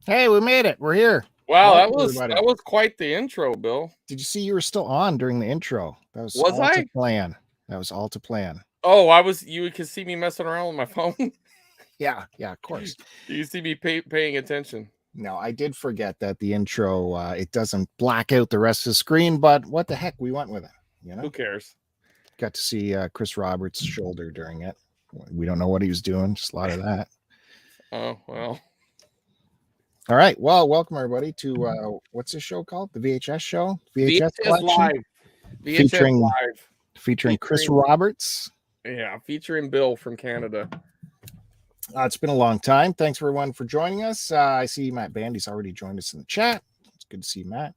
Hey, we made it. We're here. Wow, Welcome, that was quite the intro, Bill. Did you see you were still on during the intro? That was Was all to I? plan. That was all to plan. Oh, I was. You could see me messing around with my phone. Yeah, of course. You see me paying attention. No, I did forget that the intro it doesn't black out the rest of the screen, but what the heck, we went with it. You know, Who cares? got to see Chris Roberts' shoulder during it. We don't know what he was doing. Just a lot of that. Oh well. All right. Well, welcome everybody to what's this show called? The VHS show. VHS Live. VHS featuring Chris Roberts. Yeah, featuring Bill from Canada. It's been a long time. Thanks everyone for joining us. I see Matt Bandy's already joined us in the chat. It's good to see Matt.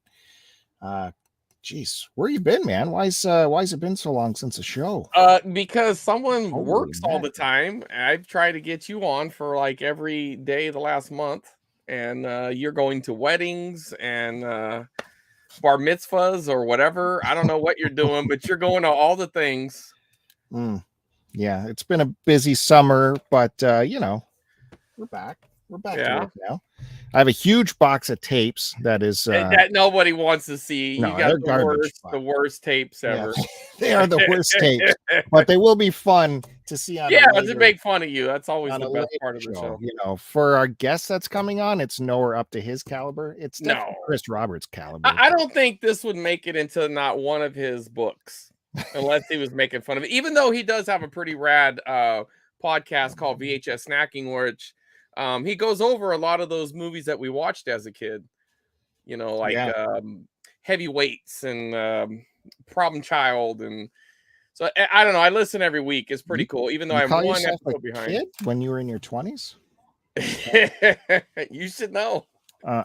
Geez, where you been, man? Why's it been so long since the show? Because someone works all the time. I've tried to get you on for like every day the last month, and you're going to weddings and bar mitzvahs or whatever. I don't know what you're doing, but you're going to all the things. Yeah, it's been a busy summer, but we're back. We're back to work now. I have a huge box of tapes that is that nobody wants to see. No, you got the worst tapes ever. Yeah, they are the worst tapes, but they will be fun to see on. Yeah, to make fun of you. That's always the best part of the show. You know, for our guest that's coming on, it's nowhere up to his caliber. It's definitely Chris Roberts' caliber. I don't think this would make it into not one of his books, unless he was making fun of it. Even though he does have a pretty rad podcast called VHS Snacking, which he goes over a lot of those movies that we watched as a kid. You know, like Heavyweights and Problem Child, and so I don't know. I listen every week. It's pretty cool, even though I'm one episode behind. Kid when you were in your 20s? You should know.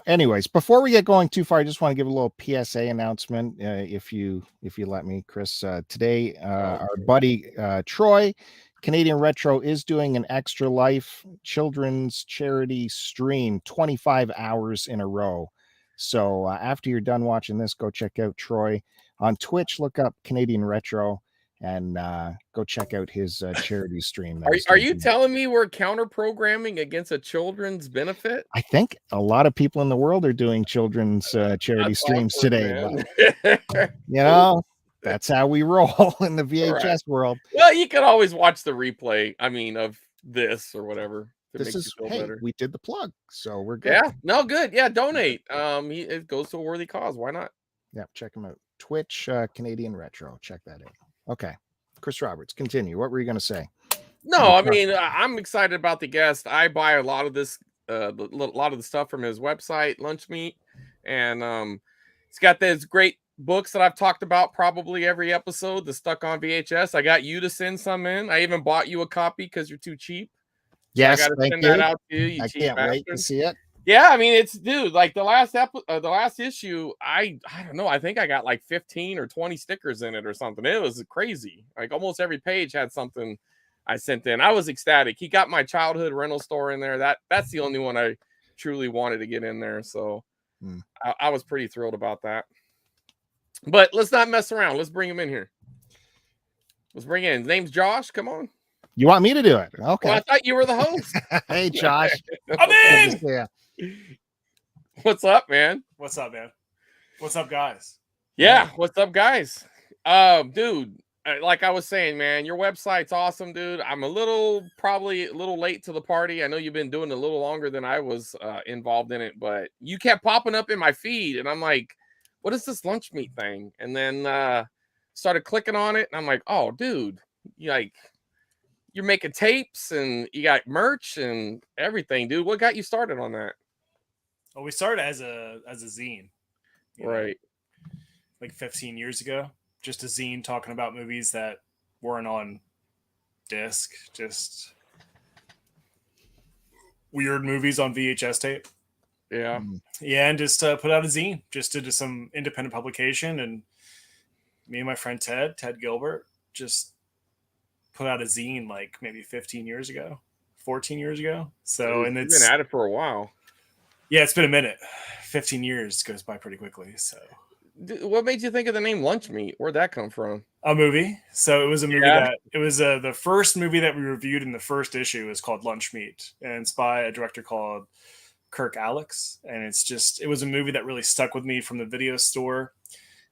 Anyways, before we get going too far, I just want to give a little PSA announcement, if you let me, Chris. Today, our buddy Troy, Canadian Retro, is doing an Extra Life children's charity stream, 25 hours in a row. So after you're done watching this, go check out Troy on Twitch. Look up Canadian Retro and go check out his charity stream. Are you telling me we're counter programming against a children's benefit? I think a lot of people in the world are doing children's charity streams today. But, you know, that's how we roll in the VHS world. Well, you can always watch the replay. I mean, of this or whatever. This is we did the plug, so we're good. Yeah, no, good. Yeah, donate. It goes to a worthy cause. Why not? Yeah, check him out. Twitch Canadian Retro. Check that out. Okay, Chris Roberts, continue. What were you going to say? No, I mean, I'm excited about the guest. I buy a lot of this, a lot of the stuff from his website, LUNCHMEAT, and it's got those great books that I've talked about probably every episode. The Stuck on VHS. I got you to send some in. I even bought you a copy because you're too cheap. Yes, so I got to send that out to you. I can't wait to see it. Yeah, I mean, it's dude, like the last issue, I don't know, I think I got like 15 or 20 stickers in it or something. It was crazy. Like almost every page had something I sent in. I was ecstatic. He got my childhood rental store in there. That's the only one I truly wanted to get in there. So I was pretty thrilled about that. But let's not mess around. Let's bring him in here. Let's bring in. His name's Josh. Come on. You want me to do it? Okay. Well, I thought you were the host. Hey, Josh. I'm in. Yeah. What's up, man? What's up, man? What's up, guys? Yeah, what's up, guys? Dude, like I was saying, man, your website's awesome, dude. I'm probably a little late to the party. I know you've been doing it a little longer than I was involved in it, but you kept popping up in my feed, and I'm like, what is this LUNCHMEAT thing? And then started clicking on it, and I'm like, oh, dude, you're making tapes and you got merch and everything, dude. What got you started on that? Well, we started as a zine, right? Like 15 years ago. Just a zine talking about movies that weren't on disc, just weird movies on VHS tape. Yeah. Yeah, and just put out a zine. Just did some independent publication, and me and my friend Ted Gilbert, just put out a zine like maybe 14 years ago. So, and it's been at it for a while. Yeah, it's been a minute. 15 years goes by pretty quickly. So, what made you think of the name LUNCHMEAT? Where'd that come from? A movie. So it was a movie the first movie that we reviewed in the first issue is called LUNCHMEAT, and it's by a director called Kirk Alex, and it was a movie that really stuck with me from the video store.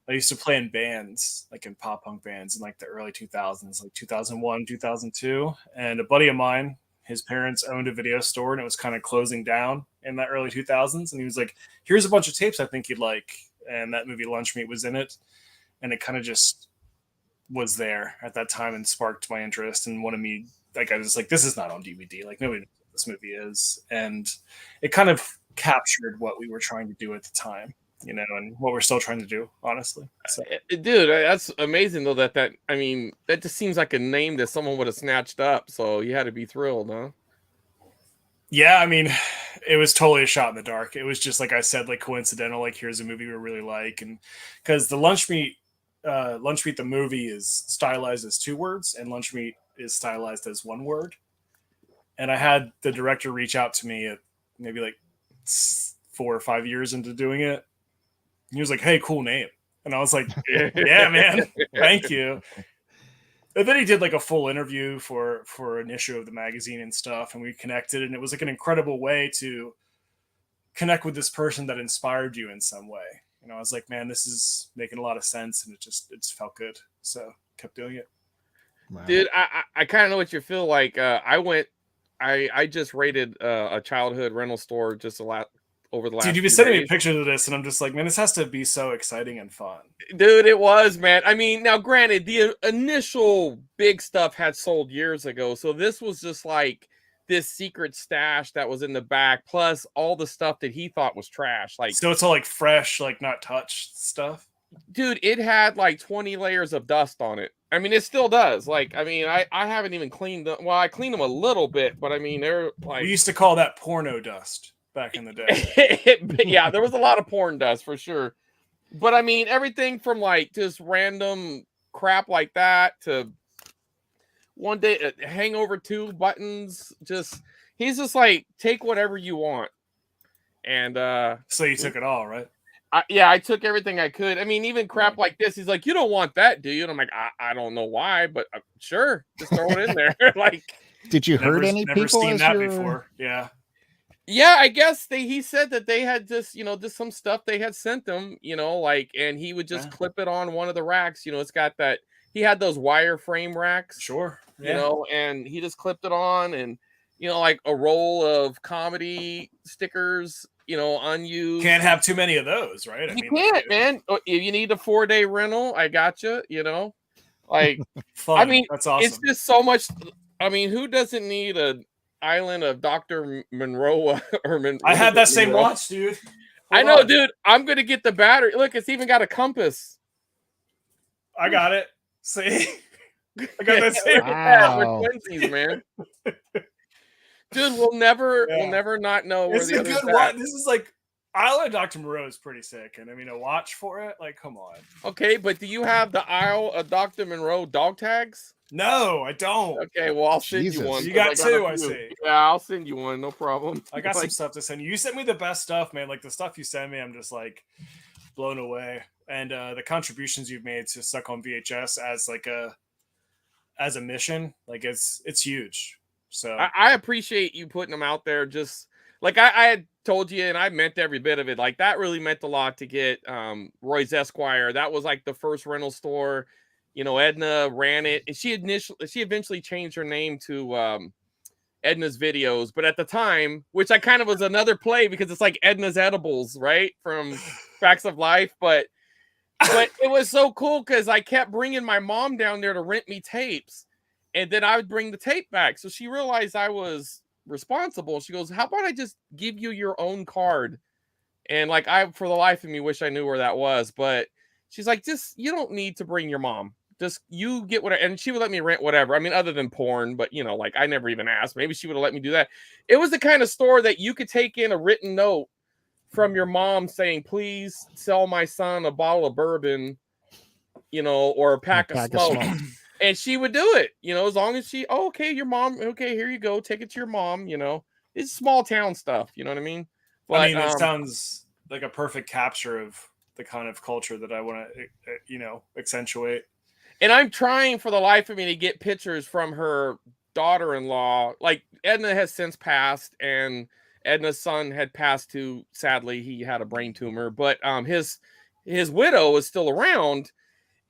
I used to play in bands, like in pop punk bands in like the early 2000s, like 2001, 2002. And a buddy of mine, his parents owned a video store and it was kind of closing down in that early 2000s. And he was like, here's a bunch of tapes I think you'd like. And that movie Lunch Meat was in it. And it kind of just was there at that time and sparked my interest and wanted me, like, I was like, this is not on DVD. Like, nobody knows what this movie is. And it kind of captured what we were trying to do at the time. And what we're still trying to do, honestly. So. Dude, that's amazing though. That just seems like a name that someone would have snatched up. So you had to be thrilled, huh? Yeah, I mean, it was totally a shot in the dark. It was just like I said, like coincidental. Like here's a movie we really like, and because the Lunch Meat the movie is stylized as 2 words, and Lunch Meat is stylized as 1 word. And I had the director reach out to me at maybe like 4 or 5 years into doing it. He was like, hey, cool name. And I was like, yeah, man, thank you. And then he did like a full interview for an issue of the magazine and stuff. And we connected, and it was like an incredible way to connect with this person that inspired you in some way. I was like, man, this is making a lot of sense. And it just felt good. So kept doing it. Wow. Dude, I kind of know what you feel like. I just rated a childhood rental store just over the last. Dude, you've been sending me pictures of this, and I'm just like, man, this has to be so exciting and fun. Dude, it was, man. I mean, now granted, the initial big stuff had sold years ago, so this was just like this secret stash that was in the back, plus all the stuff that he thought was trash. Like, so it's all like fresh, like not touched stuff. Dude, it had like 20 layers of dust on it. I mean, it still does. Like, I mean, I haven't even cleaned them. Well, I cleaned them a little bit, but I mean, they're like. We used to call that porno dust back in the day. Yeah, there was a lot of porn dust for sure. But I mean, everything from like just random crap like that to one day Hangover 2 buttons. He's just like, take whatever you want. And so you took it all, right? I took everything I could. I mean, even crap like this, he's like, you don't want that, do you? And I'm like, I don't know why, but sure, just throw it in there. Like, did you hurt any never people? Seen that before. Yeah, I guess he said that they had just some stuff they had sent them, like, and he would just clip it on one of the racks. It's got that, he had those wireframe racks. Sure. And he just clipped it on, and, like a roll of comedy stickers, unused. Can't have too many of those, right? You can't, man. If you need a 4-day rental, I got you, like, Fun. I mean, that's awesome. It's just so much. I mean, who doesn't need an island of Dr. Monroe I had that same watch, dude. I know, dude. I'm gonna get the battery. Look, it's even got a compass. I got it. See, I got that same. Wow. We're twinsies, man. Dude, we'll never not know where the other's at. This is like Isle of Dr. Moreau is pretty sick, and I mean a watch for it. Like, come on. Okay, but do you have the Isle of Dr. Monroe dog tags? No, I don't. Okay, well I'll send you one. You got 2, I see. Yeah, I'll send you one. No problem. I got some stuff to send you. You sent me the best stuff, man. Like the stuff you send me, I'm just like blown away. And the contributions you've made to Suck on VHS as a mission, like it's huge. So I appreciate you putting them out there. Just like I had told you, and I meant every bit of it. Like that really meant a lot to get Roy's Esquire. That was like the first rental store. Edna ran it. And she eventually changed her name to Edna's Videos. But at the time, which I kind of was another play because it's like Edna's Edibles, right? From Facts of Life. But it was so cool because I kept bringing my mom down there to rent me tapes. And then I would bring the tape back. So she realized I was responsible. She goes, how about I just give you your own card? And like, I, for the life of me, wish I knew where that was. But she's like, you don't need to bring your mom. Just you get whatever. And she would let me rent whatever. I mean, other than porn, but like I never even asked. Maybe she would have let me do that. It was the kind of store that you could take in a written note from your mom saying, please sell my son a bottle of bourbon, or a pack of smoke. And she would do it, as long as she, okay, your mom, okay, here you go, take it to your mom, it's small town stuff, you know what I mean? But, I mean, it sounds like a perfect capture of the kind of culture that I want to, accentuate. And I'm trying for the life of me to get pictures from her daughter-in-law. Like Edna has since passed, and Edna's son had passed to, sadly, he had a brain tumor, but his widow was still around.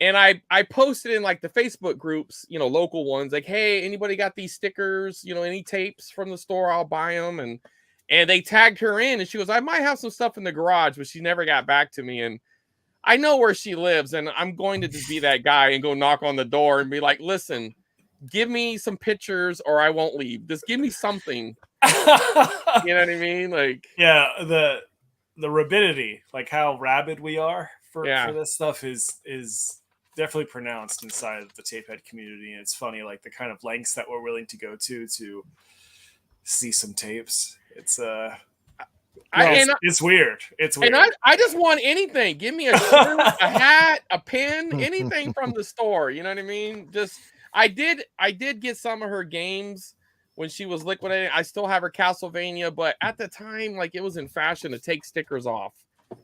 And I posted in like the Facebook groups, you know, local ones, like, hey, anybody got these stickers, you know, any tapes from the store, I'll buy them. And they tagged her in, and she goes, I might have some stuff in the garage, but she never got back to me. And I know where she lives, and I'm going to just be that guy and go knock on the door and be like, listen, give me some pictures or I won't leave. Just give me something. You know what I mean? Like, yeah, the rabidity, like how rabid we are for this stuff is definitely pronounced inside of the tapehead community. And it's funny, like the kind of lengths that we're willing to go to see some tapes. It's it's weird. It's weird. And I just want anything. Give me a shirt, a hat, a pen, anything from the store. You know what I mean? Just I did get some of her games when she was liquidating. I still have her Castlevania, but at the time, like, it was in fashion to take stickers off.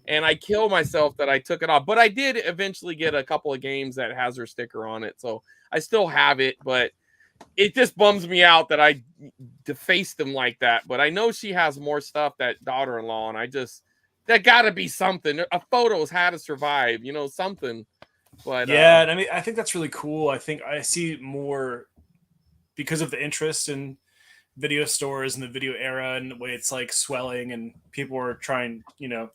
And I killed myself that I took it off. But I did eventually get a couple of games that has her sticker on it. So I still have it, but it just bums me out that I defaced them like that. But I know she has more stuff, that daughter-in-law, and that gotta be something. A photo's had to survive, you know, something. But yeah, and I mean, I think that's really cool. I think I see more because of the interest in video stores and the video era and the way it's like swelling, and people are trying, you know,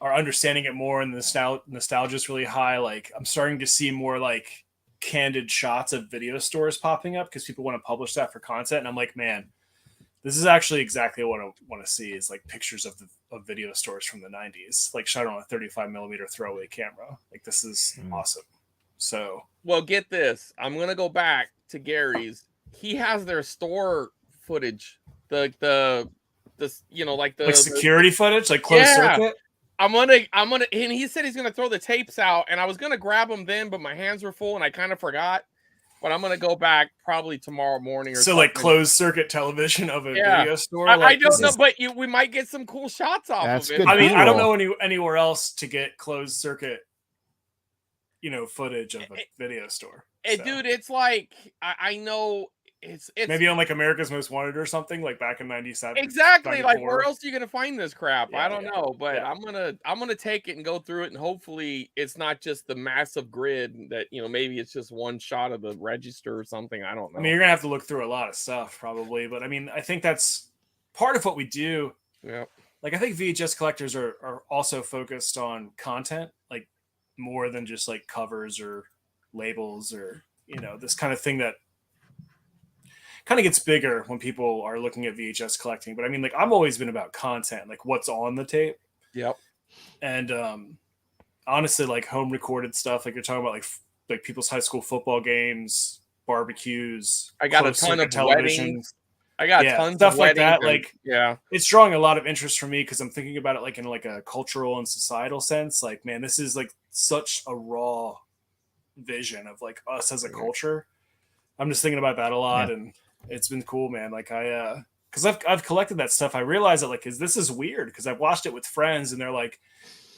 are understanding it more, and the nostalgia is really high. Like, I'm starting to see more like candid shots of video stores popping up because people want to publish that for content. And I'm like, man, this is actually exactly what I want to see, is like pictures of video stores from the 90s, like shot on a 35mm throwaway camera. Like, this is awesome. So, well, get this. I'm going to go back to Gary's. He has their store footage, the you know, like security footage, like closed circuit. I'm gonna, and he said he's gonna throw the tapes out, and I was gonna grab them then, but my hands were full and I kind of forgot. But I'm gonna go back probably tomorrow morning or something. Like closed circuit television of a video store. I don't know, but we might get some cool shots off of it. I mean, I don't know anywhere else to get closed circuit, you know, footage of a video store. Dude, it's like I know. It's maybe on like America's Most Wanted or something, like back in 97. Exactly. 94. Like, where else are you gonna find this crap? I don't know, but I'm gonna take it and go through it, and hopefully it's not just the massive grid that, you know, maybe it's just one shot of the register or something. I don't know. I mean, you're gonna have to look through a lot of stuff probably, but I mean, I think that's part of what we do. Yeah. Like, I think VHS collectors are also focused on content, like more than just like covers or labels or, you know, this kind of thing that kind of gets bigger when people are looking at VHS collecting. But I mean, like, I've always been about content, like what's on the tape. Yep. And honestly, like home recorded stuff, like you're talking about, like people's high school football games, barbecues. I got a ton of weddings. I got tons stuff of like that. Like, it's drawing a lot of interest for me because I'm thinking about it like in like a cultural and societal sense. Like, man, this is like such a raw vision of like us as a culture. I'm just thinking about that a lot, and it's been cool, man. Like, because I've collected that stuff. I realize that, like, this is weird because I've watched it with friends, and they're like,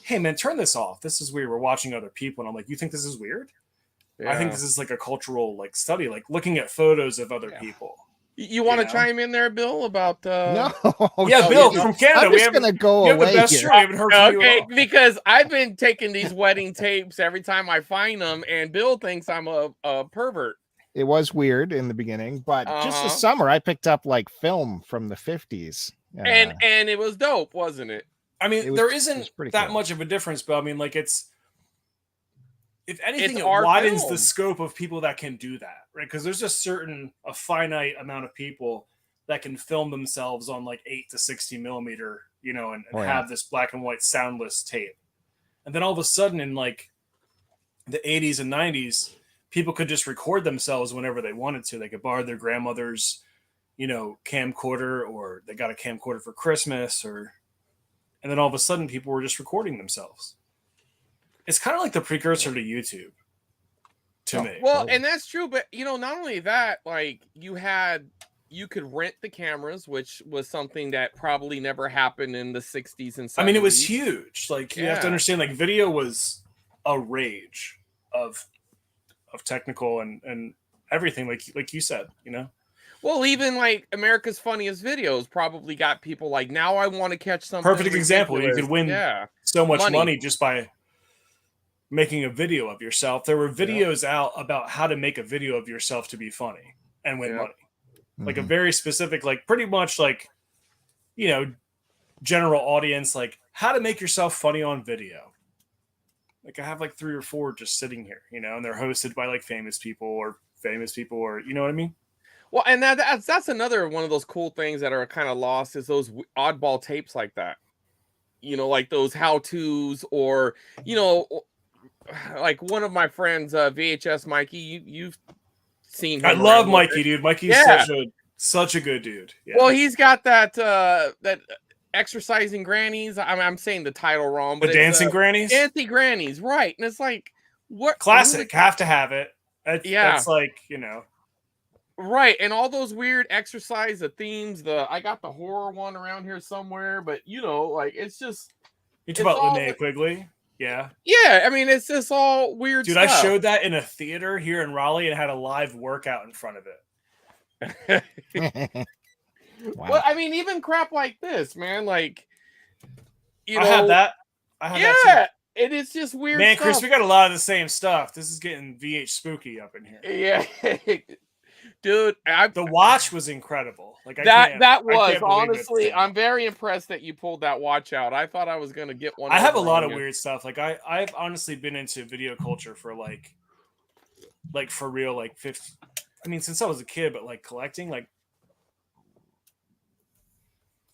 "Hey, man, turn this off. This is weird. We're watching other people." And I'm like, "You think this is weird?" Yeah. I think this is like a cultural like study, like looking at photos of other people. You want to chime in there, Bill, about No. Bill from Canada. I'm just gonna go away here. We haven't heard from you at all. Because I've been taking these wedding tapes every time I find them, and Bill thinks I'm a pervert. It was weird in the beginning, but just this summer I picked up like film from the 50s. And it was dope, wasn't it? I mean, there isn't that much of a difference, but I mean, like, it's, if anything, it widens the scope of people that can do that, right? Because there's a finite amount of people that can film themselves on like 8 to 60 millimeter, you know, and have this black and white soundless tape. And then all of a sudden in like the 80s and 90s, people could just record themselves whenever they wanted to. They could borrow their grandmother's, you know, camcorder, or they got a camcorder for Christmas, and then all of a sudden people were just recording themselves. It's kind of like the precursor to YouTube to me. Well, and that's true, but you know, not only that, like you could rent the cameras, which was something that probably never happened in the 60s and 70s. I mean, it was huge. Like, you have to understand, like, video was a rage of technical and everything, like you said, you know. Well, even like America's Funniest Videos probably got people like, now I want to catch something. Perfect example. You could win so much money just by making a video of yourself. There were videos out about how to make a video of yourself to be funny and win money. Like a very specific, like pretty much like, you know, general audience, like how to make yourself funny on video. Like I have like 3 or 4 just sitting here, you know, and they're hosted by like famous people or you know what I mean? Well, and that's another one of those cool things that are kind of lost is those oddball tapes like that. You know, like those how-tos, or, you know, like one of my friends, VHS Mikey, you've seen him. I love Mikey, dude. Mikey's such a good dude. Yeah. Well, he's got that that exercising grannies. I'm saying the title wrong, but the dancing grannies? Dancing grannies, right. And it's like, what? Classic. Have to have it. That's like, you know. Right, and all those weird exercise, the themes, I got the horror one around here somewhere, but you know, like it's just. You talk about Linnea Quigley? Yeah. Yeah, I mean, it's just all weird dude, stuff. I showed that in a theater here in Raleigh and had a live workout in front of it. Wow. Well, I mean, even crap like this, man, like, you know. I had that. That too. It is just weird man, stuff. Chris, we got a lot of the same stuff. This is getting VH spooky up in here. Yeah. Dude, the watch was incredible. Like that was honestly, I'm very impressed that you pulled that watch out. I thought I was gonna get one. I have a lot of weird stuff. Like I've honestly been into video culture for like for real, like 50. I mean, since I was a kid, but like collecting like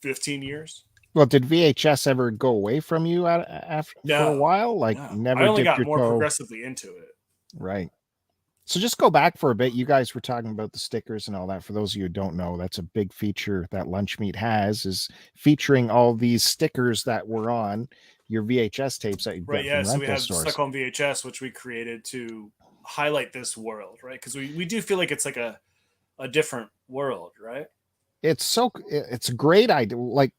15 years. Well, did VHS ever go away from you after for a while? Like never. I only got more progressively into it. Right. So just go back for a bit. You guys were talking about the stickers and all that. For those of you who don't know, that's a big feature that Lunchmeat has, is featuring all these stickers that were on your VHS tapes that you right. get Yeah. from So we have stores. Stuck on VHS, which we created to highlight this world, right? Because we do feel like it's like a different world, right? It's a great idea. Like,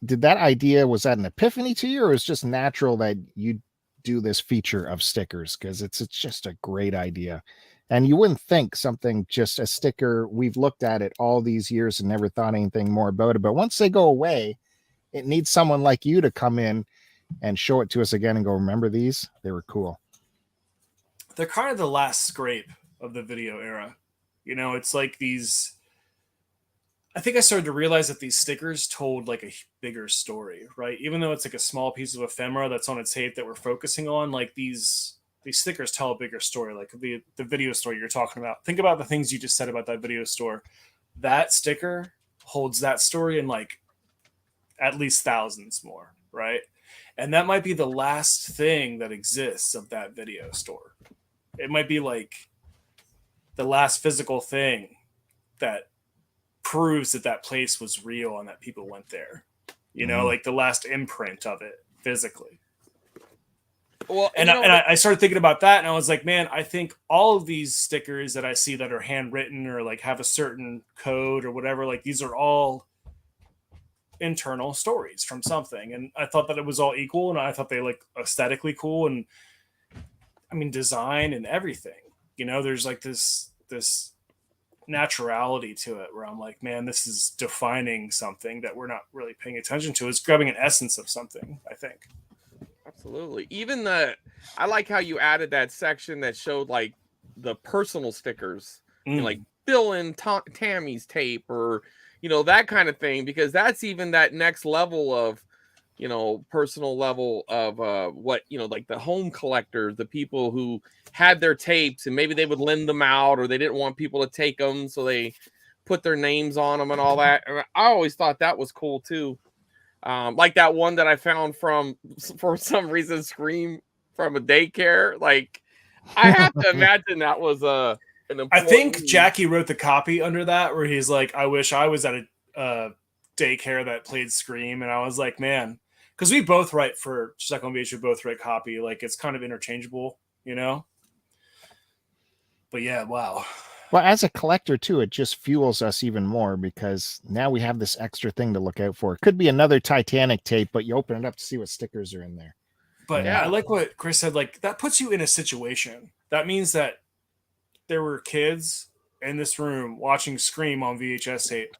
did that idea, was that an epiphany to you, or was it just natural that you do this feature of stickers? Because it's just a great idea, and you wouldn't think something, just a sticker, we've looked at it all these years and never thought anything more about it, but once they go away, it needs someone like you to come in and show it to us again and go, remember these? They were cool. They're kind of the last scrape of the video era, you know. It's like these, I think I started to realize that these stickers told like a bigger story, right? Even though it's like a small piece of ephemera that's on a tape that we're focusing on, like these stickers tell a bigger story, like the video store you're talking about. Think about the things you just said about that video store. That sticker holds that story in like at least thousands more, right? And that might be the last thing that exists of that video store. It might be like the last physical thing that proves that place was real and that people went there, you know, like the last imprint of it physically. Well, and I started thinking about that, and I was like, man, I think all of these stickers that I see that are handwritten or like have a certain code or whatever, like these are all internal stories from something. And I thought that it was all equal, and I thought they like aesthetically cool, and I mean design and everything, you know. There's like this naturality to it where I'm like, man, this is defining something that we're not really paying attention to. It's grabbing an essence of something, I think. Absolutely. Even I like how you added that section that showed like the personal stickers, you know, like Bill and Tammy's tape, or, you know, that kind of thing, because that's even that next level of, you know, personal level of what, you know, like the home collectors, the people who had their tapes and maybe they would lend them out, or they didn't want people to take them, so they put their names on them and all that. And I always thought that was cool too. Like that one that I found for some reason, Scream from a daycare. Like, I have to imagine that was an important... I think Jackie wrote the copy under that where he's like, I wish I was at a daycare that played Scream. And I was like, man, because we both write for Stuck on VH, we both write copy. Like, it's kind of interchangeable, you know? But yeah, wow. Well, as a collector too, it just fuels us even more, because now we have this extra thing to look out for. It could be another Titanic tape, but you open it up to see what stickers are in there. But yeah, I like what Chris said. Like, that puts you in a situation. That means that there were kids in this room watching Scream on VHS tape,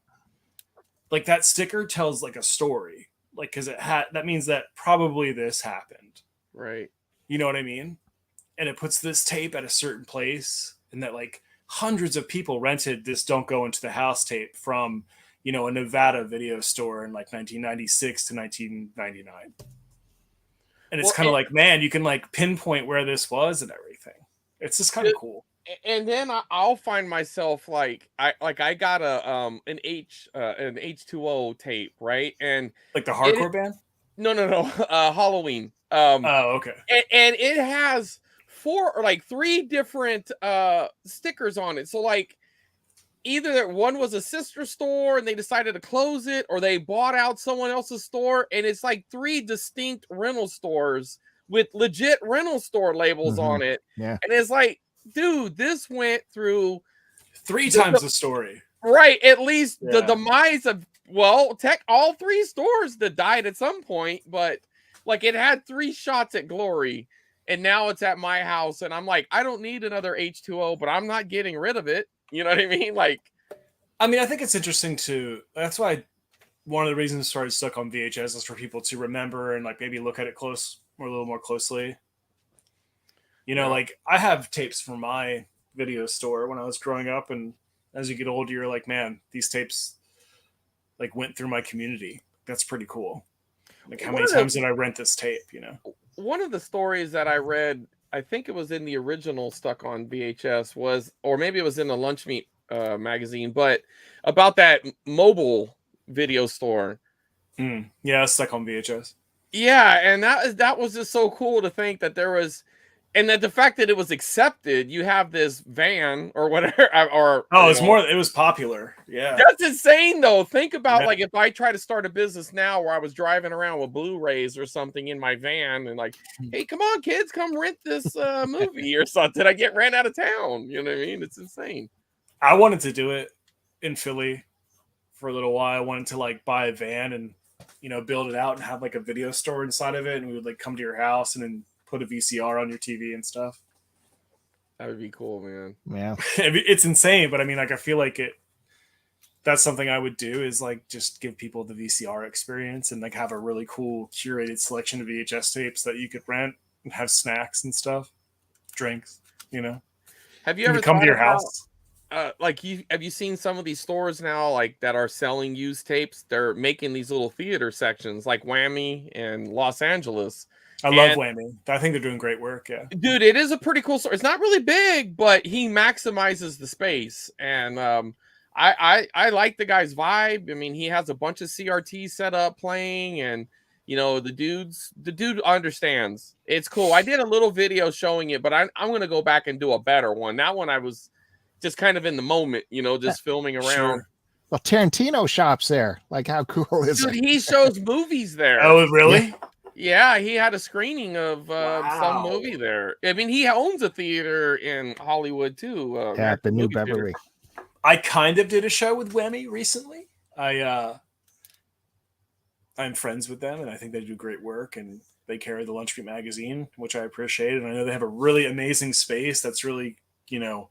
like that sticker tells like a story, like because that means that probably this happened, Right. you know what I mean? And it puts this tape at a certain place, and that like hundreds of people rented this "Don't Go Into the House" tape from, you know, a Nevada video store in like 1996 to 1999. And it's kind of like, man, you can like pinpoint where this was and everything. It's just kind of cool. And then I'll find myself like I got an H2O tape, right? And like the hardcore band? No, Halloween. Oh, okay. And it has 3 different stickers on it. So like either one was a sister store and they decided to close it, or they bought out someone else's store, and it's like 3 distinct rental stores with legit rental store labels on it. Yeah. And it's like, dude, this went through 3 times the story. Right. At least the demise of, all 3 stores that died at some point, but like it had 3 shots at glory, and now it's at my house. And I'm like, I don't need another H2O, but I'm not getting rid of it. You know what I mean? Like, I mean, I think it's interesting that's why one of the reasons I started stuck on VHS is for people to remember and like maybe look at it a little more closely. You know, like I have tapes from my video store when I was growing up, and as you get older, you're like, man, these tapes like went through my community. That's pretty cool. Like how many times did I rent this tape, you know? One of the stories that I read, I think it was in the original Stuck on VHS, was, or maybe it was in the LUNCHMEAT magazine, but about that mobile video store. Yeah, Stuck on VHS. Yeah, and that was just so cool to think that there was, and that the fact that it was accepted. You have this van or whatever, it was popular. Yeah, that's insane though. Think about like if I try to start a business now where I was driving around with Blu-rays or something in my van and like, hey, come on kids, come rent this movie or something. I get ran out of town. You know what I mean? It's insane. I wanted to do it in Philly for a little while. I wanted to like buy a van and, you know, build it out and have like a video store inside of it, and we would like come to your house and then put a VCR on your TV and stuff. That would be cool, man. Yeah. It's insane, but I mean, like, I feel like that's something I would do, is like just give people the VCR experience and like have a really cool curated selection of VHS tapes that you could rent and have snacks and stuff, drinks, you know. Have you ever come to your house? Have you seen some of these stores now, like that are selling used tapes? They're making these little theater sections, like Whammy and Los Angeles. I love Whammy. I think they're doing great work. Yeah, dude, it is a pretty cool store. It's not really big, but he maximizes the space, and I like the guy's vibe. I mean, he has a bunch of CRT set up playing, and you know the dude understands. It's cool. I did a little video showing it, but I'm gonna go back and do a better one. That one I was just kind of in the moment, you know, just filming around. Sure. Well, Tarantino shops there. Like, how cool is it? Dude, he shows movies there. Oh, really? Yeah, he had a screening of some movie there. I mean, he owns a theater in Hollywood too. At the New Beverly. I kind of did a show with Whammy recently. I'm friends with them, and I think they do great work, and they carry the LUNCHMEAT magazine, which I appreciate. And I know they have a really amazing space that's really, you know,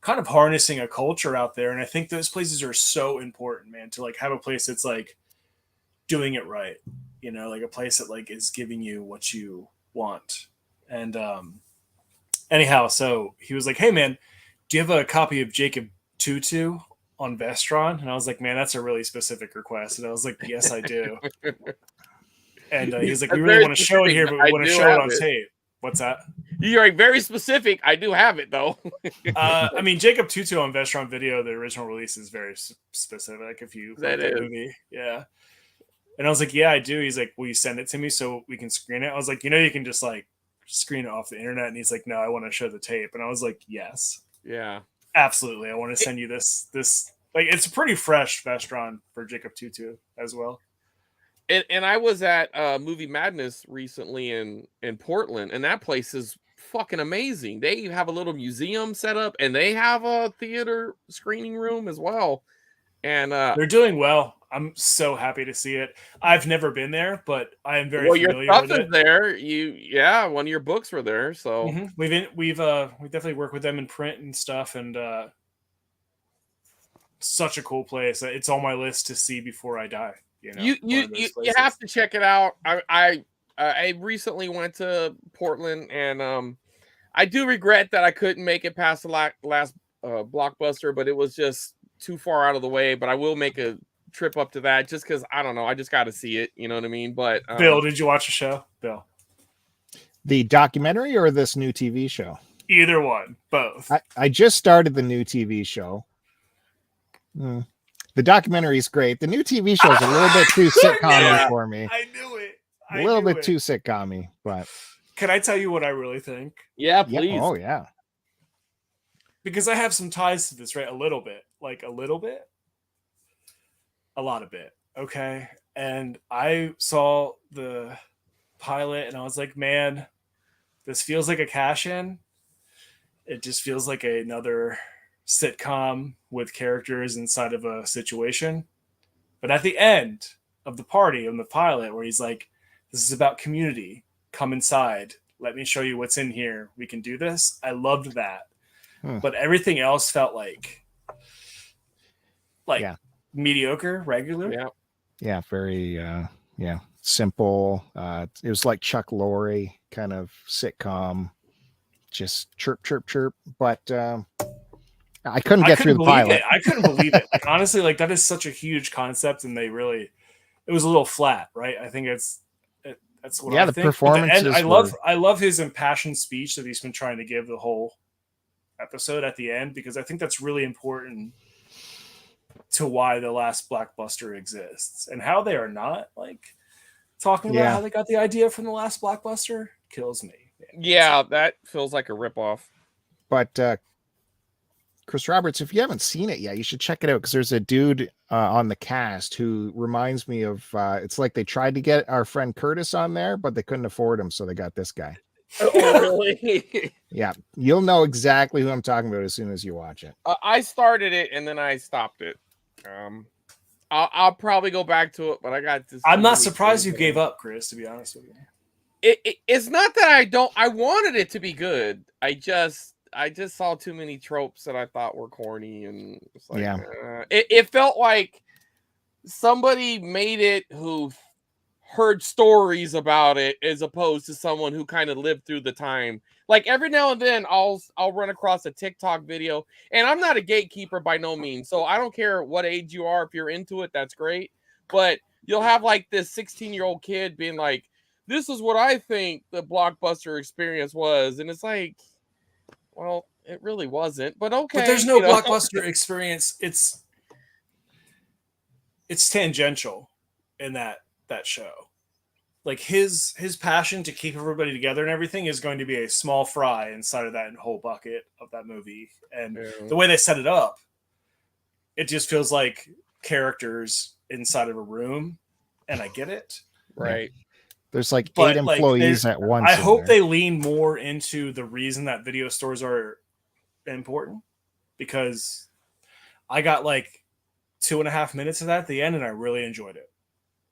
kind of harnessing a culture out there. And I think those places are so important, man, to like have a place that's like doing it right. You know, like a place that like is giving you what you want. And anyhow, so he was like, hey man, do you have a copy of Jacob Tutu on Vestron? And I was like, man, that's a really specific request. And I was like, yes, I do. And he's like, we really want to show it here, but we want to show it on tape. What's that? You're like very specific. I do have it though. I mean, Jacob Tutu on Vestron Video, the original release is very specific. If you like the movie, yeah. And I was like, yeah, I do. He's like, will you send it to me so we can screen it? I was like, you know, you can just like screen it off the internet. And he's like, no, I want to show the tape. And I was like, yes, yeah, absolutely. I want to send you this like, it's a pretty fresh Vestron for Jacob Tutu as well. And I was at Movie Madness recently in Portland, and that place is fucking amazing. They have a little museum set up, and they have a theater screening room as well. And they're doing well. I'm so happy to see it. I've never been there, but I am very familiar your stuff with it. Is there. One of your books were there. So we definitely work with them in print and stuff. And such a cool place. It's on my list to see before I die. You know, You have to check it out. I recently went to Portland, and I do regret that I couldn't make it past the last Blockbuster, but it was just too far out of the way. But I will make a trip up to that just because I don't know. I just got to see it. You know what I mean? But Bill, did you watch the show? Bill, The documentary or this new TV show? either one, both. I just started the new TV show. The documentary is great. The new TV show is a little bit too sitcom for me. I knew it. A little bit too sitcom-y, but can I tell you what I really think? Yeah, please. Yeah. Oh, yeah. Because I have some ties to this, right? A little bit. Like a little bit. A lot of bit. Okay. And I saw the pilot and I was like, man, this feels like a cash-in. It just feels like another sitcom with characters inside of a situation. But at the end of the party on the pilot, where he's like, this is about community. Come inside. Let me show you what's in here. We can do this. I loved that. But everything else felt like mediocre, regular. Yeah. Yeah. Very, simple. It was like Chuck Lorre kind of sitcom, just chirp, chirp, chirp. But I couldn't get through the pilot. I couldn't believe it. Like, honestly, like that is such a huge concept, and it was a little flat, right? I think that's what I think. Performances. I love his impassioned speech that he's been trying to give the whole episode at the end, because I think that's really important to why the last Blockbuster exists and how they are not like talking about how they got the idea from the last Blockbuster kills me. Man. Yeah, that feels like a ripoff. But Chris Roberts, if you haven't seen it yet, you should check it out, because there's a dude on the cast who reminds me of it's like they tried to get our friend Curtis on there, but they couldn't afford him, so they got this guy. Oh, really? Yeah, you'll know exactly who I'm talking about as soon as you watch it. I started it and then I stopped it. I'll probably go back to it, but I got this. I'm not surprised you gave up, Chris, to be honest with you. It's not that I wanted it to be good. I just saw too many tropes that I thought were corny, and it's like, it felt like somebody made it who heard stories about it as opposed to someone who kind of lived through the time. Like every now and then I'll run across a TikTok video, and I'm not a gatekeeper by no means, so I don't care what age you are. If you're into it, that's great. But you'll have like this 16-year-old kid being like, this is what I think the Blockbuster experience was, and it's like, well, it really wasn't, but okay. But there's no Blockbuster experience. It's tangential in that show. Like his passion to keep everybody together and everything is going to be a small fry inside of that whole bucket of that movie. And the way they set it up, it just feels like characters inside of a room, and I get it. Right. There's like 8 employees at once. I hope they lean more into the reason that video stores are important, because I got like 2.5 minutes of that at the end and I really enjoyed it.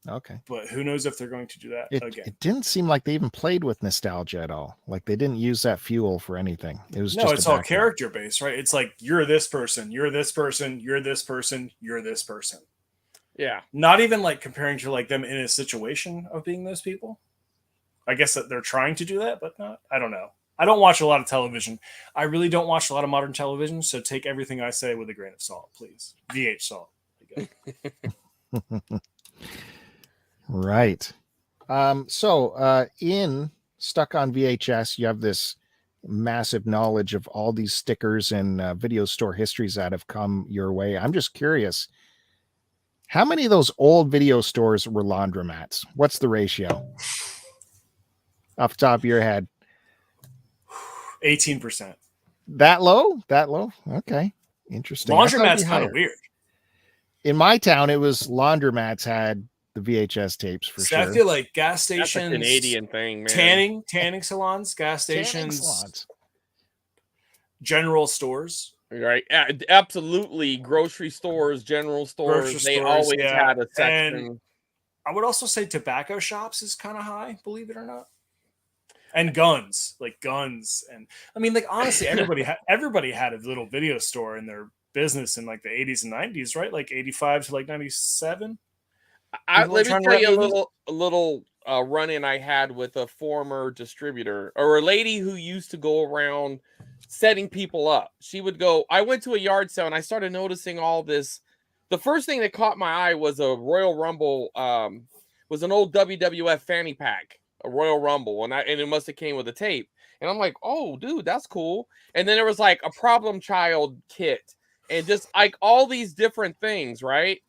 Okay. But who knows if they're going to do that again. It didn't seem like they even played with nostalgia at all. Like they didn't use that fuel for anything. It was it's all character based, right? It's like, you're this person, you're this person, you're this person, you're this person. Yeah. Not even like comparing to like them in a situation of being those people. I guess that they're trying to do that, but not. I don't know. I don't watch a lot of television. I really don't watch a lot of modern television, so take everything I say with a grain of salt, please. VH salt. Right. So in Stuck on VHS, you have this massive knowledge of all these stickers and video store histories that have come your way. I'm just curious, how many of those old video stores were laundromats? What's the ratio? Off the top of your head. 18%. That low? Okay. Interesting. Laundromat's kind of weird. In my town, it was laundromats had the VHS tapes for sure. I feel like gas stations, that's a Canadian thing, man. Tanning salons, gas stations, general stores. Right. Absolutely. Grocery stores, general stores. They always had a section. And I would also say tobacco shops is kind of high, believe it or not. And guns. And I mean, like, honestly, everybody had a little video store in their business in like the 80s and 90s, right? Like 85 to like 97. Let me tell you a little run-in I had with a former distributor, or a lady who used to go around setting people up. She would go, I went to a yard sale and I started noticing all this. The first thing that caught my eye was a Royal Rumble, was an old WWF fanny pack, a Royal Rumble, and it must have came with a tape. And I'm like, oh, dude, that's cool. And then there was like a Problem Child kit, and just like all these different things, right?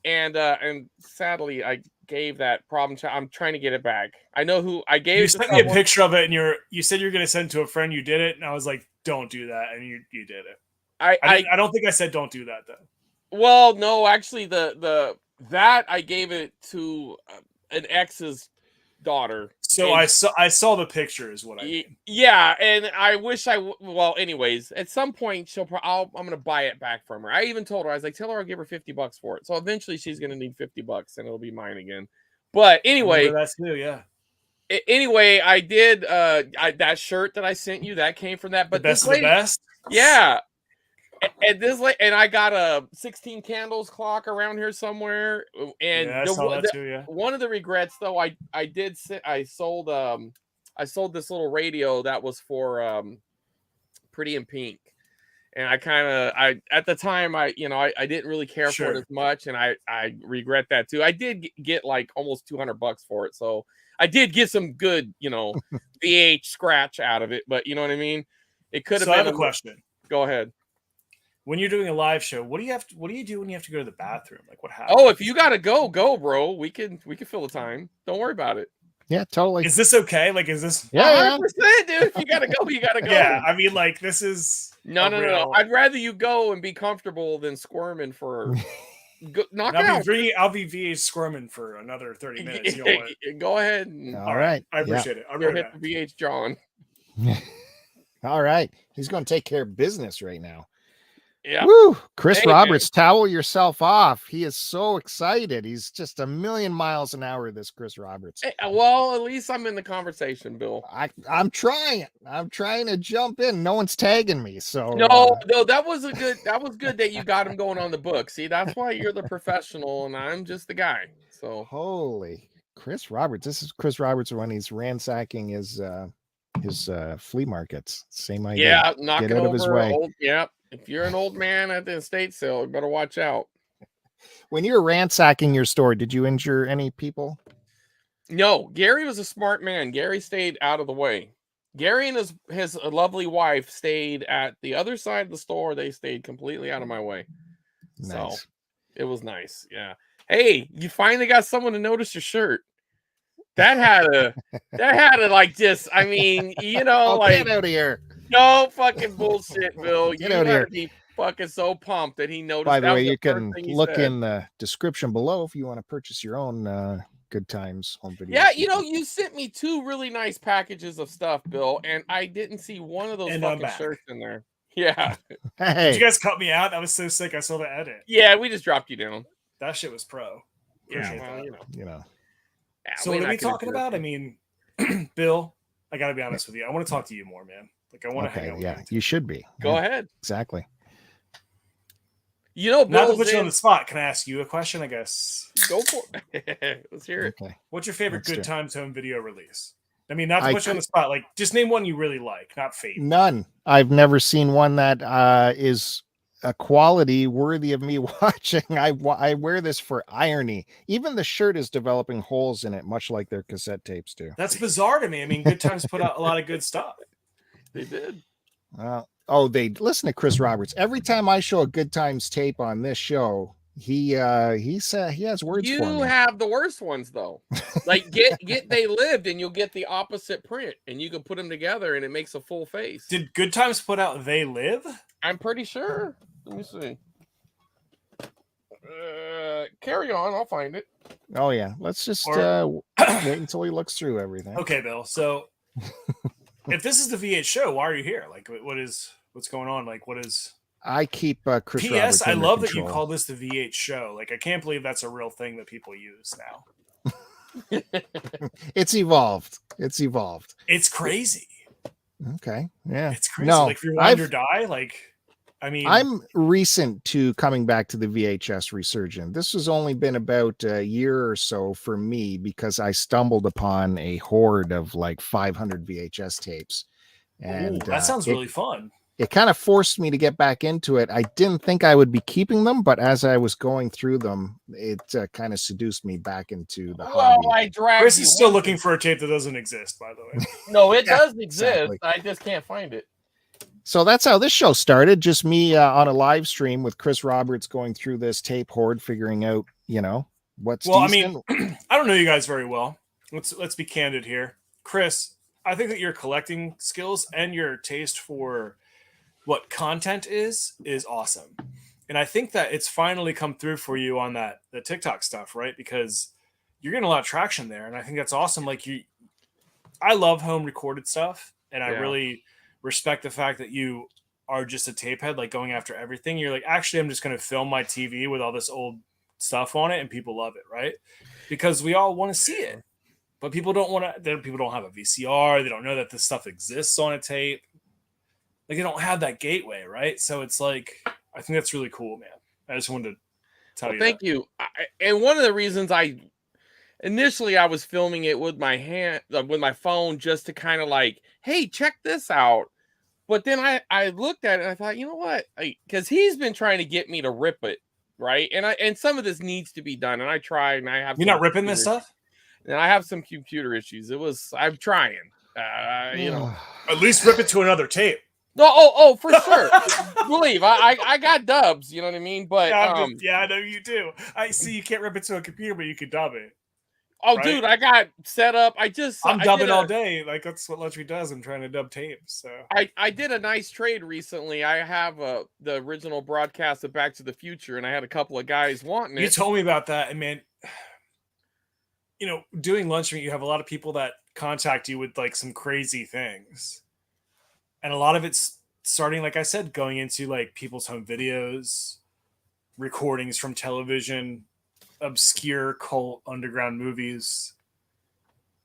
And sadly, I gave that Problem Child. I'm trying to get it back. I know who I gave. You sent me a picture of it, and you said you're going to send it to a friend. You did it, and I was like, don't do that, and you did it. I don't think I said don't do that though. Well, no, actually, that I gave it to an ex's daughter. So I saw the picture is what I mean. Yeah, and I wish well, anyways, at some point I'm gonna buy it back from her. I even told her, I was like, tell her I'll give her $50 for it. So eventually she's gonna need $50 and it'll be mine again. But anyway, that's new, yeah. Anyway, I did that shirt that I sent you that came from that. But the best of the best, yeah. And I got a 16 candles clock around here somewhere. And yeah, I saw that too, yeah. One of the regrets though, I sold this little radio that was for Pretty in Pink. And I at the time I didn't really care for it as much, and I regret that too. I did get like almost $200 for it, so I did get some good, VH scratch out of it, but you know what I mean? It could have been. I have a question. Go ahead. When you're doing a live show, what do you do when you have to go to the bathroom? Like what happens? Oh, if you gotta go, bro. We can fill the time. Don't worry about it. Yeah, totally. Is this okay? Like, is this? Yeah, 100%, dude. If you gotta go, you gotta go. Yeah, I mean, like, this is no. I'd rather you go and be comfortable than squirming for. Knock out. I'll be VH squirming for another 30 minutes. You know what? Go ahead. All right. I appreciate it. I'll hit the VH John. All right. He's going to take care of business right now. Yeah. Woo! Chris Roberts, towel yourself off. He is so excited. He's just a million miles an hour, this Chris Roberts. Hey, well, at least I'm in the conversation, Bill. I'm trying. I'm trying to jump in. No one's tagging me. So no, that was good that you got him going on the book. See, that's why you're the professional and I'm just the guy. So holy Chris Roberts. This is Chris Roberts when he's ransacking his flea markets. Same idea. Yeah, knocking Get out of his way. Yep. If you're an old man at the estate sale, you better watch out. When you're ransacking your store, did you injure any people? No, Gary was a smart man. Gary stayed out of the way. Gary and his lovely wife stayed at the other side of the store. They stayed completely out of my way. Nice. So it was nice. Yeah. Hey, you finally got someone to notice your shirt. That had a like just, I mean, like get out of here. No fucking bullshit, Bill. Get out here. Be fucking so pumped that he noticed. By the way, you can look in the description below if you want to purchase your own Good Times home video. Yeah, you sent me 2 really nice packages of stuff, Bill, and I didn't see one of those fucking shirts in there. Yeah. Hey. Did you guys cut me out? That was so sick. I saw the edit. Yeah, we just dropped you down. That shit was pro. Yeah, well, you know. Yeah, so what are we talking about? I mean, Bill, I got to be honest with you. I want to talk to you more, man. Like I want to hang out with you. Yeah, you should be. Go ahead. Exactly. Not to put you on the spot, can I ask you a question? I guess. Go for it. Let's hear it. Okay. What's your favorite Good Times home video release? I mean, not to put you on the spot. Like, just name one you really like, not favorite. None. I've never seen one that is a quality worthy of me watching. I wear this for irony. Even the shirt is developing holes in it, much like their cassette tapes do. That's bizarre to me. I mean, Good Times put out a lot of good stuff. They did. They listen to Chris Roberts. Every time I show a Good Times tape on this show, he said he has words for me. You have the worst ones though. Like get They Lived, and you'll get the opposite print, and you can put them together, and it makes a full face. Did Good Times put out They Live? I'm pretty sure. Let me see. Carry on. I'll find it. Oh yeah. Let's just wait until he looks through everything. Okay, Bill. So if this is the VH show, why are you here? Like, what's going on? Like, what is? I keep Chris. P.S. Roberts I love that control. you call this the VH show. Like, I can't believe that's a real thing that people use now. It's evolved. It's crazy. Okay. Yeah. It's crazy. No, like Rewind or Die. Like, I mean, I'm recent to coming back to the VHS resurgence. This has only been about a year or so for me because I stumbled upon a horde of like 500 VHS tapes. And that sounds really fun. It kind of forced me to get back into it. I didn't think I would be keeping them, but as I was going through them, it kind of seduced me back into the hobby. I dragged Chris you is still into looking it. for a tape that doesn't exist, by the way. No, it Yeah, does exist. exactly. I just can't find it. So that's how this show started. Just me on a live stream with Chris Roberts going through this tape horde, figuring out, what's Well, decent. I mean, I don't know you guys very well. Let's be candid here. Chris, I think that your collecting skills and your taste for what content is awesome. And I think that it's finally come through for you on the TikTok stuff, right? Because you're getting a lot of traction there. And I think that's awesome. Like I love home recorded stuff. And I really respect the fact that you are just a tape head, like going after everything. You're like, actually, I'm just going to film my TV with all this old stuff on it and people love it, right? Because we all want to see it. But people don't want to, people don't have a VCR. They don't know that this stuff exists on a tape. Like they don't have that gateway, right? So it's like, I think that's really cool, man. I just wanted to tell you. Thank you. And one of the reasons initially I was filming it with my hand, with my phone, just to kind of like, hey, check this out. But then I looked at it and I thought, you know what? Because he's been trying to get me to rip it, right? And some of this needs to be done. And I tried, and I have. You're not ripping this stuff? And I have some computer issues. I'm trying. At least rip it to another tape. No, for sure. Believe I got dubs, you know what I mean? But yeah, I know you do. I see you can't rip it to a computer, but you can dub it. Oh, right? Dude, I got set up. I'm dubbing all day. Like that's what LUNCHMEAT does. I'm trying to dub tapes. So I did a nice trade recently. I have the original broadcast of Back to the Future, and I had a couple of guys wanting it. You told me about that, and man, doing LUNCHMEAT, you have a lot of people that contact you with like some crazy things. And a lot of it's starting, like I said, going into like people's home videos, recordings from television, obscure cult underground movies.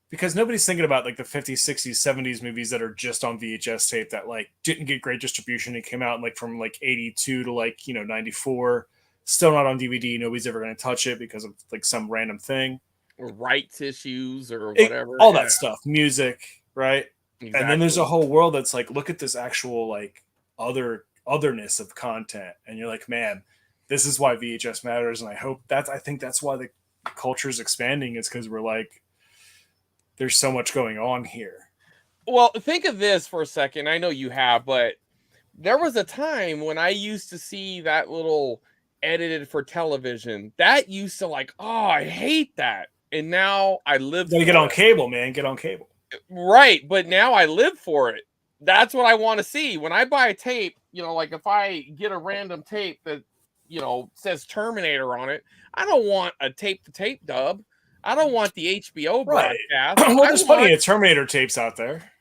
Because nobody's thinking about like the 50s, 60s, 70s movies that are just on VHS tape that like didn't get great distribution. It came out like from like 82 to like, 94. Still not on DVD. Nobody's ever going to touch it because of like some random thing. Or rights issues or whatever. All that stuff. Music, right? Exactly. And then there's a whole world that's like, look at this actual like otherness of content, and you're like, man, this is why VHS matters. And I think that's why the culture is expanding. Is because we're like, there's so much going on here. Well, think of this for a second. I know you have, but there was a time when I used to see that little edited for television that used to like, oh, I hate that. And now I live. You gotta get on cable, man. Get on cable. Right, but now I live for it. That's what I want to see. When I buy a tape, like if I get a random tape that, says Terminator on it, I don't want a tape-to-tape dub. I don't want the HBO broadcast. Well, there's plenty of Terminator tapes out there.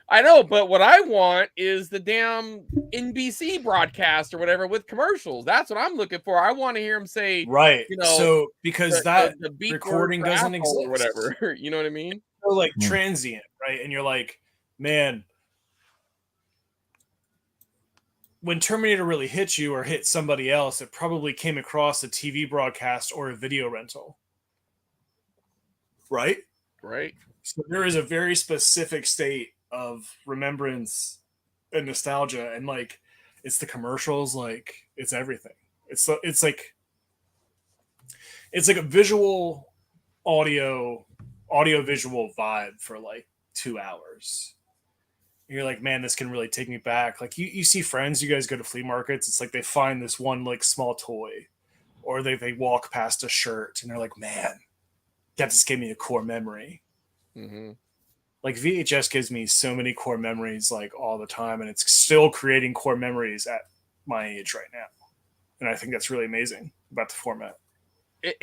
I know, but what I want is the damn NBC broadcast or whatever with commercials. That's what I'm looking for. I want to hear them say, right. So because the recording doesn't exist or whatever. You know what I mean? So like transient, right? And you're like, man, when Terminator really hit you or hit somebody else, it probably came across a TV broadcast or a video rental. Right? Right. So there is a very specific state of remembrance and nostalgia, and like it's the commercials, like it's everything. It's like a visual audio visual vibe for like 2 hours. And you're like, man, this can really take me back. Like you see friends, you guys go to flea markets, it's like they find this one like small toy, or they walk past a shirt and they're like, man, that just gave me a core memory. Mm-hmm. Like VHS gives me so many core memories like all the time, and it's still creating core memories at my age right now. And I think that's really amazing about the format.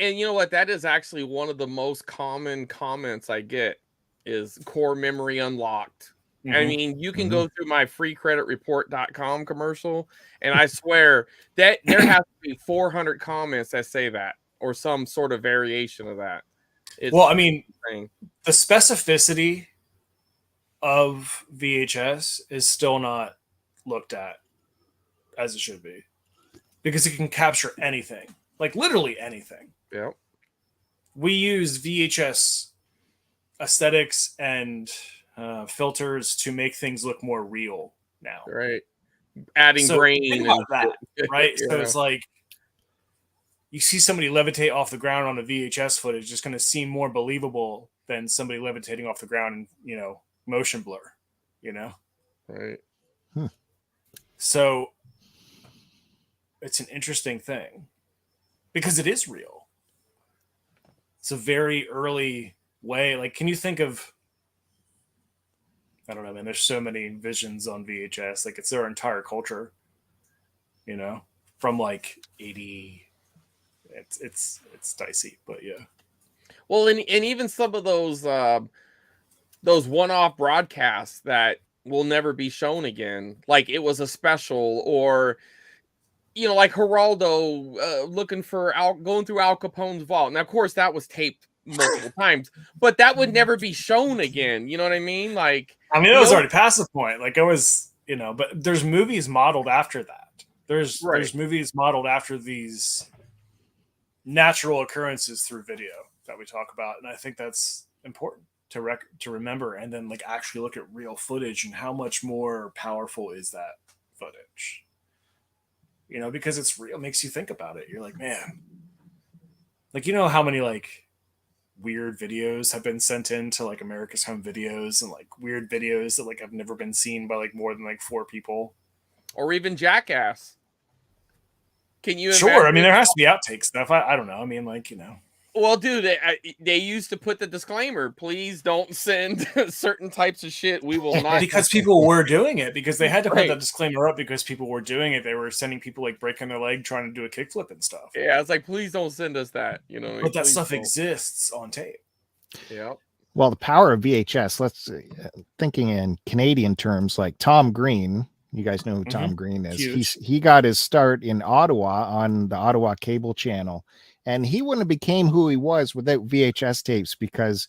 And you know what? That is actually one of the most common comments I get is core memory unlocked. Mm-hmm. I mean, you can go through my freecreditreport.com commercial, and I swear that there has to be 400 comments that say that or some sort of variation of that. Well, I mean, the specificity of VHS is still not looked at. as it should be, because it can capture anything, like literally anything. Yeah. We use VHS aesthetics and filters to make things look more real now. Right. Adding So brain think and about that, right? Yeah. So it's like you see somebody levitate off the ground on a VHS footage, it's going to seem more believable than somebody levitating off the ground in, motion blur, Right. So it's an interesting thing because it is real. It's a very early way. Like, can you think of, I don't know, man, there's so many visions on VHS. Like, it's their entire culture, from like 80. It's dicey, but yeah. Well, and even some of those one-off broadcasts that will never be shown again, like it was a special, or like Geraldo looking for going through Al Capone's vault. Now, of course, that was taped multiple times, but that would never be shown again. You know what I mean? Like, I mean, it was already past the point. Like, it was, but there's movies modeled after that. There's movies modeled after these natural occurrences through video that we talk about, and I think that's important to remember, and then like actually look at real footage and how much more powerful is that footage. Because it's real, makes you think about it. You're like, man, like, how many like weird videos have been sent in to like America's Home Videos, and like weird videos that like have never been seen by like more than like 4 people, or even Jackass. Can you? Sure. I mean, there has to be outtake stuff. I don't know. I mean, like, Well, dude, they used to put the disclaimer: please don't send certain types of shit. We will not. Because people were doing it. Because they had to put that disclaimer up because people were doing it. They were sending people like breaking their leg trying to do a kickflip and stuff. Yeah, it's like, please don't send us that. But that stuff exists on tape. Yeah. Well, the power of VHS. Let's thinking in Canadian terms, like Tom Green. You guys know who Tom Green is. He got his start in Ottawa on the Ottawa cable channel, and he wouldn't have became who he was without VHS tapes, because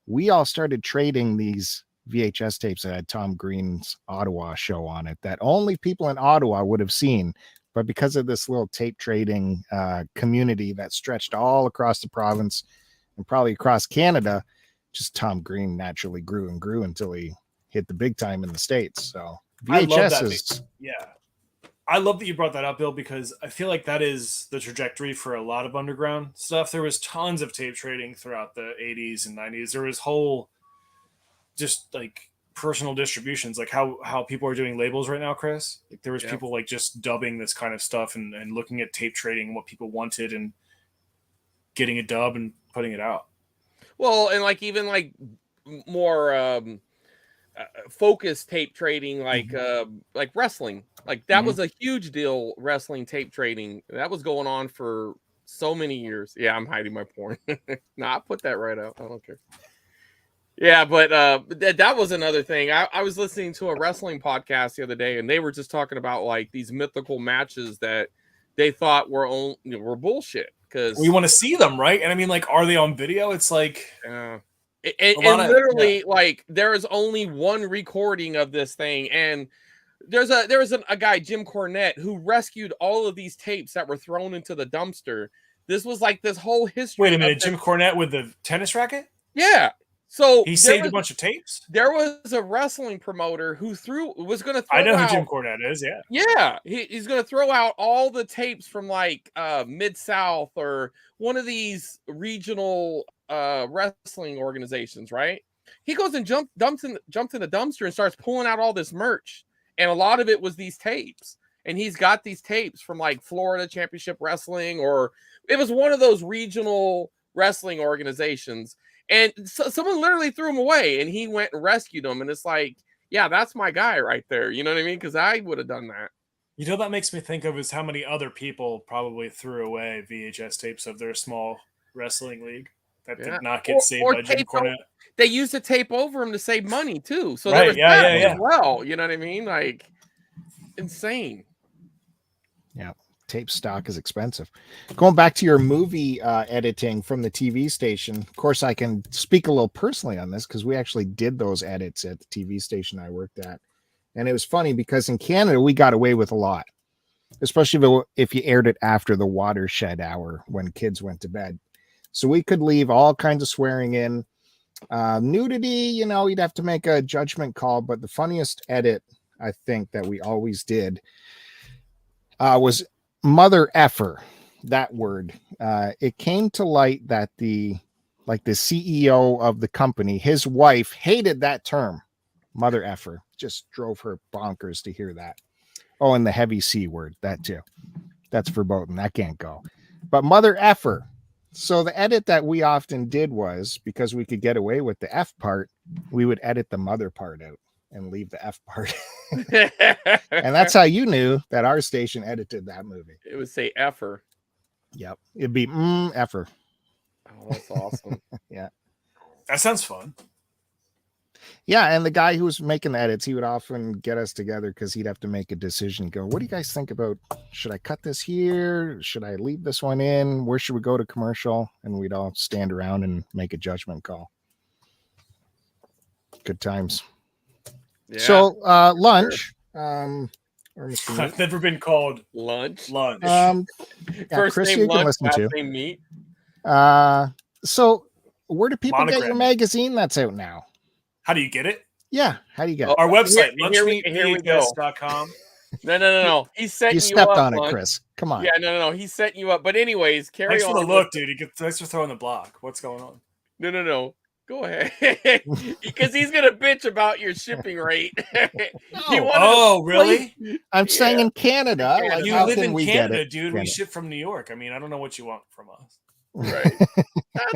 we all started trading these VHS tapes that had Tom Green's Ottawa show on it that only people in Ottawa would have seen. But because of this little tape trading community that stretched all across the province and probably across Canada, just Tom Green naturally grew and grew until he hit the big time in the States. So VHS is, I love that you brought that up, Bill, because I feel like that is the trajectory for a lot of underground stuff. There was tons of tape trading throughout the 80s and 90s. There was whole just like personal distributions, like how people are doing labels right now, Chris. Like there was people like just dubbing this kind of stuff and looking at tape trading, what people wanted, and getting a dub and putting it out. Well, and like even like more focus tape trading, like wrestling, like that was a huge deal. Wrestling tape trading, that was going on for so many years. Yeah, I'm hiding my porn. Nah, I'll put that right out. I don't care. Yeah, but that was another thing. I was listening to a wrestling podcast the other day, and they were just talking about like these mythical matches that they thought were bullshit, because we want to see them, right? And I mean, like, are they on video? It's like and literally, like, there is only one recording of this thing, and there was a guy, Jim Cornette, who rescued all of these tapes that were thrown into the dumpster. This was like this whole history. Wait a minute, Jim Cornette with the tennis racket? Yeah. So he saved a bunch of tapes. There was a wrestling promoter who was going to throw I know out, who Jim Cornette is. Yeah. Yeah. He's going to throw out all the tapes from like Mid-South or one of these regional wrestling organizations, right? He goes and jumps in the dumpster and starts pulling out all this merch. And a lot of it was these tapes. And he's got these tapes from like Florida Championship Wrestling, or it was one of those regional wrestling organizations. And so someone literally threw him away, and he went and rescued him. And it's like, yeah, that's my guy right there. You know what I mean? Because I would have done that. You know, that makes me think of is how many other people probably threw away VHS tapes of their small wrestling league that did not get saved by Jim Cornette. They used to tape over him to save money too. So right, there was that as well. You know what I mean? Like, insane. Yeah. Tape stock is expensive. Going back to your movie editing from the TV station, of course, I can speak a little personally on this because we actually did those edits at the TV station I worked at. And it was funny because in Canada, we got away with a lot. especially if you aired it after the watershed hour when kids went to bed. So we could leave all kinds of swearing in. Nudity, you'd have to make a judgment call. But the funniest edit, I think, that we always did was mother effer. That word. It came to light that the CEO of the company, his wife, hated that term, mother effer. Just drove her bonkers to hear that. Oh, and the heavy C word, that too. That's verboten. That can't go. But mother effer. So the edit that we often did was, because we could get away with the F part, we would edit the mother part out and leave the F part. And that's how you knew that our station edited that movie. It would say effer. Yep. It'd be effer. Oh, that's awesome. Yeah. That sounds fun. Yeah, and the guy who was making the edits, he would often get us together because he'd have to make a decision. Go, what do you guys think about? Should I cut this here? Should I leave this one in? Where should we go to commercial? And we'd all stand around and make a judgment call. Good times. Yeah. So lunch. I've never been called lunch. Yeah, First Chris, name you can lunch, listen last to. name meat. So where do people get your Monogram. magazine that's out now? How do you get it? Yeah, how do you get it? Our website, Here we go. lunchmeatvhs.com. No. He's setting You you stepped up, on it, Lunch. Chris. Come on. Yeah, no. He's setting you up. But anyways, carry Thanks on. for the look, dude. Thanks for throwing the block. What's going on? No. Go ahead. Because he's gonna bitch about your shipping rate. Really? I'm staying in Canada. Yeah, Like, You how live can in we Canada, get it? dude. Get We it? ship from New York. I mean, I don't know what you want from us. Right.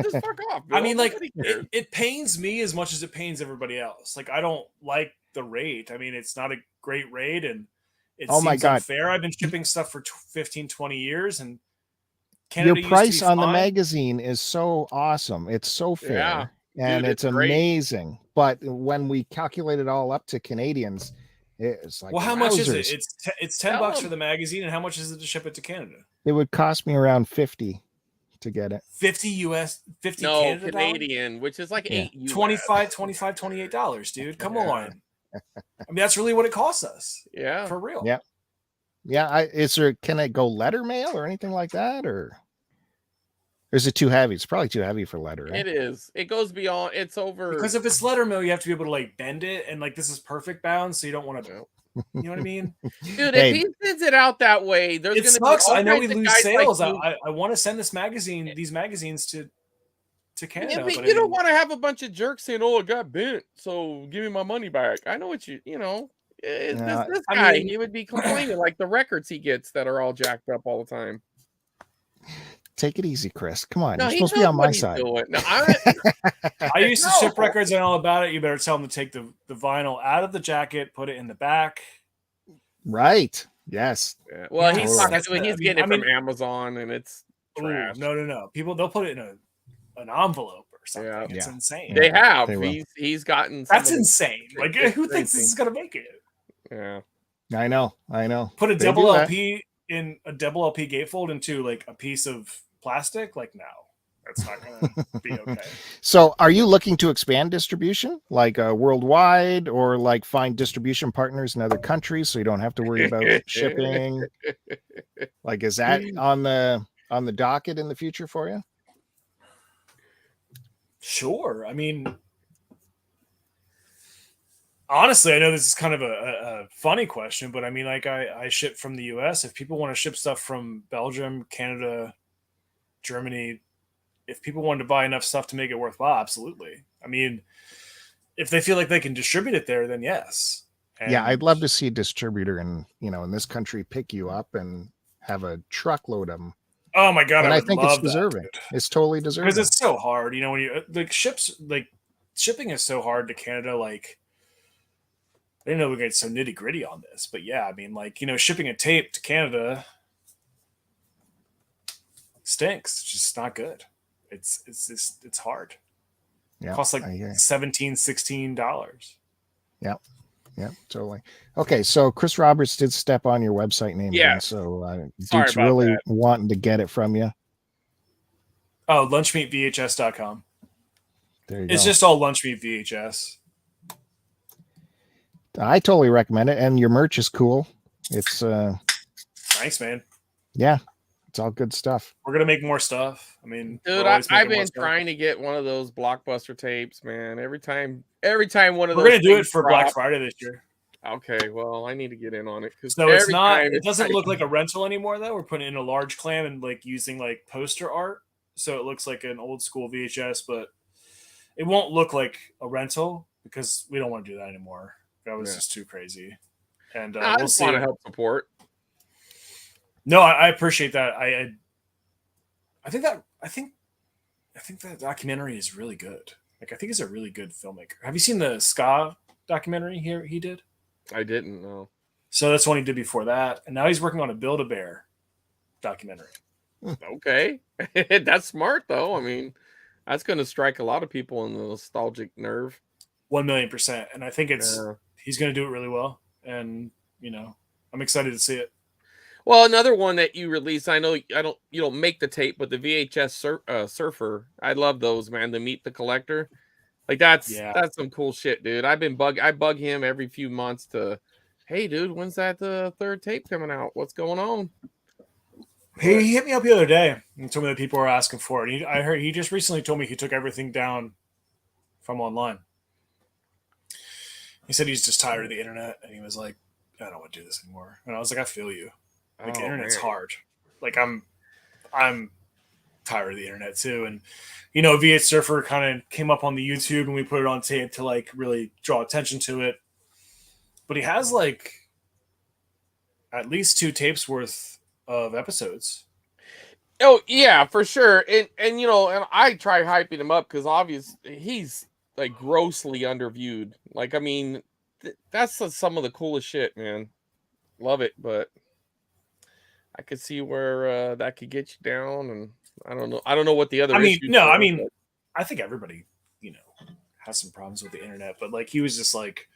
Just fuck off, Bill. I mean, like, Nobody cares. it pains me as much as it pains everybody else. Like, I don't like the rate. I mean, it's not a great rate, and it Oh my seems God. unfair. I've been shipping stuff for 15, 20 years, and Your Canada used to price be on the fine. magazine is so awesome. It's so fair. Yeah. And Dude, it's it's great. amazing. But when we calculate it all up to Canadians, it's like, Well, how much is wowzers. it? It's $10 Tell for them. the magazine, and how much is it to ship it to Canada? It would cost me around 50 to get it. 50 US, 50 No, Canada dollars? Canadian, which is like Yeah. 8 US. $25, $28, dude. Come Yeah. on. I mean, that's really what it costs us. Yeah. For real. Yeah. Yeah. Can it go letter mail or anything like that? Or is it too heavy? It's probably too heavy for letter. Right? It is. It goes beyond. It's over. Because if it's letter mail, you have to be able to like bend it, and like this is perfect bound, so you don't want to. No. You know what I mean? Dude, Hey. if he sends it out that way, there's It going to sucks. be all I know kinds we of lose guys sales. Like you. I want to send these magazines to Canada. Yeah, but but you I don't mean, want to have a bunch of jerks saying, "Oh, it got bent, so give me my money back." I know what you know. This I guy, mean- he would be complaining like the records he gets that are all jacked up all the time. Take it easy, Chris. Come on. No, You're he supposed to be knows on what my he's side. doing. No, I used to ship No. records. I know all about it. You better tell them to take the vinyl out of the jacket, put it in the back. Right. Yes. yeah. Well, he's Totally. talking. That's- He's I getting it mean- from Amazon, and it's Ooh, trash. no. People, they'll put it in an envelope or something. Yeah. It's Yeah. insane. They have. They will. He's gotten. Some That's of the- insane. Like, It's who thinks this crazy. is gonna make it? Yeah. I know. Put a They double do that. LP in a double LP gatefold into like a piece of plastic. Like, no, that's not gonna be okay. So are you looking to expand distribution like worldwide, or like find distribution partners in other countries so you don't have to worry about shipping? Like, is that on the docket in the future for you? Sure. I mean, honestly, I know this is kind of a funny question, but I mean, like, I ship from the US. If people want to ship stuff from Belgium, Canada, Germany, if people wanted to buy enough stuff to make it worthwhile, absolutely. I mean, if they feel like they can distribute it there, then yes. Yeah, I'd And- love to see a distributor in this country pick you up and have a truckload of them. Oh my god, And I would think it's love that, deserving. dude. It's totally deserving. Because it's so hard, when you like shipping is so hard to Canada. Like, I didn't know we get so nitty gritty on this, but yeah, I mean, like, shipping a tape to Canada stinks. It's just not good. It's hard. Yeah, It costs like I hear you. $16 Yeah, totally. Okay, so Chris Roberts did step on your website name. Yeah. again, so Sorry Duke's about really that. wanting to get it from you. Oh, lunchmeatvhs.com. There you It's go. just all lunchmeat VHS. I totally recommend it, and your merch is cool. It's Thank Thanks, man. Yeah, it's all good stuff. We're gonna make more stuff. I mean, Dude, I've been trying to get one of those Blockbuster tapes, man. Every time one of we're those. Gonna do it for Black Friday this year. Okay, well, I need to get in on it so it's not. It doesn't look like a rental anymore, though. We're putting in a large clam and like using like poster art, so it looks like an old school VHS, but it won't look like a rental because we don't want to do that anymore. That was just too crazy. And I just want to help support. No, I appreciate that. I think that documentary is really good. Like, I think he's a really good filmmaker. Have you seen the ska documentary he did? I didn't know. So that's one he did before that, and now he's working on a Build-A-Bear documentary. Okay, that's smart though. I mean, that's going to strike a lot of people in the nostalgic nerve. 1,000,000%, and I think he's going to do it really well. And I'm excited to see it. Well, another one that you released, I know you don't make the tape, but the VHS Surfer, I love those, man. The Meet the Collector, like that's some cool shit, dude. I bug him every few months to, hey, dude, when's that the third tape coming out? What's going on? He hit me up the other day and told me that people were asking for it. I heard he just recently told me he took everything down from online. He said he's just tired of the internet, and he was like, I don't want to do this anymore. And I was like, I feel you. Like, the internet's hard. Like, I'm tired of the internet too. And VH Surfer kind of came up on the YouTube, and we put it on tape to like really draw attention to it. But he has like at least 2 tapes worth of episodes. Oh yeah, for sure. And I try hyping him up because obviously he's like grossly underviewed. Like, I mean, that's some of the coolest shit, man. Love it, but I could see where that could get you down, and I don't know what the other. I think everybody, has some problems with the internet, but like he was just like,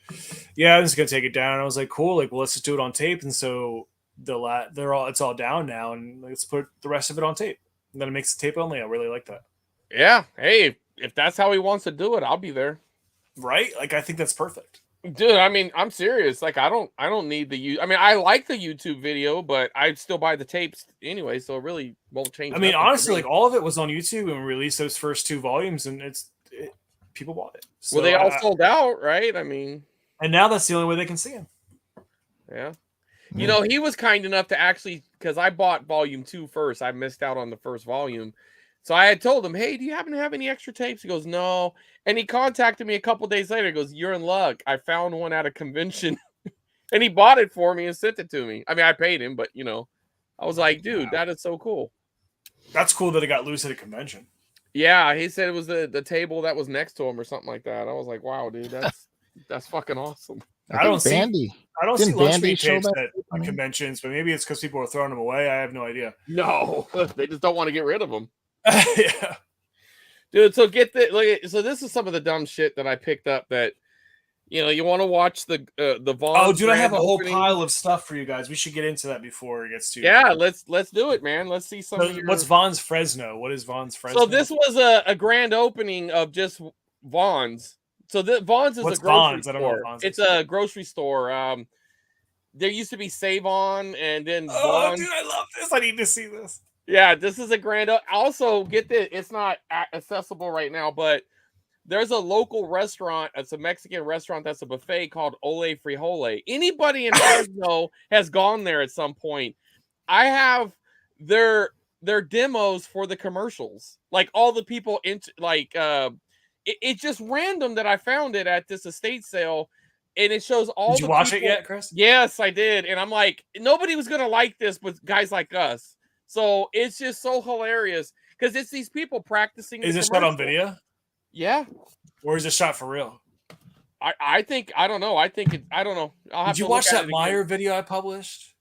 yeah, I'm just gonna take it down. And I was like, cool, like, well, let's just do it on tape. And so it's all down now, and let's put the rest of it on tape. And then it makes the tape only. I really like that. Yeah, hey, if that's how he wants to do it, I'll be there. Right? Like, I think that's perfect. Dude, I mean, I'm serious. Like, I don't need I like the YouTube video, but I'd still buy the tapes anyway, so it really won't change. I mean, honestly, like, all of it was on YouTube, and we released those first 2 volumes, and people bought it. So, well, they all sold out, right? I mean, and now that's the only way they can see him. Yeah. He was kind enough to actually, because I bought volume 2 first. I missed out on the first volume. So I had told him, hey, do you happen to have any extra tapes? He goes, no. And he contacted me a couple days later. He goes, you're in luck. I found one at a convention. And he bought it for me and sent it to me. I mean, I paid him, but, I was like, dude, that is so cool. That's cool that it got loose at a convention. Yeah, he said it was the table that was next to him or something like that. I was like, wow, dude, that's fucking awesome. I don't see LUNCHMEAT tapes at conventions, but maybe it's because people are throwing them away. I have no idea. No, they just don't want to get rid of them. Yeah, dude. So so this is some of the dumb shit that I picked up. That you want to watch the Vaughn. Oh, dude, I have a whole pile of stuff for you guys. We should get into that before it gets too. Yeah, let's do it, man. Let's see some. What's Vaughn's Fresno? What is Vaughn's Fresno? So this was a grand opening of just Vaughn's. So Vaughn's is a grocery Vaughn's? store. I don't know what Vaughn's it's a grocery store. There used to be Save On, and then Vaughn's. Dude, I love this. I need to see this. Yeah, this is a grand. Also, get this. It's not accessible right now, but there's a local restaurant. It's a Mexican restaurant that's a buffet called Ole Frijole. Anybody in Fresno has gone there at some point. I have their demos for the commercials. Like all the people it's just random that I found it at this estate sale, and it shows all. Did you watch it yet, Chris? Yes, I did, and I'm like, nobody was gonna like this, but guys like us. So it's just so hilarious because it's these people practicing. Is this shot on video? Yeah. Or is it shot for real? I think I don't know. I don't know. Did you watch that Meyer video I published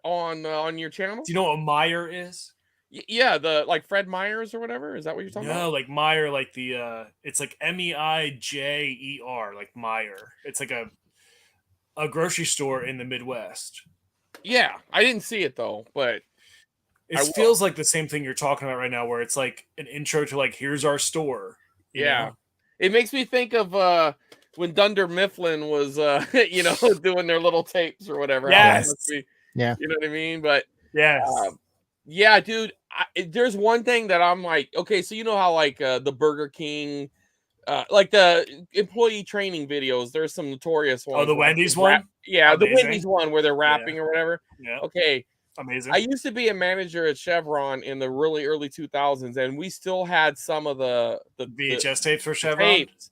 on your channel? Do you know what Meyer is? Yeah, the like Fred Meyers or whatever. Is that what you're talking about? No, like Meyer, like the it's like MEIJER, like Meyer. It's like a grocery store in the Midwest. Yeah, I didn't see it though, but it feels like the same thing you're talking about right now, where it's like an intro to like, here's our store. Yeah, it makes me think of when Dunder Mifflin was, doing their little tapes or whatever. Yes. Yeah. You know what I mean? But Yes. yeah, dude, there's one thing that I'm like, okay, so you know how like the Burger King, like the employee training videos, there's some notorious ones. Oh, the like Wendy's one? Yeah, Amazing. the Wendy's one where they're rapping or whatever. Yeah. Okay. Amazing. I used to be a manager at Chevron in the really early 2000s, and we still had some of the VHS tapes for Chevron. Tapes.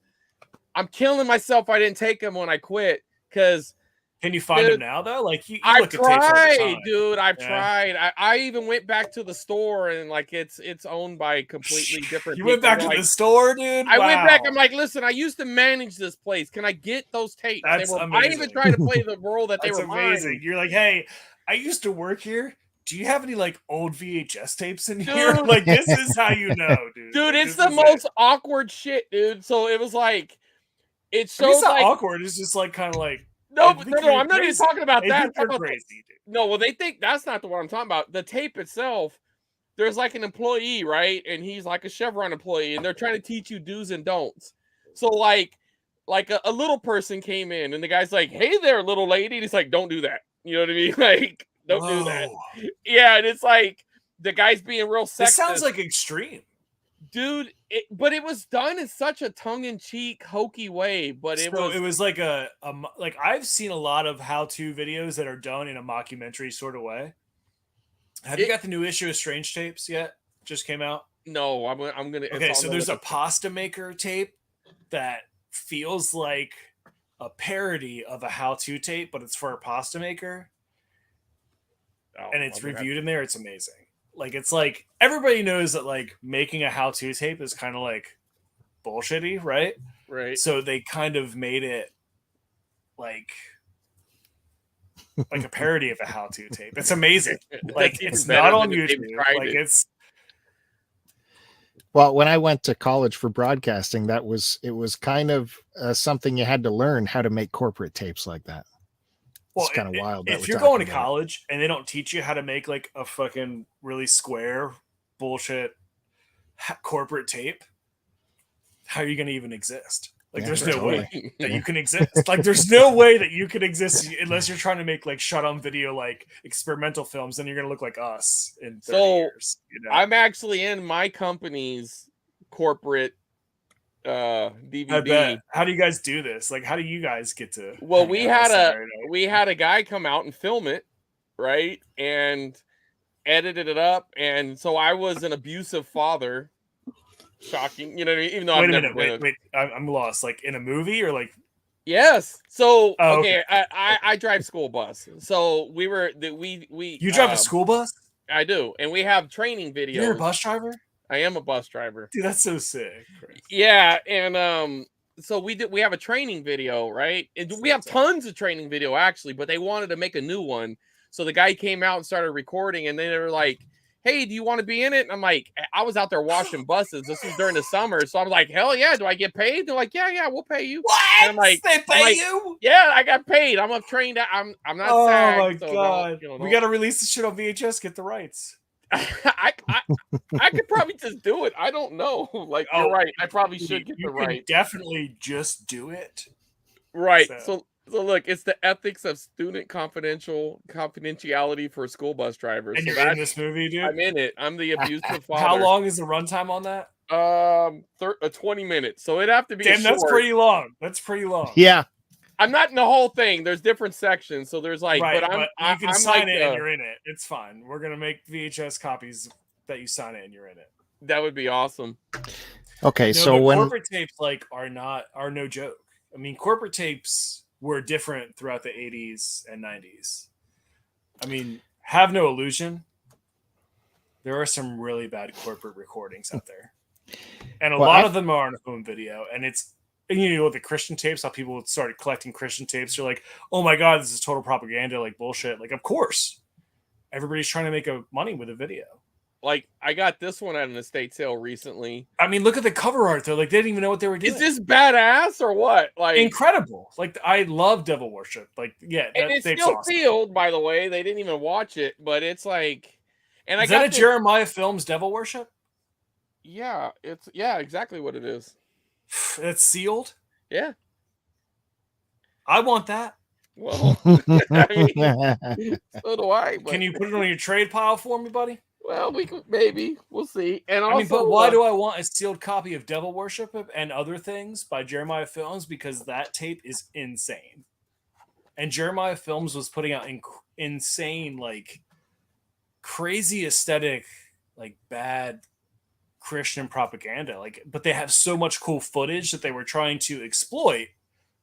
I'm killing myself I didn't take them when I quit, because can you find them now though? Like you I've look at tapes all the time. dude. I've tried. I even went back to the store, and like it's owned by completely different. You went back to the store, dude. I went back. I'm like, listen, I used to manage this place. Can I get those tapes? That's amazing. I even tried to play the role that they were amazing. mine. You're like, hey, I used to work here. Do you have any like old VHS tapes in here? Like, this is how you know, dude. Dude, it's the most awkward shit, dude. So it was like, it's so it's not like, awkward. It's just like kind of like. No, I'm not even talking about that. You're crazy, dude. No, well, they think that's not the one I'm talking about. The tape itself, there's like an employee, right? And he's like a Chevron employee, and they're trying to teach you do's and don'ts. So like a little person came in, and the guy's like, "Hey there, little lady." And he's like, "Don't do that." You know what I mean? Like, don't do that. Yeah, and it's like the guy's being real sexist. This sounds like extreme. Dude, but it was done in such a tongue-in-cheek, hokey way. But it was like like I've seen a lot of how-to videos that are done in a mockumentary sort of way. Have you got the new issue of Strange Tapes yet? Just came out. No, I'm gonna. Okay, so there's a pasta maker tape that feels like a parody of a how-to tape, but it's for a pasta maker, and it's reviewed in there. It's amazing. Like, it's like everybody knows that like making a how-to tape is kind of like bullshitty, right? Right. So they kind of made it like a parody of a how-to tape. It's amazing. Like, it's not on YouTube. Like, it's. Well, when I went to college for broadcasting, it was kind of something you had to learn, how to make corporate tapes like that. Well, it's kind of wild. If you're going to college and they don't teach you how to make like a fucking really square bullshit corporate tape, how are you going to even exist? Like, there's no way that you can exist. Like, there's no way that you can exist unless you're trying to make like shot on video, like experimental films. Then you're going to look like us in 30 years. You know? I'm actually in my company's corporate DVD. I bet. How do you guys do this? Like, how do you guys get to? Well, we had a guy come out and film it, right, and edited it up, and so I was an abusive father. Shocking, you know what I mean? Even though wait, I'm lost. Like, in a movie or like? Yes. So okay. I drive school bus. So we drive a school bus? I do, and we have training videos. You're a bus driver? I am a bus driver. Dude, that's so sick. Yeah, and so we have a training video, right? And we have tons of training video actually, but they wanted to make a new one. So the guy came out and started recording, and they were like, "Hey, do you want to be in it?" And I'm like, I was out there washing buses. This was during the summer, so I'm like, "Hell yeah! Do I get paid?" They're like, "Yeah, we'll pay you." What? And I'm like, they pay you? Yeah, I got paid. I'm a trained. I'm not. Oh SAG, my so god! We got to release the shit on VHS. Get the rights. I could probably just do it. I don't know. Like, you're right. I probably should get the right. Definitely just do it. Right. So look, it's the ethics of student confidentiality for school bus drivers. And so you're in this movie, dude? I'm in it. I'm the abusive father. How long is the runtime on that? 20 minutes. So it'd have to be. Damn, that's pretty long. That's pretty long. Yeah. I'm not in the whole thing. There's different sections. So there's like, right, but you can sign it and you're in it. It's fine. We're gonna make VHS copies that you sign it and you're in it. That would be awesome. Okay, so when corporate tapes like are no joke. I mean, corporate tapes were different throughout the 80s and 90s. I mean, have no illusion. There are some really bad corporate recordings out there. And a lot of them are on home video. And you know, the Christian tapes, how people started collecting Christian tapes. You're like, oh my God, this is total propaganda, like bullshit. Like, of course. Everybody's trying to make money with a video. Like, I got this one at an estate sale recently. I mean, look at the cover art though. Like, they didn't even know what they were doing. Is this badass or what? Like, incredible. Like, I love Devil Worship. Like, yeah, and it's still awesome. Sealed, by the way. They didn't even watch it, but it's like, and is that a Jeremiah Films Devil Worship? Yeah, it's exactly what it is. It's sealed. Yeah, I want that. Well, I mean, so do I. But, Can you put it on your trade pile for me, buddy? well, we could maybe. We'll see. And also, I mean, but why do I want a sealed copy of Devil Worship and Other Things by Jeremiah Films? Because that tape is insane. And Jeremiah Films was putting out insane, like, crazy aesthetic, like, bad Christian propaganda. Like, but they have so much cool footage that they were trying to exploit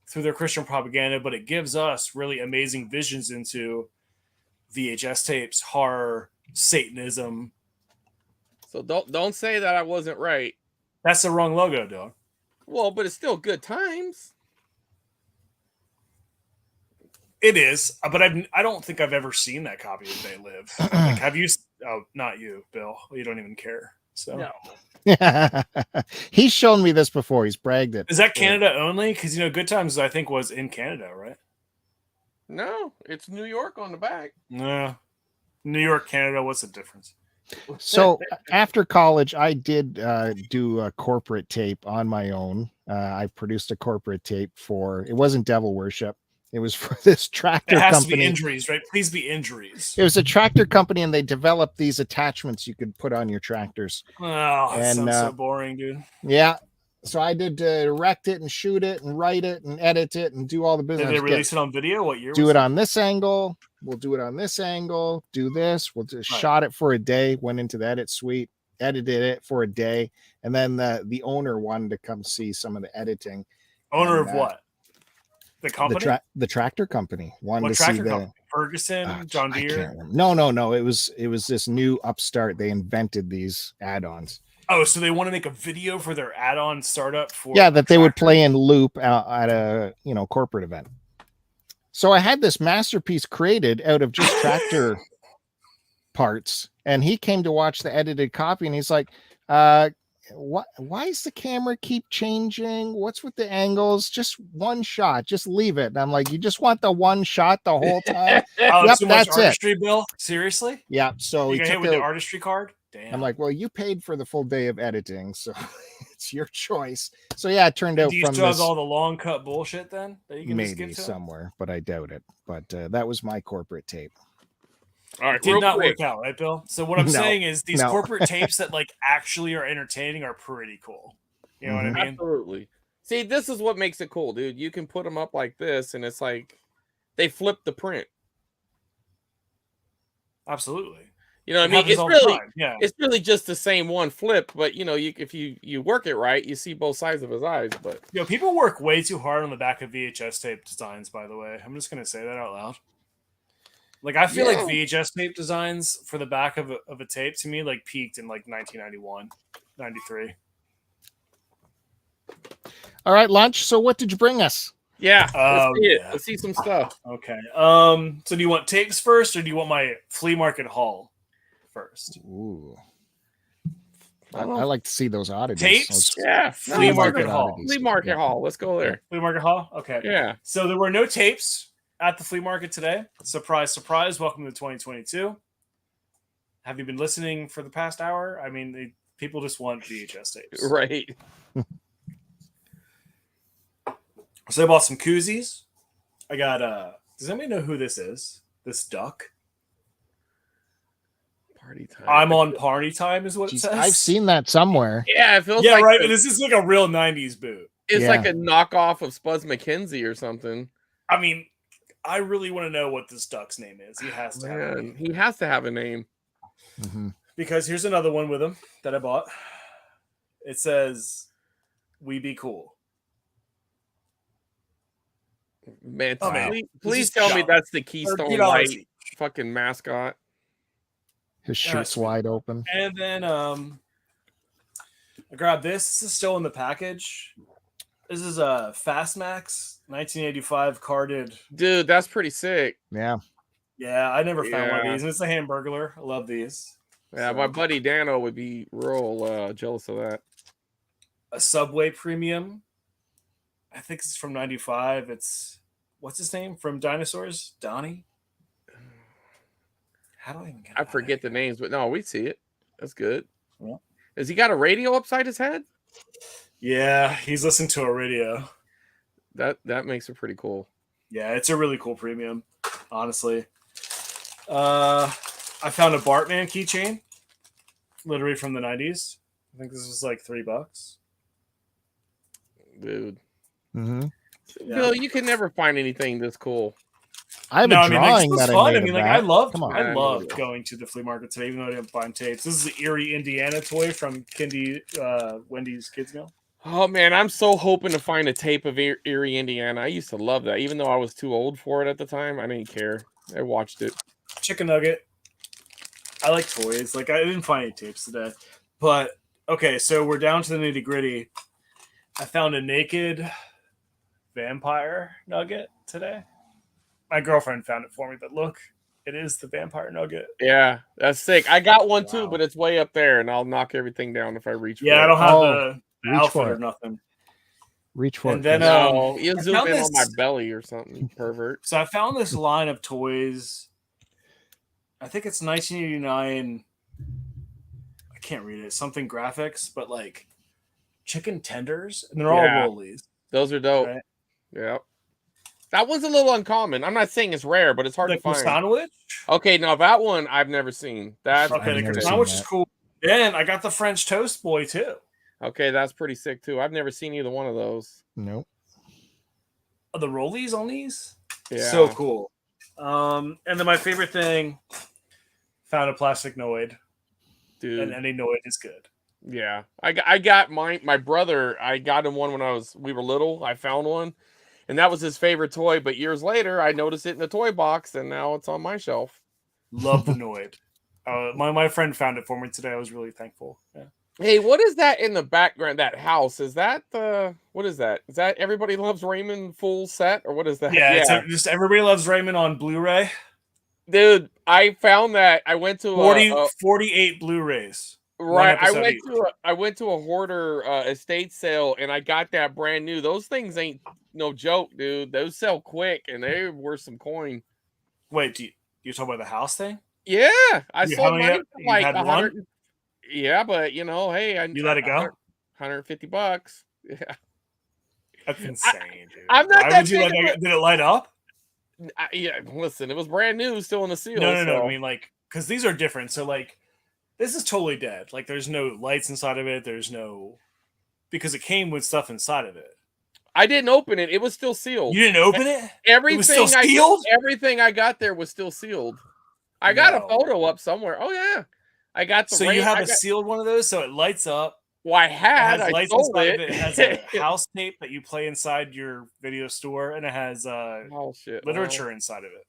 through their Christian propaganda, but it gives us really amazing visions into VHS tapes, horror, Satanism. So don't say that I wasn't right. That's the wrong logo, dog. Well, but it's still good times. It is, but I don't think I've ever seen that copy of They Live. Like, have you? Oh, not you, Bill. You don't even care. So No. He's shown me this before. He's bragged it. Is that Canada only? Because Good Times I think was in Canada, right? No, it's New York on the back. No, New York, Canada. What's the difference? So after college, I did do a corporate tape on my own. I produced a corporate tape for, it wasn't Devil Worship. It was for this tractor It has company. to be injuries, right? Please be injuries. It was a tractor company, and they developed these attachments you could put on your tractors. Oh, that And, sounds so boring, dude. Yeah. So I did direct it and shoot it and write it and edit it and do all the business. Did they release it on video? What year? Do was it on this angle. We'll do it on this angle. Do this. We'll just shot it for a day. Went into the edit suite, edited it for a day, and then the owner wanted to come see some of the editing. Owner of what? The company? The tractor company wanted What to see tractor the company? Ferguson, John Deere. No. It was this new upstart. They invented these add-ons. Oh, so they want to make a video for their add-on startup for that they would play in loop at a corporate event. So I had this masterpiece created out of just tractor parts, and he came to watch the edited copy, and he's like, why does the camera keep changing? What's with the angles? Just one shot, just leave it. And I'm like, you just want the one shot the whole time? Yep, so much that's artistry, Bill. Seriously? Yeah. So you he got took hit with the artistry card. Damn. I'm like, well, you paid for the full day of editing, so it's your choice. So yeah, it turned out Do you from still this, have all the long cut bullshit then that you can just maybe give to somewhere, but I doubt it. But that was my corporate tape. All right, did not work out, right, Bill? So what I'm No, saying is these no. corporate tapes that like actually are entertaining are pretty cool. You know what I mean? Absolutely. See, this is what makes it cool, dude. You can put them up like this, and it's like they flip the print. Absolutely. You know what I mean? It's really just the same one flip, but if you work it right, you see both sides of his eyes. But people work way too hard on the back of VHS tape designs, by the way. I'm just gonna say that out loud. Like, I feel like VHS tape designs for the back of a tape to me like peaked in like 1991, 93. All right, Lunch. So what did you bring us? Yeah, let's see it. Let's see some stuff. Okay. So do you want tapes first, or do you want my flea market haul first? Ooh. I like to see those oddities. Tapes? Yeah. Flea market haul. Flea market haul. Let's go there. Flea market haul? Okay. Yeah. So there were no tapes at the flea market today. Surprise, surprise. Welcome to 2022. Have you been listening for the past hour? I mean, people just want VHS tapes. Right. So I bought some koozies. I got does anybody know who this is? This duck? Party time. I'm on party time is what it says. I've seen that somewhere. Yeah, it feels like right. This is like a real 90s boot. It's like a knockoff of Spuds McKenzie or something. I mean, I really want to know what this duck's name is. He has to have a name. He has to have a name. Because here's another one with him that I bought. It says, "We be cool." Man, please tell me that's the Keystone Light fucking mascot. His shirt's wide open. And then I grabbed this. This is still in the package. This is a Fastmax 1985 carded. Dude, that's pretty sick. Yeah. Yeah, I never found one of these. And it's a Hamburglar. I love these. Yeah, my buddy Dano would be real jealous of that. A Subway Premium. I think it's from 95. It's, what's his name? From Dinosaurs? Donnie? How do I even get I forget the names, but no, we see it. That's good. Yeah. Has he got a radio upside his head? Yeah, he's listening to a radio. That makes it pretty cool. Yeah, it's a really cool premium, honestly. I found a Bartman keychain, literally from the 90s. I think this was like $3. Dude. Mm-hmm. Yeah. Bill, you can never find anything this cool. I have a drawing that I fun. made I mean, of like, that. I loved I going to the flea market today, even though I didn't find tapes. This is the Erie, Indiana toy from Wendy's Kids Meal. Oh man, I'm so hoping to find a tape of Erie, Indiana. I used to love that, even though I was too old for it at the time. I didn't care. I watched it. Chicken nugget. I like toys. Like, I didn't find any tapes today. But, okay, so we're down to the nitty gritty. I found a naked vampire nugget today. My girlfriend found it for me, but look, it is the vampire nugget. Yeah, that's sick. I got one too, Wow. but it's way up there, and I'll knock everything down if I reach for Yeah, it. I don't have Oh, the reach outfit for or it. nothing. Reach for And it. then, Chris. No, you I zoom found in this- on my belly or something, you pervert. So I found this line of toys. I think it's 1989. I can't read it. Something graphics, but like chicken tenders, and they're Yeah. all rollies. Those are dope. Right. Yeah. That one's a little uncommon. I'm not saying it's rare, but it's hard Like to find. sandwich. Okay, now that one I've never seen. That's Okay, the never croissant, seen which that. is cool. And I got the French toast boy too. okay, that's pretty sick too. I've never seen either one of those. Nope. The rollies on these, Yeah. so cool. And then my favorite thing, found a plastic Noid, Dude. and any Noid is good. Yeah, I got my brother. I got him one when we were little. I found one, and that was his favorite toy. But years later, I noticed it in the toy box, and now it's on my shelf. Love the Noid. My friend found it for me today. I was really thankful. Yeah. Hey, what is that in the background? That house, is that what is that? Is that Everybody Loves Raymond full set, or what is that? Yeah, it's just Everybody Loves Raymond on Blu-ray. Dude, I found that. I went to 48 Blu-rays. right. episode I went to a hoarder estate sale, and I got that brand new. Those things ain't no joke, dude. Those sell quick, and they were some coin. Wait, you talk about the house thing? Yeah, I You- sold how many- mine for you like had 100. one? Yeah, but you know, hey, You let it go? $150. Yeah, That's insane, dude. I'm not Why that would you big let of that? Did it light up? yeah. Listen, it was brand new, still in the seal. No. so- I mean, like, because these are different. So, like, this is totally dead. Like, there's no lights inside of it. There's no because it came with stuff inside of it. I didn't open it. It was still sealed. You didn't open it? Everything It was still sealed? everything I got there was still sealed. I got a No. photo up somewhere. Oh yeah, I got the. So you have a sealed one of those, so it lights up. Well, I It had. has I lights sold inside it. of it. It has a house tape that you play inside your video store, and it has oh shit! literature Well, inside of it.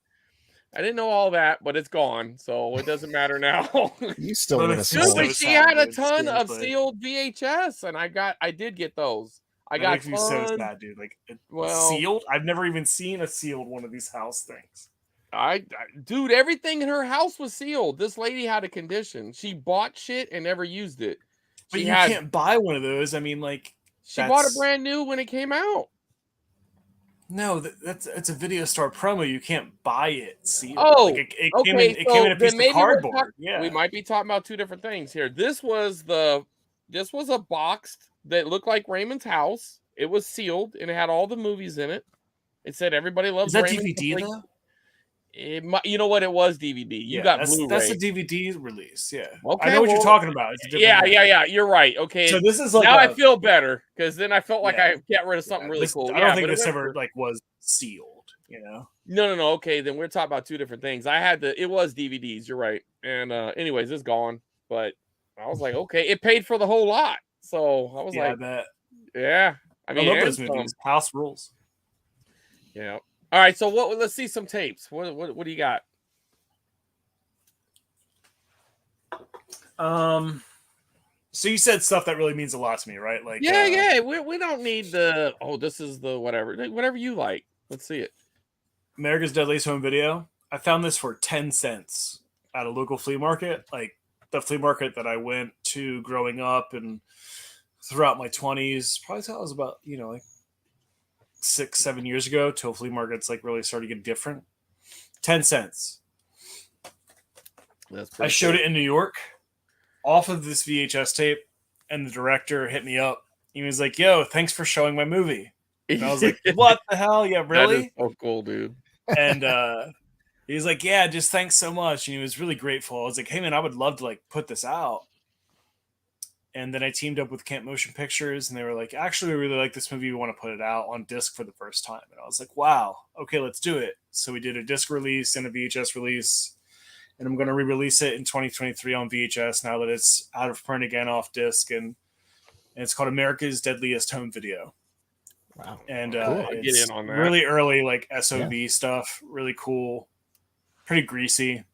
I didn't know all that, but it's gone, so it doesn't matter now. You still But would have it's Dude, just sold but it. she sad, had a dude. ton of Seriously. sealed VHS, and I did get those. I That got makes me so tons. sad, dude. Like Well- sealed. I've never even seen a sealed one of these house things. Dude, everything in her house was sealed. This lady had a condition. She bought shit and never used it. But She you had. can't buy one of those. I mean, like, She bought a that's- brand new when it came out. no, it's a video store promo. You can't buy it sealed. Oh, like it Okay, came in. It came in a then piece of maybe we're cardboard. Yeah, we might be talking about two different things here. This was a box that looked like Raymond's house. It was sealed and it had all the movies in it. It said Everybody Loves is that Raymond. DVD Complete- though? You know what? It was DVD. You Yeah, got that's, Blu-ray. That's a DVD release. Yeah, Okay, I know what well, you're talking about. It's a different yeah, one. yeah. You're right. Okay. So this is like now I a- feel better because then I felt like Yeah. I got rid of something yeah, really this- cool. I Yeah, don't think but it this went ever for- like was sealed. You know. No. Okay, then we're talking about two different things. It was DVDs. You're right. And anyways, it's gone. But I was like, okay, it paid for the whole lot. So I was Yeah, I like, bet. yeah. I mean, I love and those some. movies. House rules. Yeah. All right. So let's see some tapes. What do you got? So you said stuff that really means a lot to me, right? Like, Yeah. We don't need the. Oh, this is the whatever you like. Let's see it. America's Deadliest Home Video. I found this for 10 cents at a local flea market, like the flea market that I went to growing up and throughout my 20s. Probably till I was about, like 6-7 years ago, till flea markets like really started to get different. 10 cents. That's I showed it in New York off of this VHS tape, and the director hit me up. He was like, "Yo, thanks for showing my movie." And I was like, what the hell? Yeah, That is really? so cool, dude. And he's like, yeah, just thanks so much. And he was really grateful. I was like, hey man, I would love to like put this out. And then I teamed up with Camp Motion Pictures, and they were like, actually, we really like this movie. We want to put it out on disc for the first time. And I was like, wow, okay, let's do it. So we did a disc release and a VHS release, and I'm going to re-release it in 2023 on VHS now that it's out of print again off disc. And it's called America's Deadliest Home Video. Wow. And Cool. I'll it's get in on that. really early, like SOV stuff, really cool, pretty greasy.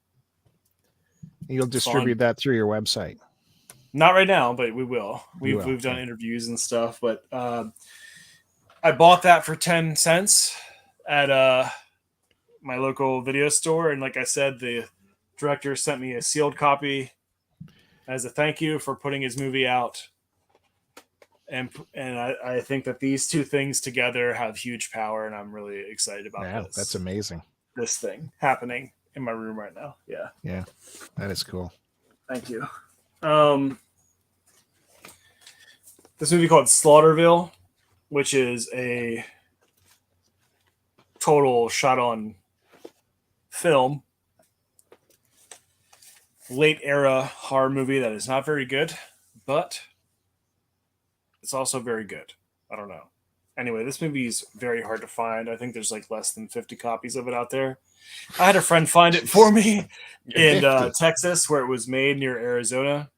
You'll distribute that through your website. Not right now, but we will. We've done interviews and stuff, but I bought that for 10 cents at my local video store, and like I said, the director sent me a sealed copy as a thank you for putting his movie out. And I think that these two things together have huge power, and I'm really excited about this. That's amazing. This thing happening in my room right now. Yeah. Yeah, that is cool. Thank you. This movie called Slaughterville, which is a total shot on film, late era horror movie that is not very good, but it's also very good. I don't know. Anyway, this movie is very hard to find. I think there's like less than 50 copies of it out there. I had a friend find it for me in Texas, where it was made near Arizona.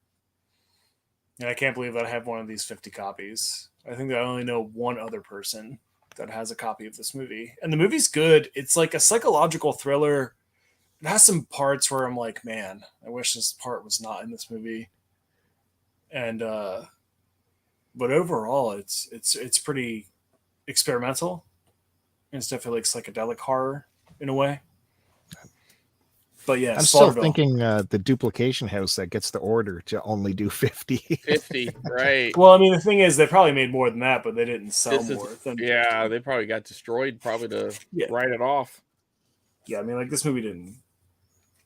And I can't believe that I have one of these 50 copies. I think that I only know one other person that has a copy of this movie. And the movie's good. It's like a psychological thriller. It has some parts where I'm like, man, I wish this part was not in this movie. And but overall, it's pretty experimental. It's definitely like psychedelic horror in a way. But yeah, I'm still thinking the duplication house that gets the order to only do 50. 50, right? Well, I mean, the thing is, they probably made more than that, but they didn't sell more. Yeah, they probably got destroyed, probably to write it off. Yeah, I mean, like this movie didn't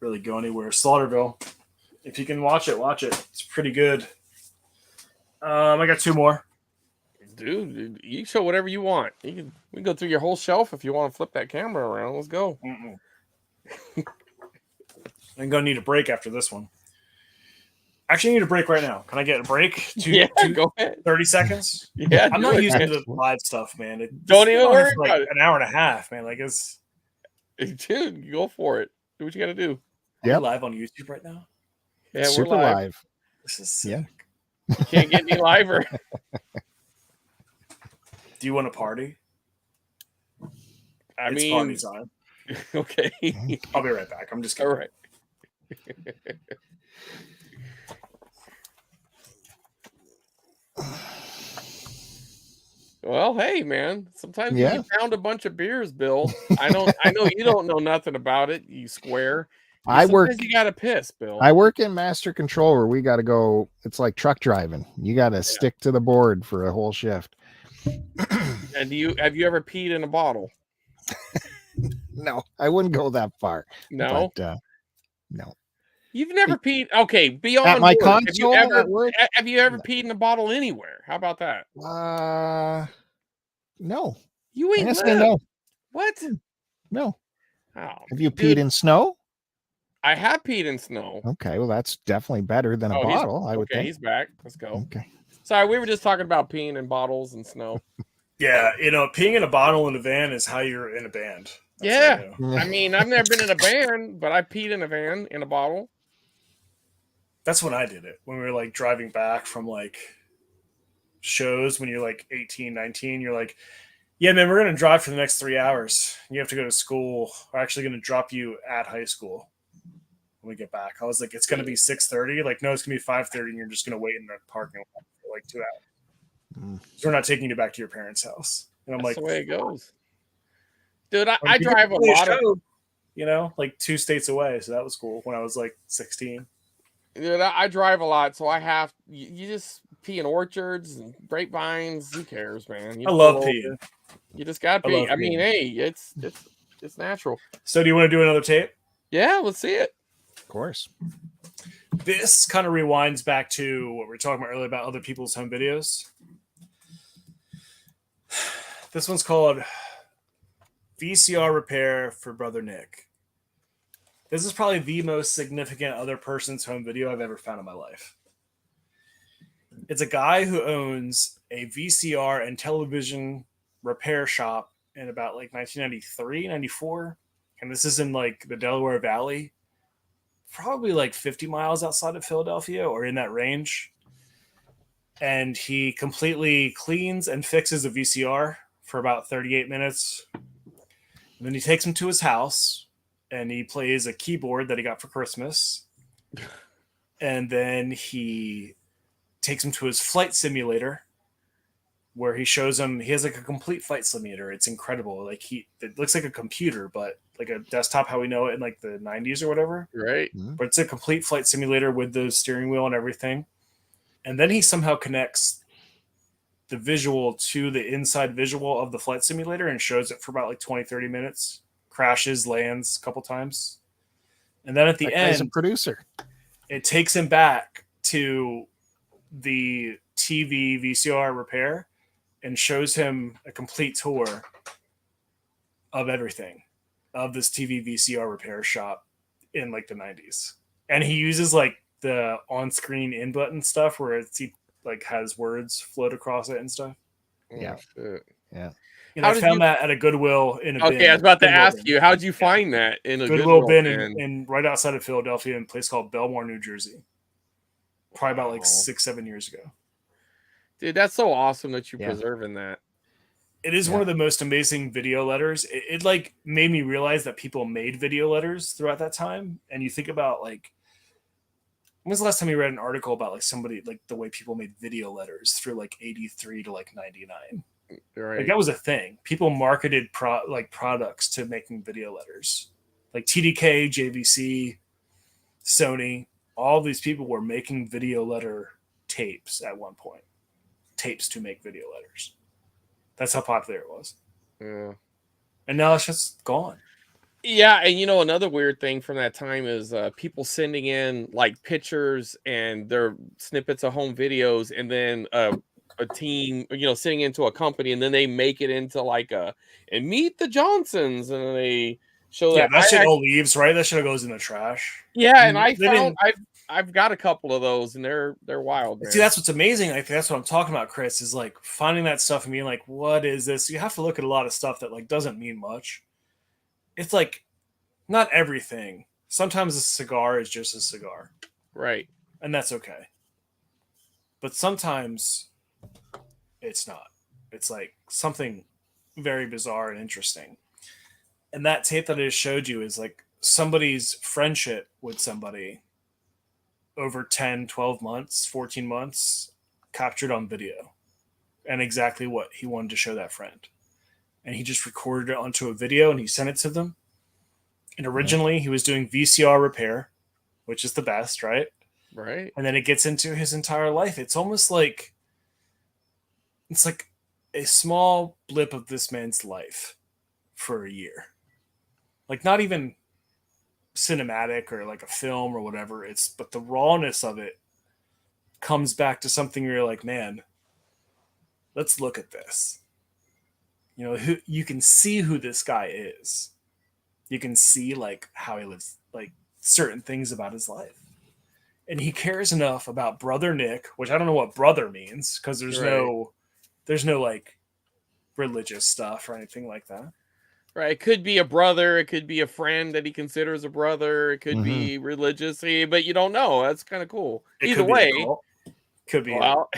really go anywhere. Slaughterville, if you can watch it, watch it. It's pretty good. I got two more. Dude, you can show whatever you want. We can go through your whole shelf if you want to flip that camera around. Let's go. I'm going to need a break after this one. Actually, I need a break right now. Can I get a break? Go ahead. 30 seconds? Yeah. I'm not used to the live stuff, man. Don't even worry about it. An hour and a half, man. Like it's... Dude, go for it. Do what you got to do. Yeah. Live on YouTube right now? Yeah, Super we're live. This is sick. Yeah. You can't get any liver. Do you want a party? It's party time. Okay. I'll be right back. I'm just kidding. All right. Well, hey, man. Sometimes you found a bunch of beers, Bill. I know you don't know nothing about it, you square. You gotta piss, Bill. I work in master control where we got to go. It's like truck driving. You got to stick to the board for a whole shift. And have you ever peed in a bottle? No, I wouldn't go that far. No, but, no. You've never peed. Okay, beyond at my board, console. Have you ever peed in a bottle anywhere? How about that? No. You ain't lived. No. What? No. Oh, have you peed in snow? I have peed in snow. Okay, well that's definitely better than a bottle. I would think. He's back. Let's go. Okay. Sorry, we were just talking about peeing in bottles and snow. Yeah, peeing in a bottle in a van is how you're in a band. That's I mean, I've never been in a band, but I peed in a van in a bottle. That's when I did it. When we were like driving back from like shows when you're like 18, 19, you're like, yeah, man, we're going to drive for the next 3 hours. You have to go to school. We're actually going to drop you at high school when we get back. I was like, it's going to be 6:30. Like, no, it's going to be 5:30 and you're just going to wait in the parking lot for like 2 hours. So we're not taking you back to your parents' house. And I'm That's like, the way it goes. Dude, I drive a lot of, like 2 states away. So that was cool when I was like 16. Dude, I drive a lot, so I have you just pee in orchards and grapevines. Who cares, man? I love peeing. You just got to pee. I mean, hey, it's natural. So do you want to do another tape? Yeah, let's see it. Of course. This kind of rewinds back to what we were talking about earlier about other people's home videos. This one's called VCR Repair for Brother Nick. This is probably the most significant other person's home video I've ever found in my life. It's a guy who owns a VCR and television repair shop in about like 1993, 94. And this is in like the Delaware Valley, probably like 50 miles outside of Philadelphia or in that range. And he completely cleans and fixes a VCR for about 38 minutes. And then he takes him to his house and he plays a keyboard that he got for Christmas. And then he takes him to his flight simulator where he shows him, he has like a complete flight simulator. It's incredible. Like it looks like a computer, but like a desktop, how we know it in like the 90s or whatever. Right. But it's a complete flight simulator with the steering wheel and everything. And then he somehow connects the visual to the inside visual of the flight simulator and shows it for about like 20, 30 minutes, crashes, lands a couple times. And then at the end, a producer, it takes him back to the TV VCR repair and shows him a complete tour of everything of this TV VCR repair shop in like the 90s. And he uses like the on-screen input and stuff where he like has words float across it and stuff. Yeah. Yeah. And I found that at a Goodwill in a bin. Okay, I was about to ask you, how'd you find that in a Goodwill bin in right outside of Philadelphia in a place called Belmore, New Jersey. Probably about like 6-7 years ago. Dude, that's so awesome that you're preserving that. It is one of the most amazing video letters. It like made me realize that people made video letters throughout that time. And you think about like, when's the last time you read an article about like somebody, like the way people made video letters through like 83 to like 99? Right. Like that was a thing. People marketed products to making video letters. Like TDK, JVC, Sony, all these people were making video letter tapes at one point. Tapes to make video letters. That's how popular it was. Yeah. And now it's just gone. Yeah, and you know, another weird thing from that time is people sending in like pictures and their snippets of home videos, and then a team, you know, sending into a company, and then they make it into like and meet the Johnsons, and they show that shit all leaves, right? That shit goes in the trash. Yeah, and I've got a couple of those, and they're wild, man. See, that's what's amazing. Like that's what I'm talking about, Chris, is like finding that stuff and being like, what is this? You have to look at a lot of stuff that like doesn't mean much. It's like not everything. Sometimes a cigar is just a cigar. Right. And that's okay. But sometimes it's not. It's like something very bizarre and interesting. And that tape that I just showed you is like somebody's friendship with somebody over 10, 12 months, 14 months, captured on video, and exactly what he wanted to show that friend. And he just recorded it onto a video and he sent it to them. And originally he was doing VCR repair, which is the best, right? Right. And then it gets into his entire life. It's almost like, it's like a small blip of this man's life for a year. Like not even cinematic or like a film or whatever. But the rawness of it comes back to something where you're like, man, let's look at this. You know, you can see who this guy is. You can see like how he lives, like certain things about his life. And he cares enough about Brother Nick, which I don't know what brother means, because there's no like religious stuff or anything like that. Right. It could be a brother. It could be a friend that he considers a brother. It could be religiously, but you don't know. That's kind of cool. Either way. Could be. Well,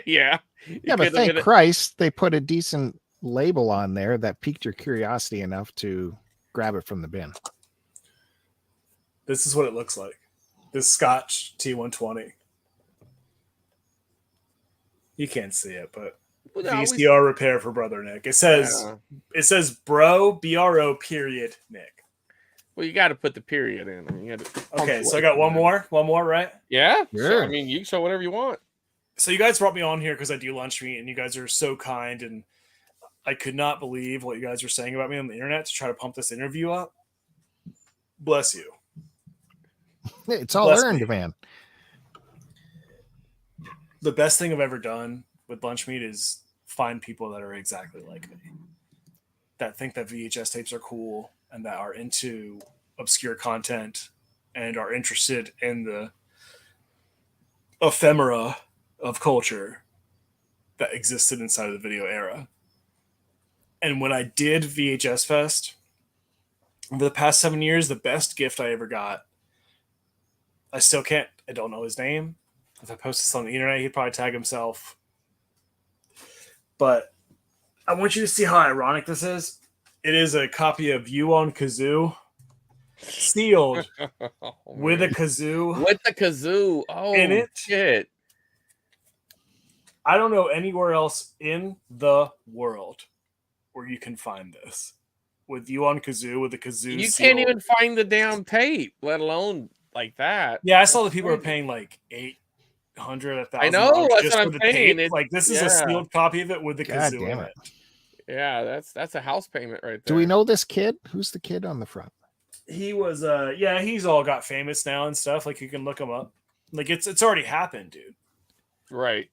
yeah. Yeah, but thank Christ they put a decent label on there that piqued your curiosity enough to grab it from the bin. This is what it looks like. This Scotch T120. You can't see it, but VCR repair for Brother Nick. It says bro, BRO period Nick. Well, you got to put the period in. I mean, okay, so I got one more, right? Yeah. Sure. So, I mean, you can show whatever you want. So you guys brought me on here because I do lunch meat, and you guys are so kind, and I could not believe what you guys were saying about me on the internet to try to pump this interview up. Bless you. It's all earned, man. The best thing I've ever done with lunch meat is find people that are exactly like me, that think that VHS tapes are cool and that are into obscure content and are interested in the ephemera of culture that existed inside of the video era. And when I did VHS Fest over the past 7 years, the best gift I ever got, I don't know his name. If I post this on the internet, he'd probably tag himself. But I want you to see how ironic this is. It is a copy of You on Kazoo, sealed with a kazoo. With the kazoo. Oh, in it. Shit. I don't know anywhere else in the world where you can find this. With You on Kazoo, with the kazoo You sealed. can't even find the damn tape, let alone like that. Yeah, I saw that people are paying like $800, $1,000. I know, that's just what for I'm the saying. tape. Like this is a sealed copy of it with the God kazoo damn in it. it. Yeah, that's a house payment right there. Do we know this kid? Who's the kid on the front? He was he's all got famous now and stuff. Like you can look him up. Like it's already happened, dude. Right.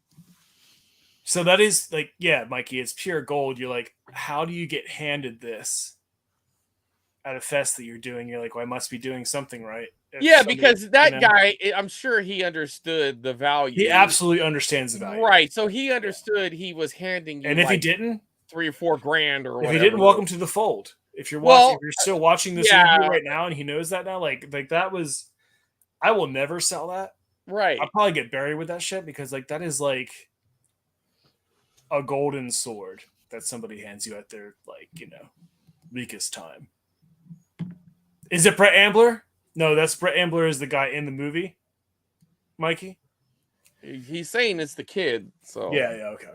So that is like, yeah, Mikey, it's pure gold. You're like, how do you get handed this at a fest that you're doing? You're like, well, I must be doing something right. Yeah, because that guy, I'm sure he understood the value. He absolutely understands the value. Right. So he understood he was handing you, and if he didn't, $3 or $4 grand or whatever. If he didn't, welcome to the fold. If you're watching, if you're still watching this interview right now and he knows that now, like that was, I will never sell that. Right. I'll probably get buried with that shit because like that is like a golden sword that somebody hands you at their like, weakest time. Is it Brett Ambler? No, that's Brett Ambler is the guy in the movie. Mikey? He's saying it's the kid. So yeah, okay.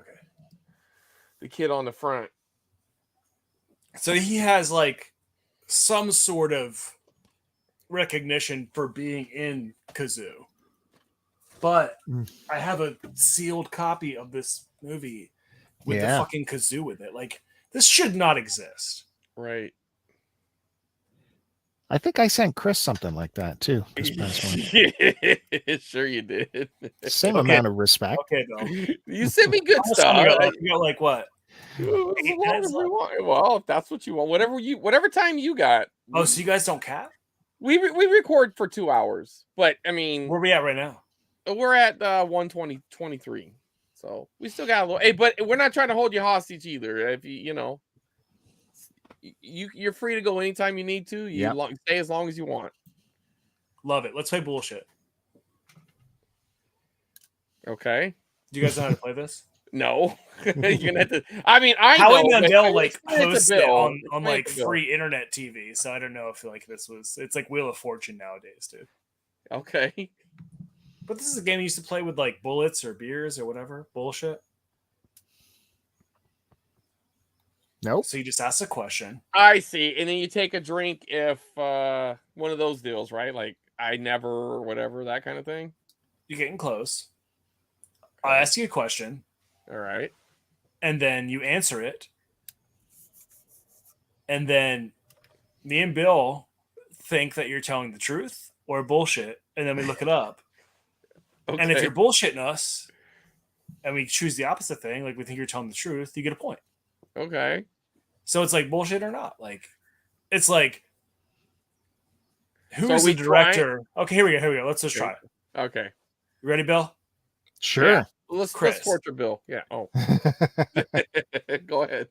The kid on the front. So he has like some sort of recognition for being in Kazoo. But I have a sealed copy of this movie with the fucking kazoo with it. Like, this should not exist. Right. I think I sent Chris something like that too. This past one. Sure you did. Same amount of respect. Okay, Bill. You sent me good stuff. You got like what? Well, if that's what you want, whatever time you got. Oh, so you guys don't cap? We record for 2 hours, but I mean, where are we at right now? We're at 1:23, so we still got a little. Hey, but we're not trying to hold you hostage either. If you're free to go anytime you need to. Stay as long as you want. Love it. Let's play bullshit. Okay. Do you guys know how to play this? No. You're gonna have to. I mean, Howie know. Mandel like hosts it on like Bill. free internet TV, so I don't know if like it's like Wheel of Fortune nowadays, dude. Okay. But this is a game you used to play with like bullets or beers or whatever. Bullshit. Nope. So you just ask a question. I see. And then you take a drink if one of those deals, right? Like I never or whatever, that kind of thing. You're getting close. I ask you a question. All right. And then you answer it. And then me and Bill think that you're telling the truth or bullshit. And then we look it up. Okay. And if you're bullshitting us and we choose the opposite thing, like we think you're telling the truth, you get a point. Okay. So it's like bullshit or not. Like, it's like, who is the director? Okay, here we go. Let's just try it. Okay. You ready, Bill? Let's torture Bill. Yeah. Oh. Go ahead.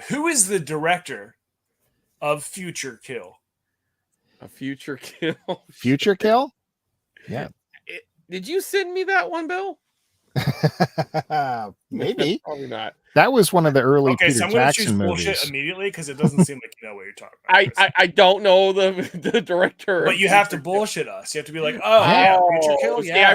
Who is the director of Future Kill? A Future Kill? Future Kill? Yeah. Did you send me that one, Bill? Maybe. Probably not. That was one of the early Peter so I'm Jackson choose movies. Bullshit immediately because it doesn't seem like you know what you're talking about. I don't know the director. But you have to bullshit us. You have to be like, Future Kill? Yeah.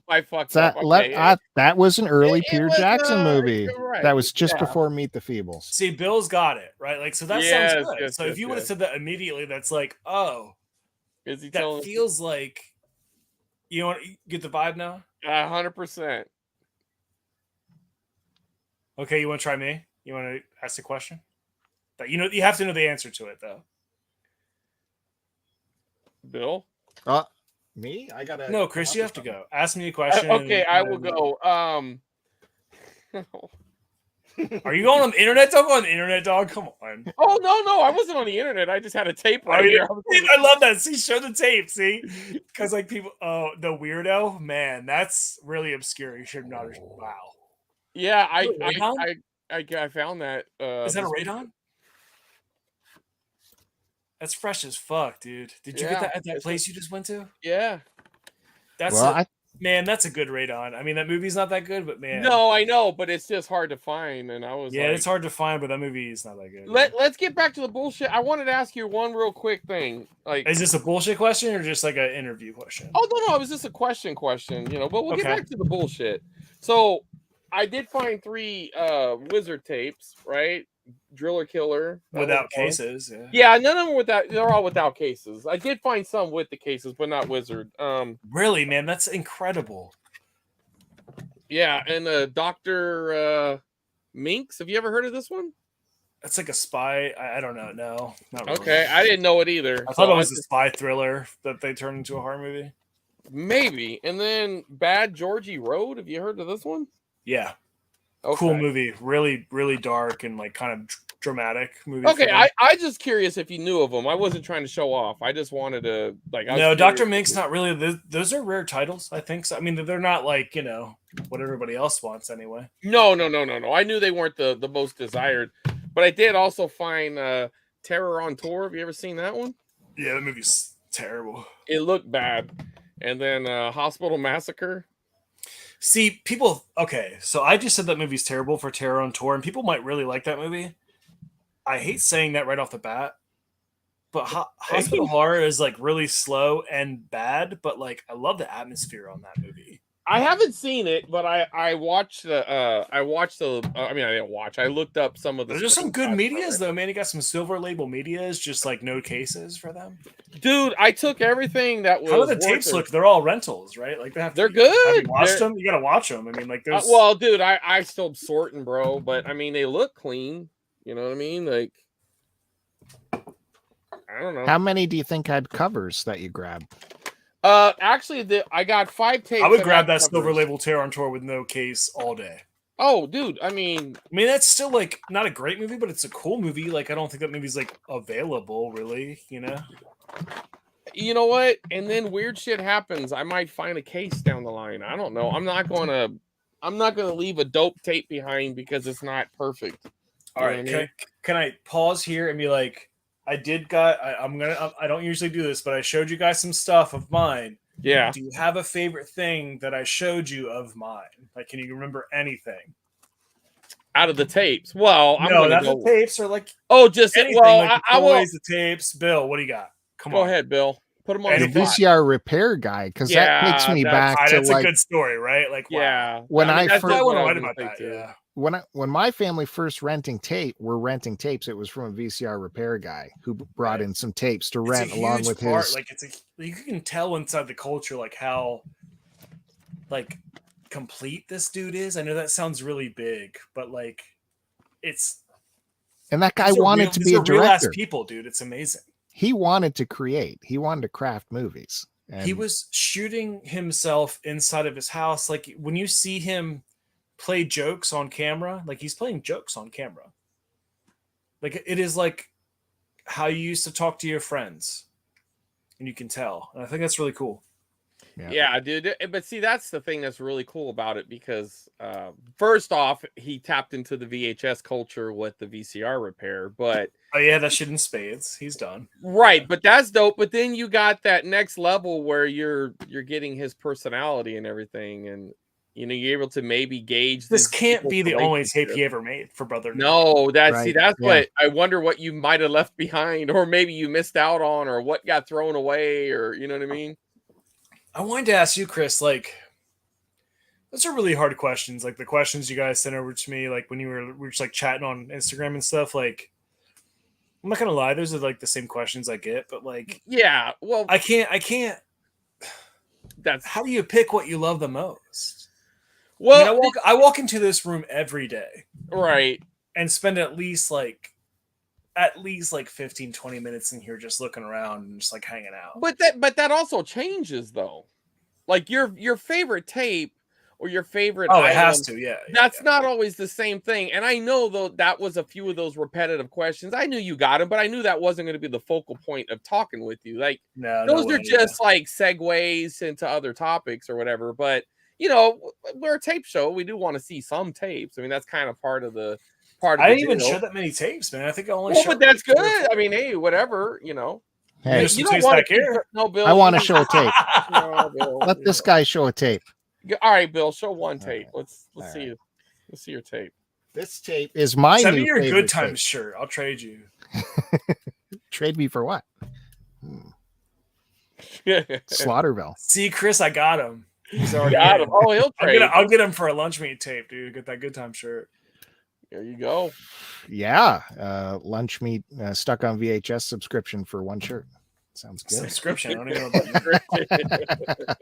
I fucked up. Okay. That was an early Peter Jackson movie. Right. That was just before Meet the Feebles. See, Bill's got it, right? Like, so that sounds good. So if you would have said that immediately, that's like, that feels like, you want to get the vibe now? 100%. Okay, you want to try me? You want to ask a question? But you have to know the answer to it, though. Bill? Me? I gotta. No, Chris, you have to go. Ask me a question. Okay, I will go. Are you going on the internet? Don't go on the internet, dog. Come on. Oh no, I wasn't on the internet. I just had a tape right here. I love that. See, show the tape. See, because like people, oh, the weirdo, man, that's really obscure. You should not. Wow. Yeah, Is that a radon? I found that. Is that a radon? That's fresh as fuck, dude. Did you get that at that place you just went to? Yeah. That's man, that's a good radon. I mean, that movie's not that good, but man. No, I know, but it's just hard to find. And I was like, it's hard to find, but that movie is not that good. Let's get back to the bullshit. I wanted to ask you one real quick thing. Like, is this a bullshit question or just like an interview question? Oh no, it was just a question, you know, but we'll get back to the bullshit. So I did find 3 Wizard tapes, right? Driller Killer. Without cases, yeah. None of them without. They're all without cases. I did find some with the cases, but not Wizard. Really, man, that's incredible. Yeah, and Dr. Minx. Have you ever heard of this one? That's like a spy. I don't know. No, not really. Okay, I didn't know it either. I thought it was a spy thriller that they turned into a horror movie. Maybe. And then Bad Georgie Road. Have you heard of this one? Yeah. Okay. Cool movie, really, really dark and like kind of dramatic movie. Okay, I just curious if you knew of them. I wasn't trying to show off. I just wanted to like. No, Dr. Mink's not really. Those are rare titles, I think. So I mean, they're not like what everybody else wants anyway. No. I knew they weren't the most desired, but I did also find Terror on Tour. Have you ever seen that one? Yeah, that movie's terrible. It looked bad, and then Hospital Massacre. See, people. Okay, so I just said that movie's terrible for Terror on Tour, and people might really like that movie. I hate saying that right off the bat, but Hospital Horror is like really slow and bad. But like, I love the atmosphere on that movie. I haven't seen it, but I watched the. I mean, I didn't watch. I looked up some of the. There's some good medias though, man. You got some silver label medias, just like no cases for them. Dude, I took everything that was. How do the tapes look? They're all rentals, right? Like they're good. Have you watched them? You gotta watch them. I mean, like there's. Well, dude, I still sorting, bro, but I mean, they look clean. You know what I mean? Like, I don't know. How many do you think had covers that you grabbed? Actually, I got 5 tapes. I would grab that silver label Terror on Tour with no case all day. Oh, dude, I mean, that's still like not a great movie, but it's a cool movie. Like, I don't think that movie's like available, really. You know what? And then weird shit happens. I might find a case down the line. I don't know. I'm not gonna leave a dope tape behind because it's not perfect. All right, can I pause here and be like, I don't usually do this, but I showed you guys some stuff of mine. Yeah. Do you have a favorite thing that I showed you of mine? Like, can you remember anything out of the tapes? Well, the tapes are like just anything. Well, like the toys, the tapes. Bill, what do you got? Go ahead, Bill. Put them on the VCR repair guy, because that takes me back to that's like a good story, right? Like, wow. When I first write about that, yeah. When my family first were renting tapes, it was from a VCR repair guy who brought in some tapes to rent along with his. Like you can tell inside the culture like how like complete this dude is. I know that sounds really big, but like it's. And that guy wanted to be a director. Real ass people, dude. It's amazing. He wanted to create. He wanted to craft movies. And he was shooting himself inside of his house. Like when you see him play jokes on camera, like he's playing jokes on camera. Like it is like how you used to talk to your friends, and you can tell. And I think that's really cool. Yeah, dude. But see, that's the thing that's really cool about it because first off, he tapped into the VHS culture with the VCR repair. But oh yeah, that shit in spades. He's done. Right, but that's dope. But then you got that next level where you're getting his personality and everything, and you're able to maybe gauge. This can't be the only tape he ever made for Brother. No, that's what I wonder what you might have left behind, or maybe you missed out on, or what got thrown away, or you know what I mean. I wanted to ask you, Chris, like, those are really hard questions. Like the questions you guys sent over to me, like when we were just like chatting on Instagram and stuff. Like, I'm not gonna lie, those are like the same questions I get, but like, yeah, well, I can't. That's how do you pick what you love the most? Well, I mean, I walk into this room every day, right, and spend at least like 15, 20 minutes in here just looking around and just like hanging out. But that also changes though. Like your favorite tape, or your favorite Oh, it item, has to. Yeah. that's not always the same thing. And I know, though, that was a few of those repetitive questions. I knew you got them, but I knew that wasn't going to be the focal point of talking with you. Like, No those way, are just like segues into other topics or whatever. But, you know, we're a tape show. We do want to see some tapes. I mean, that's kind of part of the I didn't even show that many tapes, man. I think I only showed. But that's good. I mean, hey, whatever, you know. Hey, You don't want to here. No, Bill. I want to show a tape. No, Bill, Let this guy show a tape. All right, Bill, show one tape. Right. Let's see. Let's see your tape. This tape is my Send new me your favorite Good Times tape. shirt. I'll trade you. Trade me for what? Slaughterville. See, Chris, I got him. He's already got him. Oh, he'll trade. I'll get him for a lunch meat tape, dude. Get that Good Time shirt. There you go. Yeah, lunch meat stuck on VHS subscription for one shirt. Sounds good. Subscription. I don't even know about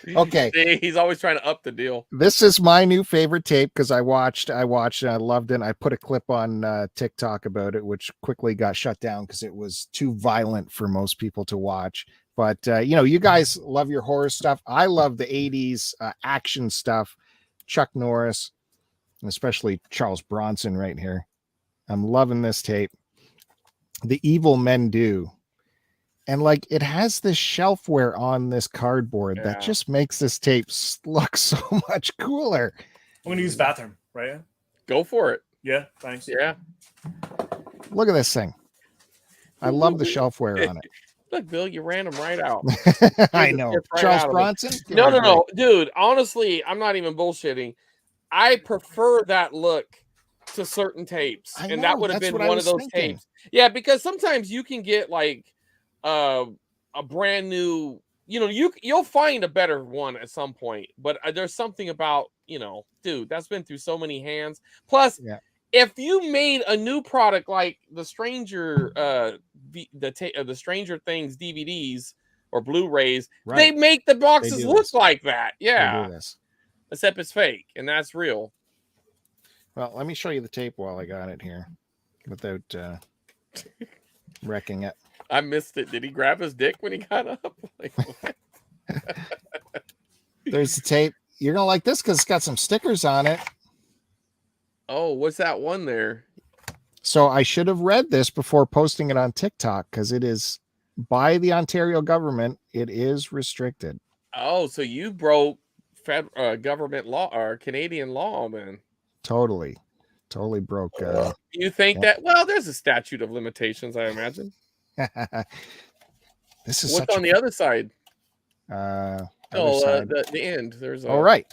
Okay. See, he's always trying to up the deal. This is my new favorite tape because I watched and I loved it. I put a clip on TikTok about it, which quickly got shut down because it was too violent for most people to watch. But you know, you guys love your horror stuff. I love the 80s action stuff. Chuck Norris, and especially Charles Bronson right here. I'm loving this tape. The Evil Men Do. And like it has this shelfware on this cardboard that just makes this tape look so much cooler. I'm gonna use the bathroom, right? Go for it. Yeah, thanks. Yeah. Look at this thing. I love the shelfware on it. Look, Bill, you ran him right out. I know. Right Charles Bronson? No. Dude, honestly, I'm not even bullshitting. I prefer that look to certain tapes. And that would have been one of those tapes. Yeah, because sometimes you can get like a brand new, you know, you'll find a better one at some point, but there's something about, you know, dude, that's been through so many hands. Plus, if you made a new product like the Stranger the Stranger Things DVDs or Blu-rays, they make the boxes look like that. Yeah. Except it's fake and that's real. Well, let me show you the tape while I got it here without wrecking it. I missed it. Did he grab his dick when he got up? Like, there's the tape. You're going to like this because it's got some stickers on it. Oh, what's that one there? So I should have read this before posting it on TikTok because it is by the Ontario government. It is restricted. Oh, so you broke government law or Canadian law, man. Totally broke. You think that? Well, there's a statute of limitations, I imagine. This is what's on the other side. Side. The end. There's all right.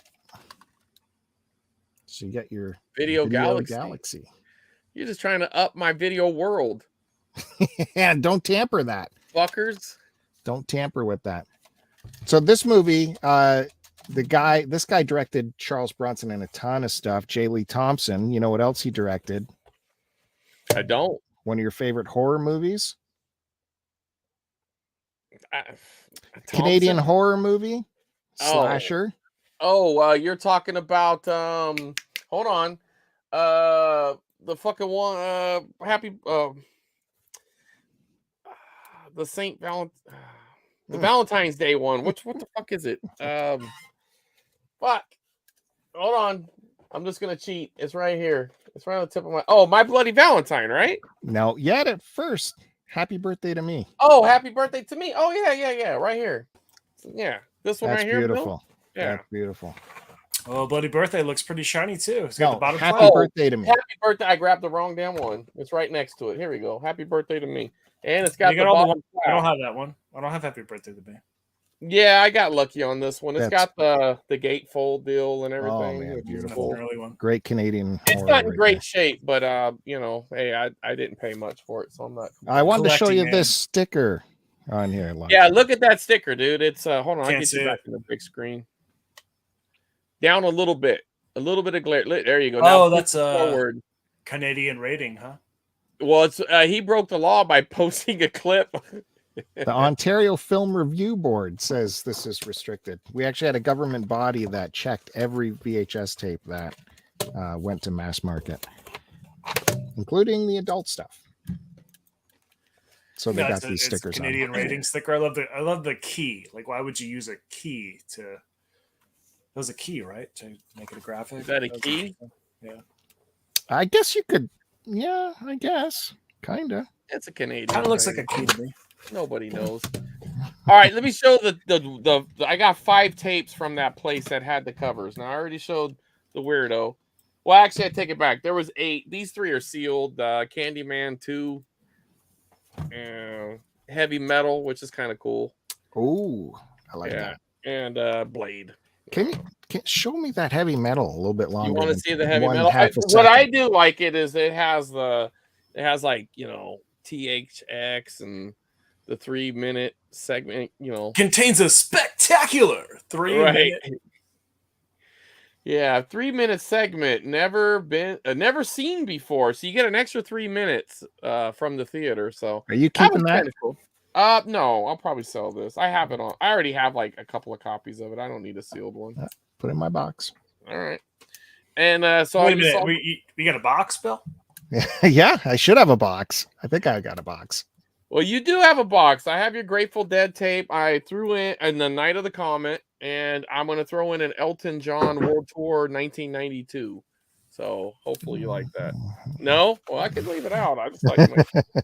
So you got your video galaxy. You're just trying to up my video world. Yeah, don't tamper that, fuckers. Don't tamper with that. So this movie, this guy directed Charles Bronson and a ton of stuff. J. Lee Thompson. You know what else he directed? I don't. One of your favorite horror movies? Canadian horror movie? Slasher? You're talking about hold on. The fucking one the St. Valentine the Valentine's Day one. What the fuck is it? Fuck. Hold on. I'm just gonna cheat. It's right here. It's right on the tip of my My Bloody Valentine, right? No, yet at first. Happy Birthday to Me. Oh, Happy Birthday to Me. Oh, yeah. Right here. Yeah. This one right here. Beautiful. Yeah. That's beautiful. Oh, Bloody Birthday looks pretty shiny too. It's got the bottom. Happy Birthday to Me. Happy Birthday. I grabbed the wrong damn one. It's right next to it. Here we go. Happy Birthday to Me. And it's got the bottom. I don't have that one. I don't have Happy Birthday to Me. Yeah, I got lucky on this one. It's got the gatefold deal and everything. Oh, man, beautiful. Early one. Great Canadian. It's not in great shape, but you know, hey, I didn't pay much for it, so I'm not. I wanted to show you this sticker on here. Yeah, look at that sticker, dude. It's hold on, I'll get you back to the big screen. Down a little bit of glare. There you go. Now that's forward. Canadian rating, huh? Well, it's he broke the law by posting a clip. The Ontario Film Review Board says this is restricted. We actually had a government body that checked every VHS tape that went to mass market, including the adult stuff. So they got these stickers. Canadian rating sticker. I love the key. Like, why would you use a key to was a key, right, to make it a graphic. Is that a key? Yeah. I guess you could. Yeah, I guess. Kinda. It's a Canadian. Kind of looks thing. like a key to me. Nobody knows. All right, let me show the I got 5 tapes from that place that had the covers. Now I already showed the weirdo. Well, actually, I take it back. There was 8. These 3 are sealed. Candyman 2, Heavy Metal, which is kind of cool. Ooh, I like that. And Blade. Can you show me that Heavy Metal a little bit longer? You want to see the Heavy one Metal? half a What I second? do like it is it has like, you know, THX and the 3-minute segment, you know. Contains a spectacular 3-minute. Yeah, 3-minute segment, never seen before. So you get an extra 3 minutes from the theater. So Are you keeping that? Cool. No, I'll probably sell this. I have it on. I already have like a couple of copies of it. I don't need a sealed one. Put it in my box. All right. And so wait a minute, we got a box, Bill? Yeah, I should have a box. I think I got a box. Well, you do have a box. I have your Grateful Dead tape. I threw in the Night of the Comet, and I'm going to throw in an Elton John World Tour 1992. So hopefully you like that. No? Well, I could leave it out. I just like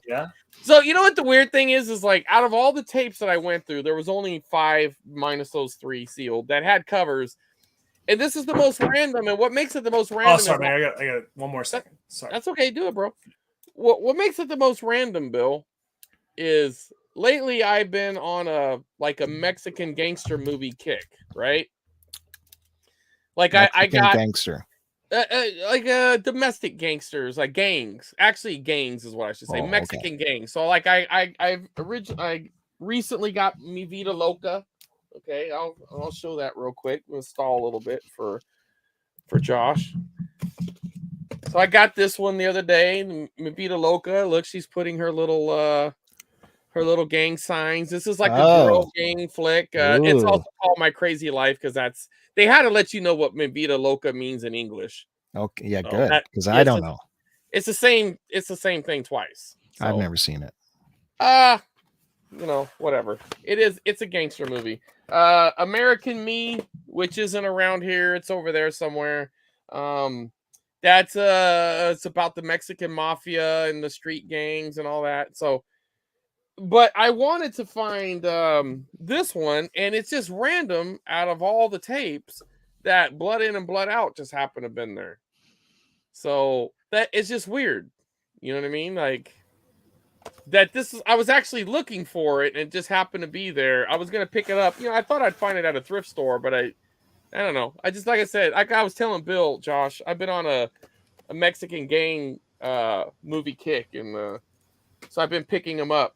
Yeah. So you know what the weird thing is like out of all the tapes that I went through, there was only 5 minus those 3 sealed that had covers. And this is the most random. And what makes it the most random? Oh, sorry, man. I got 1 more second. Sorry. That's okay. Do it, bro. What makes it the most random, Bill, is lately I've been on a Mexican gangster movie kick, right? Like I got gangster. Domestic gangsters, like gangs. Actually, gangs is what I should say. Mexican gangs. So like I recently got Mi Vida Loca. Okay, I'll show that real quick. We'll stall a little bit for Josh. So I got this one the other day. Mi Vida Loca. Look, she's putting her little gang signs. This is like a girl gang flick. It's also called My Crazy Life because they had to let you know what Mi Vida Loca means in English. Okay, yeah, good. Because I don't know. It's the same thing twice. So, I've never seen it. You know, whatever. It's a gangster movie. American Me, which isn't around here. It's over there somewhere. That's it's about the Mexican mafia and the street gangs and all that. So, but I wanted to find this one, and it's just random out of all the tapes that Blood In and Blood Out just happened to have been there. So that it's just weird. You know what I mean? Like that I was actually looking for it and it just happened to be there. I was gonna pick it up. You know, I thought I'd find it at a thrift store, but I don't know. I just, like I said, like I was telling Bill, Josh, I've been on a Mexican gang movie kick, and so I've been picking them up.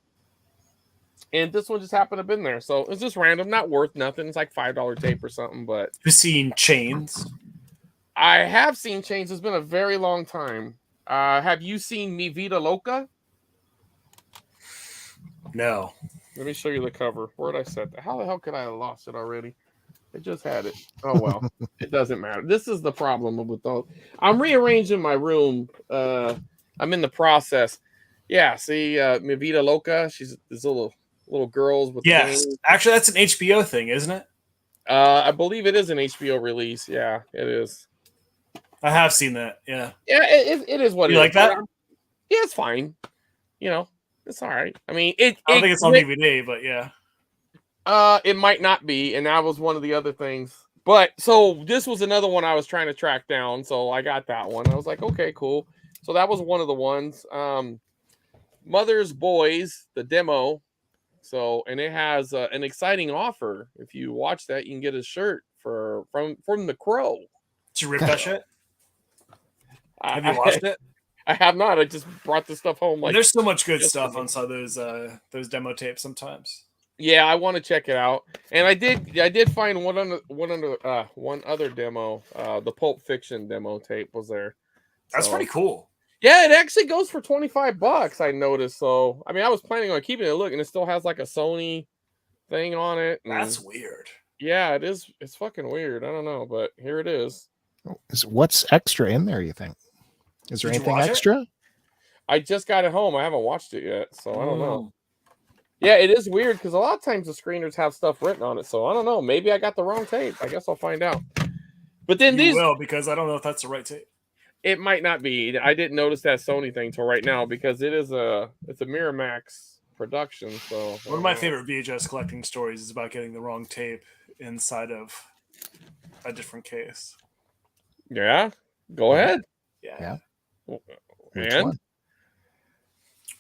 And this one just happened to have been there. So it's just random, not worth nothing. It's like $5 tape or something. But you've seen Chains? I have seen Chains. It's been a very long time. Have you seen Mi Vida Loca? No. Let me show you the cover. Where'd I set that? How the hell could I have lost it already? I just had it. Oh, well. It doesn't matter. This is the problem with those. I'm rearranging my room. I'm in the process. Yeah, see, Mi Vida Loca. She's these little girls with yes. Actually, that's an HBO thing, isn't it? I believe it is an HBO release. Yeah, it is. I have seen that. Yeah. Yeah, it is what you it like is. That? Yeah, it's fine. You know, it's all right. I mean, I don't think it's on DVD, but yeah. It might not be, and that was one of the other things. But so this was another one I was trying to track down, so I got that one. I was like, okay, cool. So that was one of the ones. Mother's Boys, the demo. So, and it has an exciting offer. If you watch that, you can get a shirt from The Crow. Did you rip that shit? Have you watched it? I have not. I just brought this stuff home. There's so much good stuff on some of those demo tapes sometimes. Yeah, I want to check it out. And I did find one other demo. The Pulp Fiction demo tape was there. That's pretty cool. Yeah, it actually goes for $25, I noticed. So, I mean, I was planning on keeping it. Look, and it still has like a Sony thing on it. That's weird. Yeah, it is. It's fucking weird. I don't know, but here it is. What's extra in there, you think? Is there anything extra? I just got it home. I haven't watched it yet, so I don't know. Yeah, it is weird because a lot of times the screeners have stuff written on it. So I don't know. Maybe I got the wrong tape. I guess I'll find out. But then You will, because I don't know if that's the right tape. it might not be. I didn't notice that Sony thing till right now because it's a Miramax production. So one of my favorite VHS collecting stories is about getting the wrong tape inside of a different case. Yeah, go ahead. Yeah. Which And one?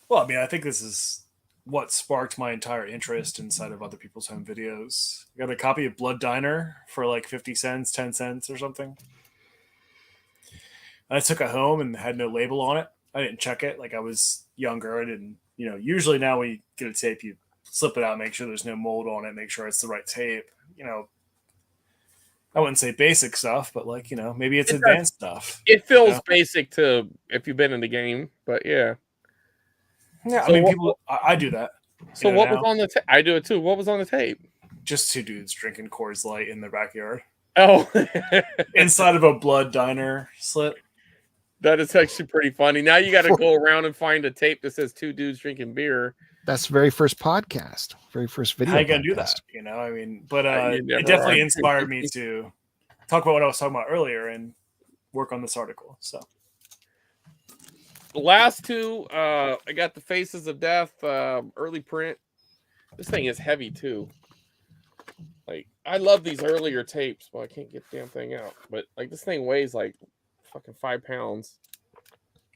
Well, I mean, I think this is what sparked my entire interest inside of other people's home videos. I got a copy of Blood Diner for like 50 cents, 10 cents or something. I took it home and had no label on it. I didn't check it. Like, I was younger. I didn't, usually now when you get a tape, you slip it out, make sure there's no mold on it, make sure it's the right tape. I wouldn't say basic stuff, but like, maybe it's advanced stuff. It feels basic to if you've been in the game, but yeah. Yeah, So I mean, I do that. So what was on the tape? I do it too. What was on the tape? Just two dudes drinking Coors Light in their backyard. Oh. Inside of a Blood Diner slit. That is actually pretty funny. Now you got to go around and find a tape that says two dudes drinking beer. That's the very first podcast, very first video. How you gonna do that? I mean, but it definitely inspired me to talk about what I was talking about earlier and work on this article. So the last two, I got the Faces of Death early print. This thing is heavy too. Like, I love these earlier tapes, but I can't get the damn thing out. But like, this thing weighs like fucking 5 pounds.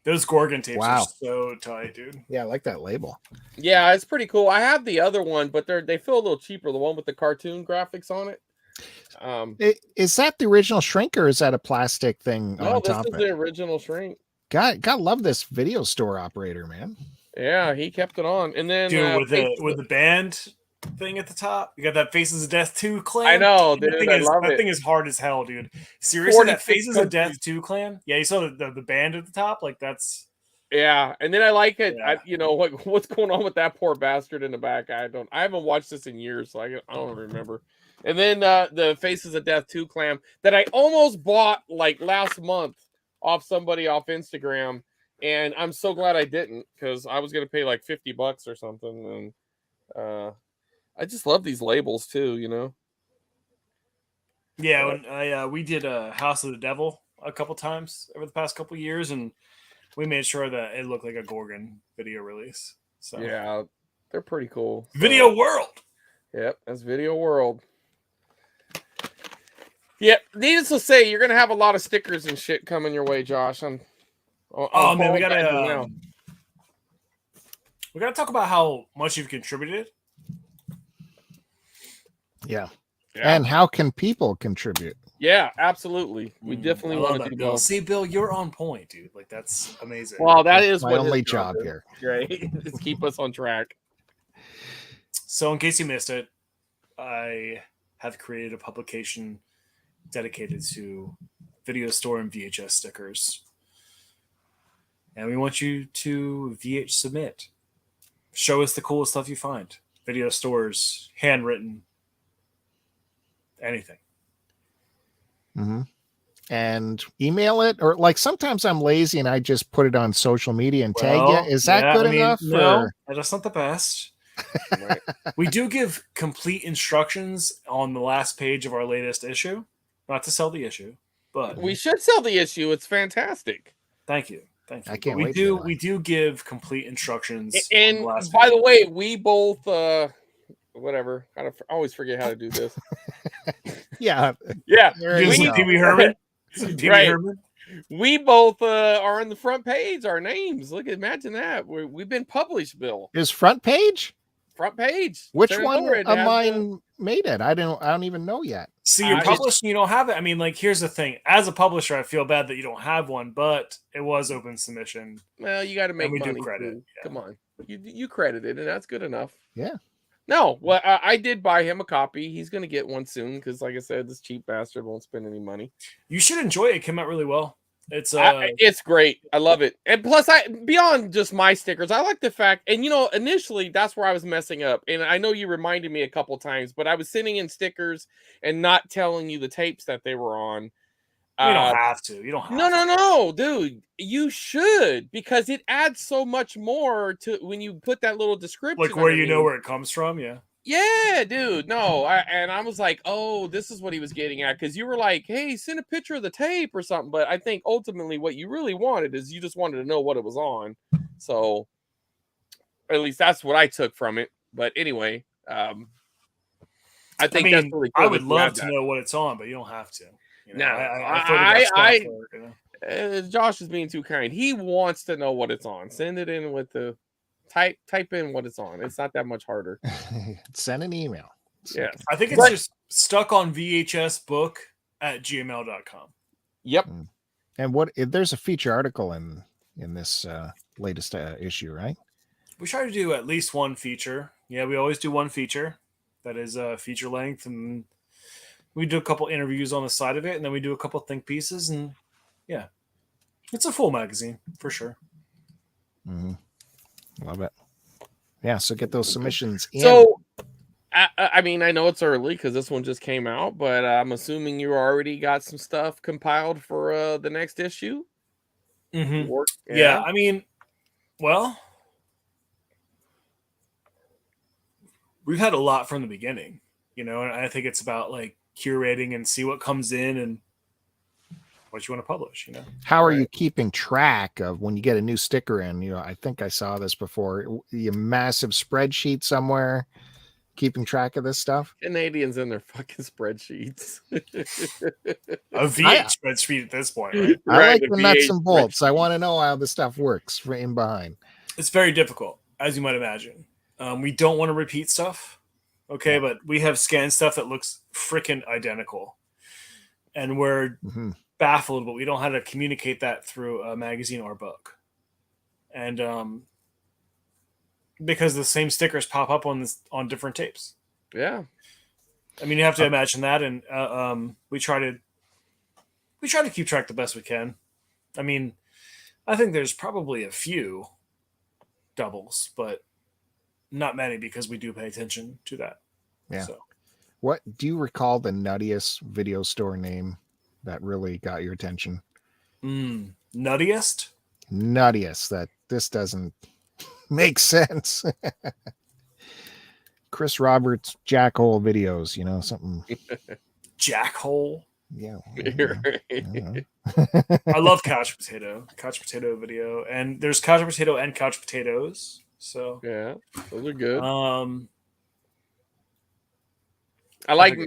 Those Gorgon tapes are so tight, dude. Yeah, I like that label. Yeah, it's pretty cool. I have the other one, but they feel a little cheaper. The one with the cartoon graphics on it. Is that the original shrink, or is that a plastic thing? No, this is the original shrink. God, love this video store operator, man. Yeah, he kept it on, and then dude, with the band thing at the top, you got that Faces of Death 2 clan. I know, dude. That thing is hard as hell, dude. Seriously, that Faces of Death 2 clan. Yeah, you saw the band at the top, like that's. Yeah, and then I like it. Yeah. What's going on with that poor bastard in the back? I haven't watched this in years, so I don't remember. And then the Faces of Death 2 clan that I almost bought like last month off somebody off Instagram, and I'm so glad I didn't, because I was gonna pay like $50 or something. And I just love these labels too, Yeah, when we did House of the Devil a couple times over the past couple years, and we made sure that it looked like a Gorgon video release. So yeah, they're pretty cool. Video World. Yep, that's Video World. Yeah, needless to say, you're gonna have a lot of stickers and shit coming your way, Josh. Man, we gotta talk about how much you've contributed. Yeah. And how can people contribute? Yeah, absolutely. We definitely want to do Bill. See, Bill, you're on point, dude. Like, that's amazing. Well, that is my only job here. Right? Just keep us on track. So, in case you missed it, I have created a publication dedicated to video store and VHS stickers. And we want you to VH submit. Show us the coolest stuff you find. Video stores, handwritten, anything. Mm-hmm. And email it, or like sometimes I'm lazy and I just put it on social media and tag you. Is that good enough? No, that's not the best. Right. We do give complete instructions on the last page of our latest issue. Not to sell the issue, but we should sell the issue. It's fantastic. Thank you. I can't wait. We do give complete instructions. And by the way, we both whatever. I always forget how to do this. Yeah. Pee Wee Herman. Right. We both are on the front page. Our names. Look, imagine that. We've been published, Bill. Is front page? Front page. Which one of mine made it? I don't even know yet. See, you're published and you don't have it. I mean, like, here's the thing. As a publisher, I feel bad that you don't have one, but it was open submission. Well, you got to make money. Do credit. Yeah. Come on. You credited, and that's good enough. Yeah. No, well, I did buy him a copy. He's going to get one soon because, like I said, this cheap bastard won't spend any money. You should enjoy it. It came out really well. It's great. I love it. And plus, beyond just my stickers, I like the fact, and initially that's where I was messing up. And I know you reminded me a couple times, but I was sending in stickers and not telling you the tapes that they were on. You don't have to. You don't have to. No, dude. You should, because it adds so much more to when you put that little description. Like where you know where it comes from, yeah. Yeah, dude. No, and I was like, oh, this is what he was getting at, because you were like, hey, send a picture of the tape or something. But I think ultimately what you really wanted is you just wanted to know what it was on. So at least that's what I took from it. But anyway, I think that's really I cool would that you love have to that. know what it's on, but you don't have to. You know, No, I photograph stock work. You know? Josh is being too kind. He wants to know what it's on. Send it in with the type in what it's on. It's not that much harder. Send an email. Yes. I think it's But- just stuck on VHS book at gmail.com. Yep. And what there's a feature article in this latest issue, right? We try to do at least one feature. Yeah, we always do one feature that is feature length, and we do a couple interviews on the side of it, and then we do a couple think pieces, and yeah, it's a full magazine for sure. Love it. Yeah, so get those submissions in. So, I mean, I know it's early because this one just came out, but I'm assuming you already got some stuff compiled for the next issue. Mm-hmm. Yeah, I mean, well, we've had a lot from the beginning, you know, and I think it's about like curating and see what comes in and what you want to publish, you know. How are you keeping track of when you get a new sticker in? You know, I think I saw this before. A massive spreadsheet somewhere keeping track of this stuff. Canadians and their fucking spreadsheets. A VH spreadsheet at this point, right? I like the the nuts VH and bolts. I want to know how the stuff works in behind. It's very difficult, as you might imagine. We don't want to repeat stuff, okay? Yeah. But we have scanned stuff that looks freaking identical, and we're baffled, but we don't know how to communicate that through a magazine or book. And because the same stickers pop up on different tapes. Yeah, I mean, you have to imagine that, and we try to keep track the best we can. I mean, I think there's probably a few doubles, but not many because we do pay attention to that. Yeah. So. What do you recall the nuttiest video store name that really got your attention? Nuttiest? Nuttiest. That this doesn't make sense. Chris Roberts Jackhole videos, you know, something. Jackhole? Yeah. I love couch potato video, and there's couch potato and couch potatoes. So yeah, those are good. I like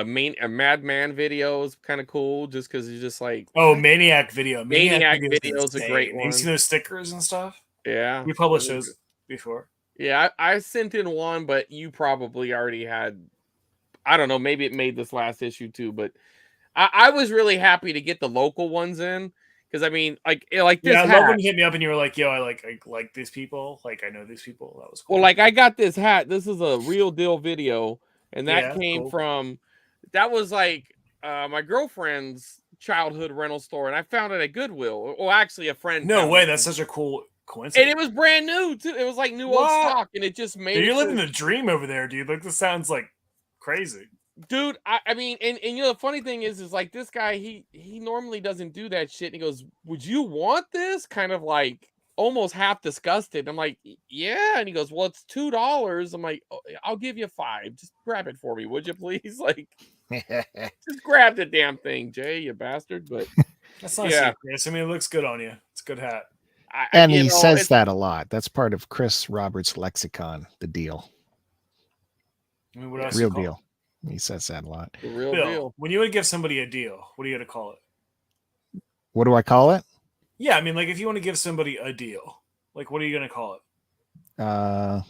Madman video is kind of cool, just because he's just like Maniac video. Maniac video is a great one. You see those stickers and stuff? Yeah, we published those before. Yeah, I sent in one, but you probably already had. I don't know. Maybe it made this last issue too, but I was really happy to get the local ones in, because I mean, like this. Yeah, I love when you hit me up and you were like, "Yo, I like these people. Like, I know these people." That was cool. Well, like I got this hat. This is a real deal video, and that came from. That was like my girlfriend's childhood rental store, and I found it at Goodwill. Well, actually, a friend. No way! That's such a cool coincidence. And it was brand new too. It was like new old stock, and it just made. Dude, you're living the dream over there, dude. Like, this sounds like crazy. Dude, I mean, and you know, the funny thing is like this guy, he normally doesn't do that shit. And he goes, "Would you want this?" Kind of like almost half disgusted. I'm like, "Yeah." And he goes, "Well, it's $2." I'm like, "Oh, I'll give you $5. Just grab it for me, would you please?" Like, just grab the damn thing, Jay, you bastard. But that's not Chris. I mean, it looks good on you. It's a good hat. And he says that a lot. That's part of Chris Roberts' lexicon, the deal. I mean, what else? Real deal. He says that a lot. The real deal. When you would give somebody a deal, what are you going to call it? What do I call it? Yeah, I mean, like if you want to give somebody a deal, like what are you going to call it? A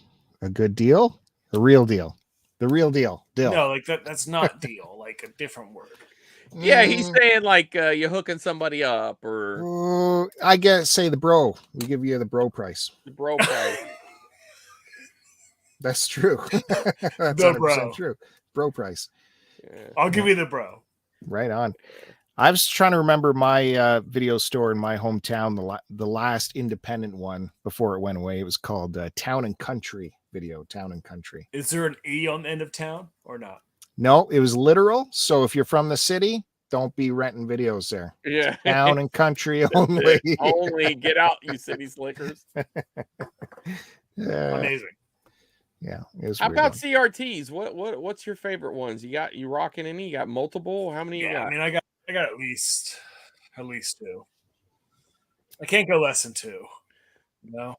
good deal? A real deal. The real deal. Deal. No, like that's not deal, like a different word. Yeah, he's saying like you're hooking somebody up, or I guess say the bro. We give you the bro price. The bro price. That's true. That's the bro. True. Bro price. Yeah. I'll give you the bro. Right on. I was trying to remember my video store in my hometown, the last independent one before it went away. It was called Town and Country Video. Town and Country. Is there an E on the end of town or not? No, it was literal. So if you're from the city, don't be renting videos there. Yeah. Town and Country only. Only get out, you city slickers. Amazing. Yeah, it was How weird about one. CRTs? What's your favorite ones? You rocking any? You got multiple? How many you Yeah, got? I mean, I got at least 2. I can't go less than 2. You know.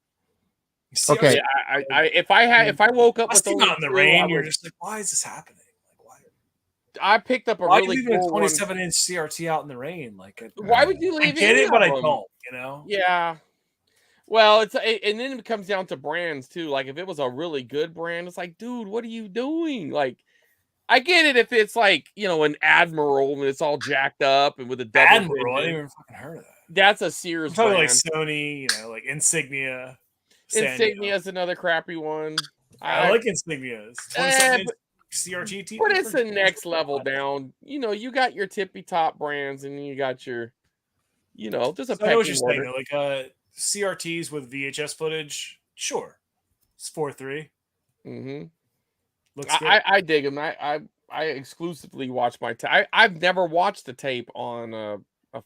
Okay. Yeah, if I woke up with only out in the 2, rain, you're just like, why is this happening? Like, why? I picked up a Why really are you leaving a cool one. 27-inch CRT out in the rain? Like, Why would you I leave get any it, but of I them? don't. You know. Yeah. Well, and then it comes down to brands too. Like if it was a really good brand, it's like, dude, what are you doing? Like, I get it if it's like, an Admiral and it's all jacked up and with a double Admiral, I engine. didn't even fucking heard of that. That's a Sears I'm talking brand. like Sony, like Insignia. Insignia is another crappy one. I like Insignias. 27-inch CRT TV. But it's the next level down. You got your tippy top brands and you got your, there's a I know what you're pecking order. saying, though. Like CRTs with VHS footage, sure. It's 4:3. Mm-hmm. Looks good. I dig them. I exclusively watch my tape. I've never watched the tape on a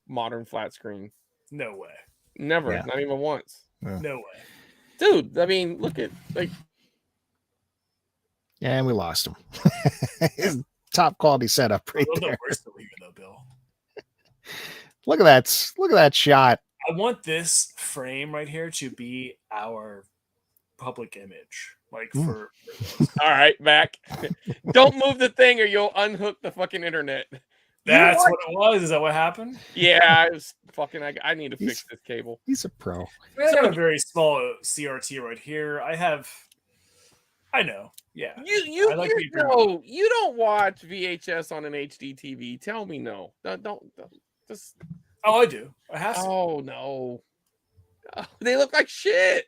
modern flat screen. No way. Never. Yeah. Not even once. Yeah. No way. Dude, I mean, look at Yeah, and we lost him. His top quality setup right there. We're still here though, Bill. Look at that shot. I want this frame right here to be our public image. Like for all right, back. Don't move the thing or you'll unhook the fucking internet. That's what it was. Is that what happened? Yeah, I was fucking. I need to fix this cable. He's a pro. I have a very small CRT right here. I know. Yeah. You don't watch VHS on an HD TV. Tell me no. Don't just. Oh, I do. I have to. Oh no. Oh, they look like shit.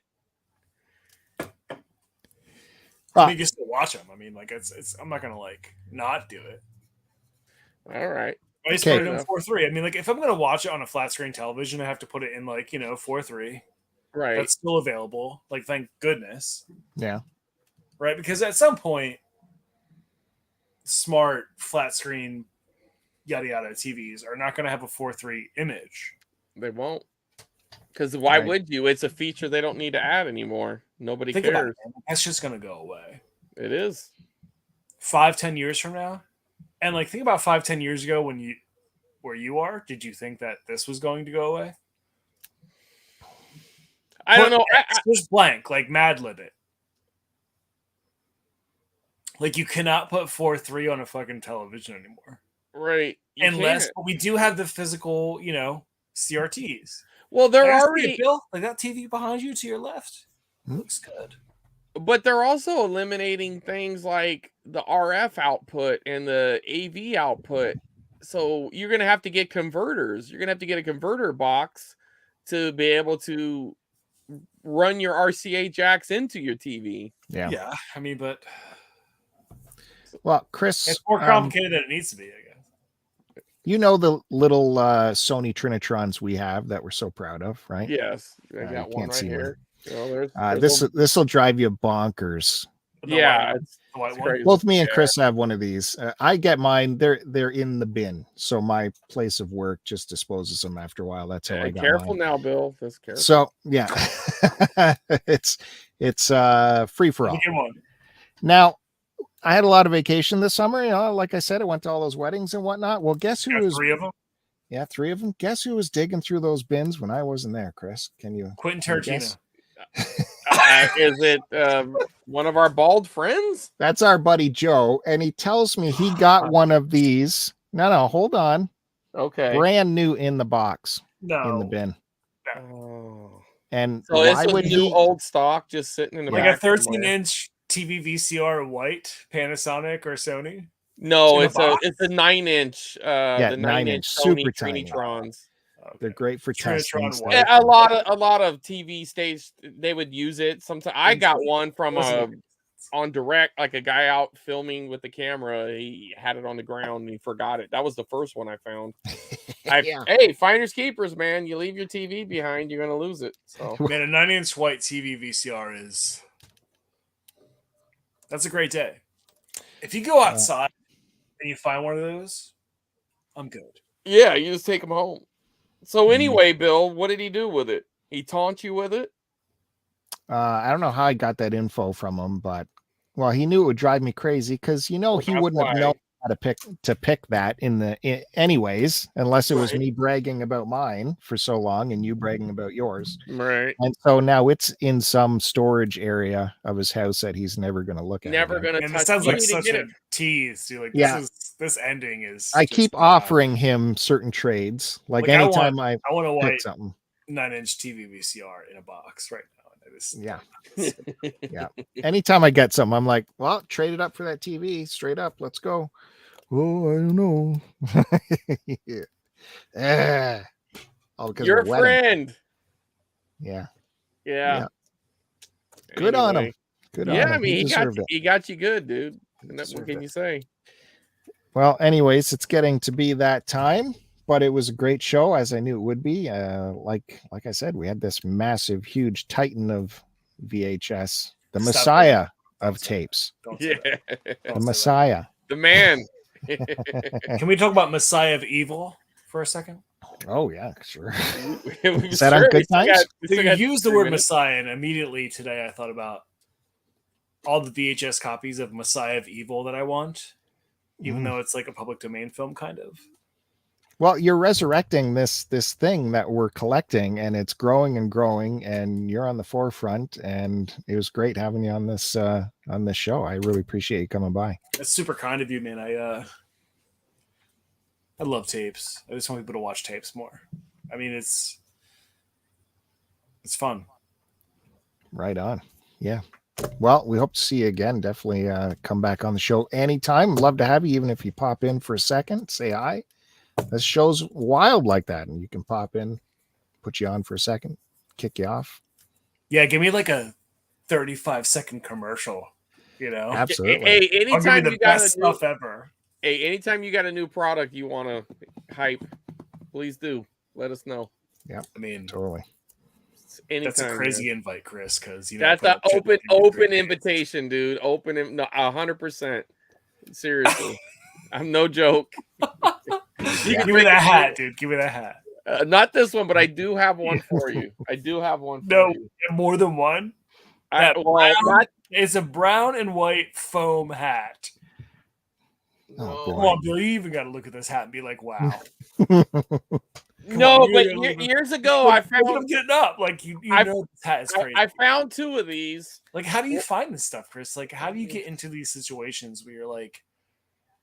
I mean, you can still watch them. I mean, like it's. I'm not gonna like not do it. All right. I just put it in 4:3. I mean, like if I'm gonna watch it on a flat screen television, I have to put it in like 4:3. Right. That's still available. Like, thank goodness. Yeah. Right, because at some point, smart flat screen, yada yada TVs are not gonna have a 4:3 image. They won't. Because why would you? It's a feature they don't need to add anymore. Nobody cares. That's just gonna go away. It is. 5-10 years from now. And like think about 5-10 years ago where you are, did you think that this was going to go away? I don't know. Just blank, like Mad Lib it. Like you cannot put 4:3 on a fucking television anymore. Right. Unless we do have the physical, CRTs. Well, they're already Bill, like that TV behind you to your left. Looks good. But they're also eliminating things like the RF output and the AV output. So you're going to have to get converters. You're going to have to get a converter box to be able to run your RCA jacks into your TV. Yeah. Yeah. I mean, but well, Chris, it's more complicated than it needs to be, I guess. You know the little Sony Trinitrons we have that we're so proud of, right? Yes, I got one right here. This will drive you bonkers. Yeah, it's crazy. Both me and Chris have one of these. I get mine. They're in the bin, so my place of work just disposes them after a while. That's how I got careful mine. now, Bill. That's careful. So yeah, it's free for all. Now, I had a lot of vacation this summer. Like I said, I went to all those weddings and whatnot. Well, guess who was 3 of them? Yeah, 3 of them. Guess who was digging through those bins when I wasn't there, Chris? Can you? Quentin Tarantino. Is it one of our bald friends? That's our buddy Joe, and he tells me he got one of these. No, hold on. Okay. Brand new in the box. No. In the bin. Oh. And so why would new old stock just sitting in the like a 13-inch TV VCR white Panasonic or Sony? No, it's a 9-inch. The 9-inch super Trinitrons. Okay. They're great for testing. A lot of TV stations they would use it. Sometimes I got one from on direct, like a guy out filming with the camera. He had it on the ground and he forgot it. That was the first one I found. Hey, finders keepers, man. You leave your TV behind, you're gonna lose it. So man, a 9-inch white TV VCR that's a great day. If you go outside and you find one of those, I'm good. Yeah, you just take them home. So anyway, Bill, what did he do with it? He taunt you with it? I don't know how I got that info from him, but Well, he knew it would drive me crazy because he That's wouldn't have why. known how to pick that anyways, unless it was Right. me bragging about mine for so long and you bragging about yours. Right. And so now it's in some storage area of his house that he's never going to look at. Never again. gonna And touch. this sounds You like need to such get a it. tease, dude. Like Yeah. this ending is. I just keep bizarre. offering him certain trades. Like I anytime want a pick white something. 9-inch TV VCR in a box right now. And I just, Yeah. Yeah. Anytime I get something, I'm like, well, trade it up for that TV. Straight up. Let's go. Oh, I don't know. Yeah. Oh, because Your of the wedding. friend. Yeah. Yeah. Good on him. Anyway. Good Yeah, on him. I mean, he deserved it. he got you good, dude. What deserved can it. you say? Well, anyways, it's getting to be that time, but it was a great show, as I knew it would be. Like I said, we had this massive, huge titan of VHS, the Stop Messiah Don't of say tapes, Don't say Yeah. that. the Don't say Messiah. The man. that. Can we talk about Messiah of Evil for a second? Oh yeah, sure. Is that on Good Times? You used the word Messiah, and immediately today I thought about all the VHS copies of Messiah of Evil that I want, even though it's like a public domain film, kind of. Well, you're resurrecting this thing that we're collecting, and it's growing and growing, and you're on the forefront. And it was great having you on this show. I really appreciate you coming by. That's super kind of you, man. I love tapes. I just want people to watch tapes more. I mean, it's fun. Right on. Yeah. Well, we hope to see you again. Definitely come back on the show anytime. Love to have you, even if you pop in for a second, say hi. This show's wild like that, and you can pop in, put you on for a second, kick you off. Yeah, give me like a 35-second commercial. Absolutely. Hey, I'll give you anytime the you got best stuff ever. Hey, anytime you got a new product you want to hype, please do. Let us know. Yeah, I mean, totally. Anytime, that's a crazy invite, Chris. Because that's an open invitation, dude. 100%. Seriously, I'm no joke. Give me that hat, dude. Give me that hat. Not this one, but I do have one for you. I do have one for No, you. more than one. It's a brown and white foam hat. Oh, Come on, Bill. You even got to look at this hat and be like, "Wow." No, but years ago, I found I'm getting up. Like you know, this hat is crazy. I found two of these. Like, how do you find this stuff, Chris? Like, how do you get into these situations where you're like,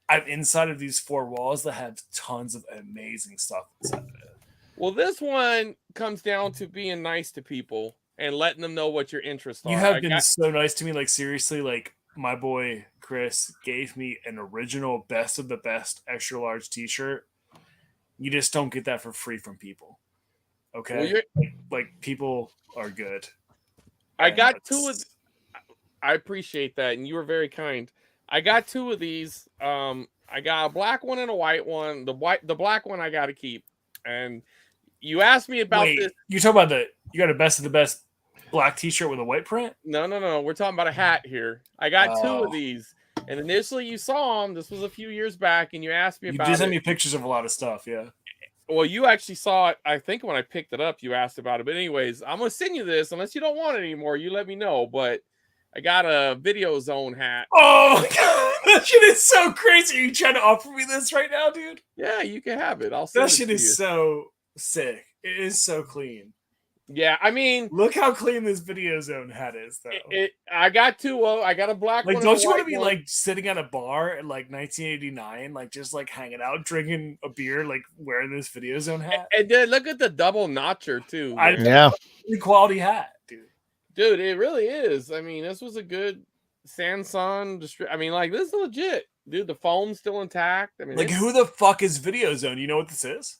I'm inside of these four walls that have tons of amazing stuff inside of it? Well, this one comes down to being nice to people and letting them know what your interests are. You have been so nice to me. Like, seriously, like my boy Chris gave me an original best of the best extra large t-shirt. You just don't get that for free from people. Okay? Well, like people are good. I got two of I appreciate that, and you were very kind. I got two of these. I got a black one and a white one. The black one I got to keep. And you asked me about this. You talking about you got a best of the best black t-shirt with a white print? No. We're talking about a hat here. I got two of these. And initially you saw them. This was a few years back, and you asked me about it. You just sent me pictures of a lot of stuff, yeah. Well, you actually saw it. I think when I picked it up, you asked about it. But anyways, I'm going to send you this. Unless you don't want it anymore, you let me know. But I got a Video Zone hat. Oh, my God. That shit is so crazy. Are you trying to offer me this right now, dude? Yeah, you can have it. I'll send that it shit to is you. So sick. It is so clean. Yeah, I mean, look how clean this Video Zone hat is, though. I got two. I got a black one. Like, don't you want to be like sitting at a bar in like 1989, like just like hanging out, drinking a beer, like wearing this Video Zone hat? And then look at the double notcher too. Yeah, quality hat, dude. Dude, it really is. I mean, this was a good Samsung. I mean, like this is legit, dude. The foam's still intact. I mean, like who the fuck is Video Zone? You know what this is?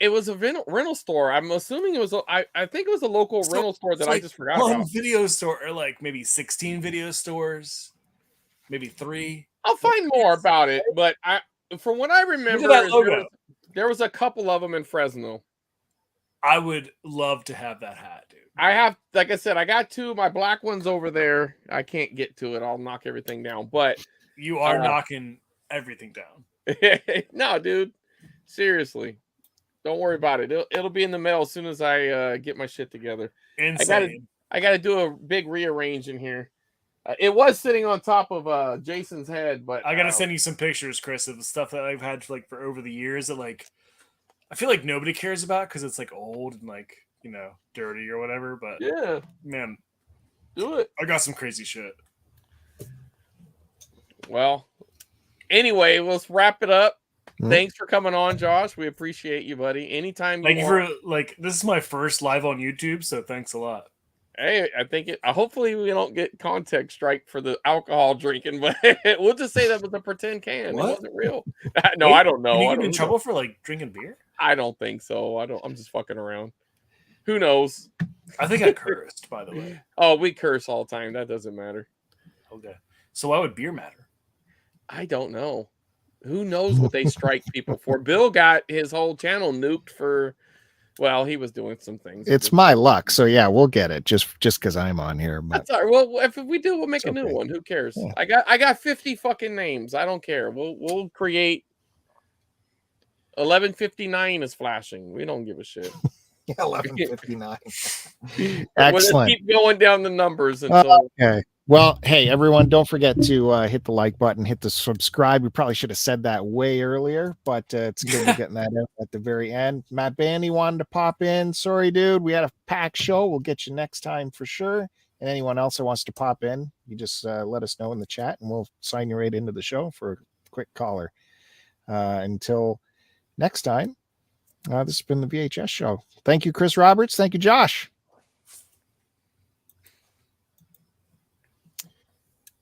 It was a rental store. I'm assuming it was. I think it was a local rental store that I just forgot about. One video store, or like maybe 16 video stores, maybe 3. I'll find more about it, but from what I remember, there was a couple of them in Fresno. I would love to have that hat, dude. I have, like I said, I got two. My black one's over there. I can't get to it. I'll knock everything down. But you are knocking everything down. No, dude. Seriously. Don't worry about it. It'll be in the mail as soon as I get my shit together. Insane. I got to do a big rearrange in here. It was sitting on top of Jason's head, but I gotta send you some pictures, Chris, of the stuff that I've had like for over the years that like I feel like nobody cares about because it's like old and like dirty or whatever. But yeah, man, do it. I got some crazy shit. Well, anyway, let's wrap it up. Mhm. Thanks for coming on, Josh. We appreciate you, buddy. Anytime. Thank you for this is my first live on YouTube, so thanks a lot. Hey, I think it. Hopefully, we don't get context strike for the alcohol drinking, but we'll just say that was a pretend can. What? It wasn't real. No, I don't know. Can you I get don't in know. trouble for like drinking beer? I don't think so. I'm just fucking around. Who knows? I think I cursed, by the way. Oh, we curse all the time. That doesn't matter. Okay. So why would beer matter? I don't know. Who knows what they strike people for? Bill got his whole channel nuked for. Well, he was doing some things. It's my luck, so yeah, we'll get it just because I'm on here. But that's all right. Well, if we do, we'll make It's a new okay. one. Who cares? Yeah. I got 50 fucking names. I don't care. We'll create 1159 is flashing. We don't give a shit. 11:59. We'll Excellent. keep going down the numbers until. Okay. Well, hey, everyone, don't forget to hit the like button, hit the subscribe. We probably should have said that way earlier, but it's good we're getting that out at the very end. Matt Bandy wanted to pop in. Sorry, dude. We had a packed show. We'll get you next time for sure. And anyone else that wants to pop in, you just let us know in the chat, and we'll sign you right into the show for a quick caller. Until next time, this has been the VHS show. Thank you, Chris Roberts. Thank you, Josh.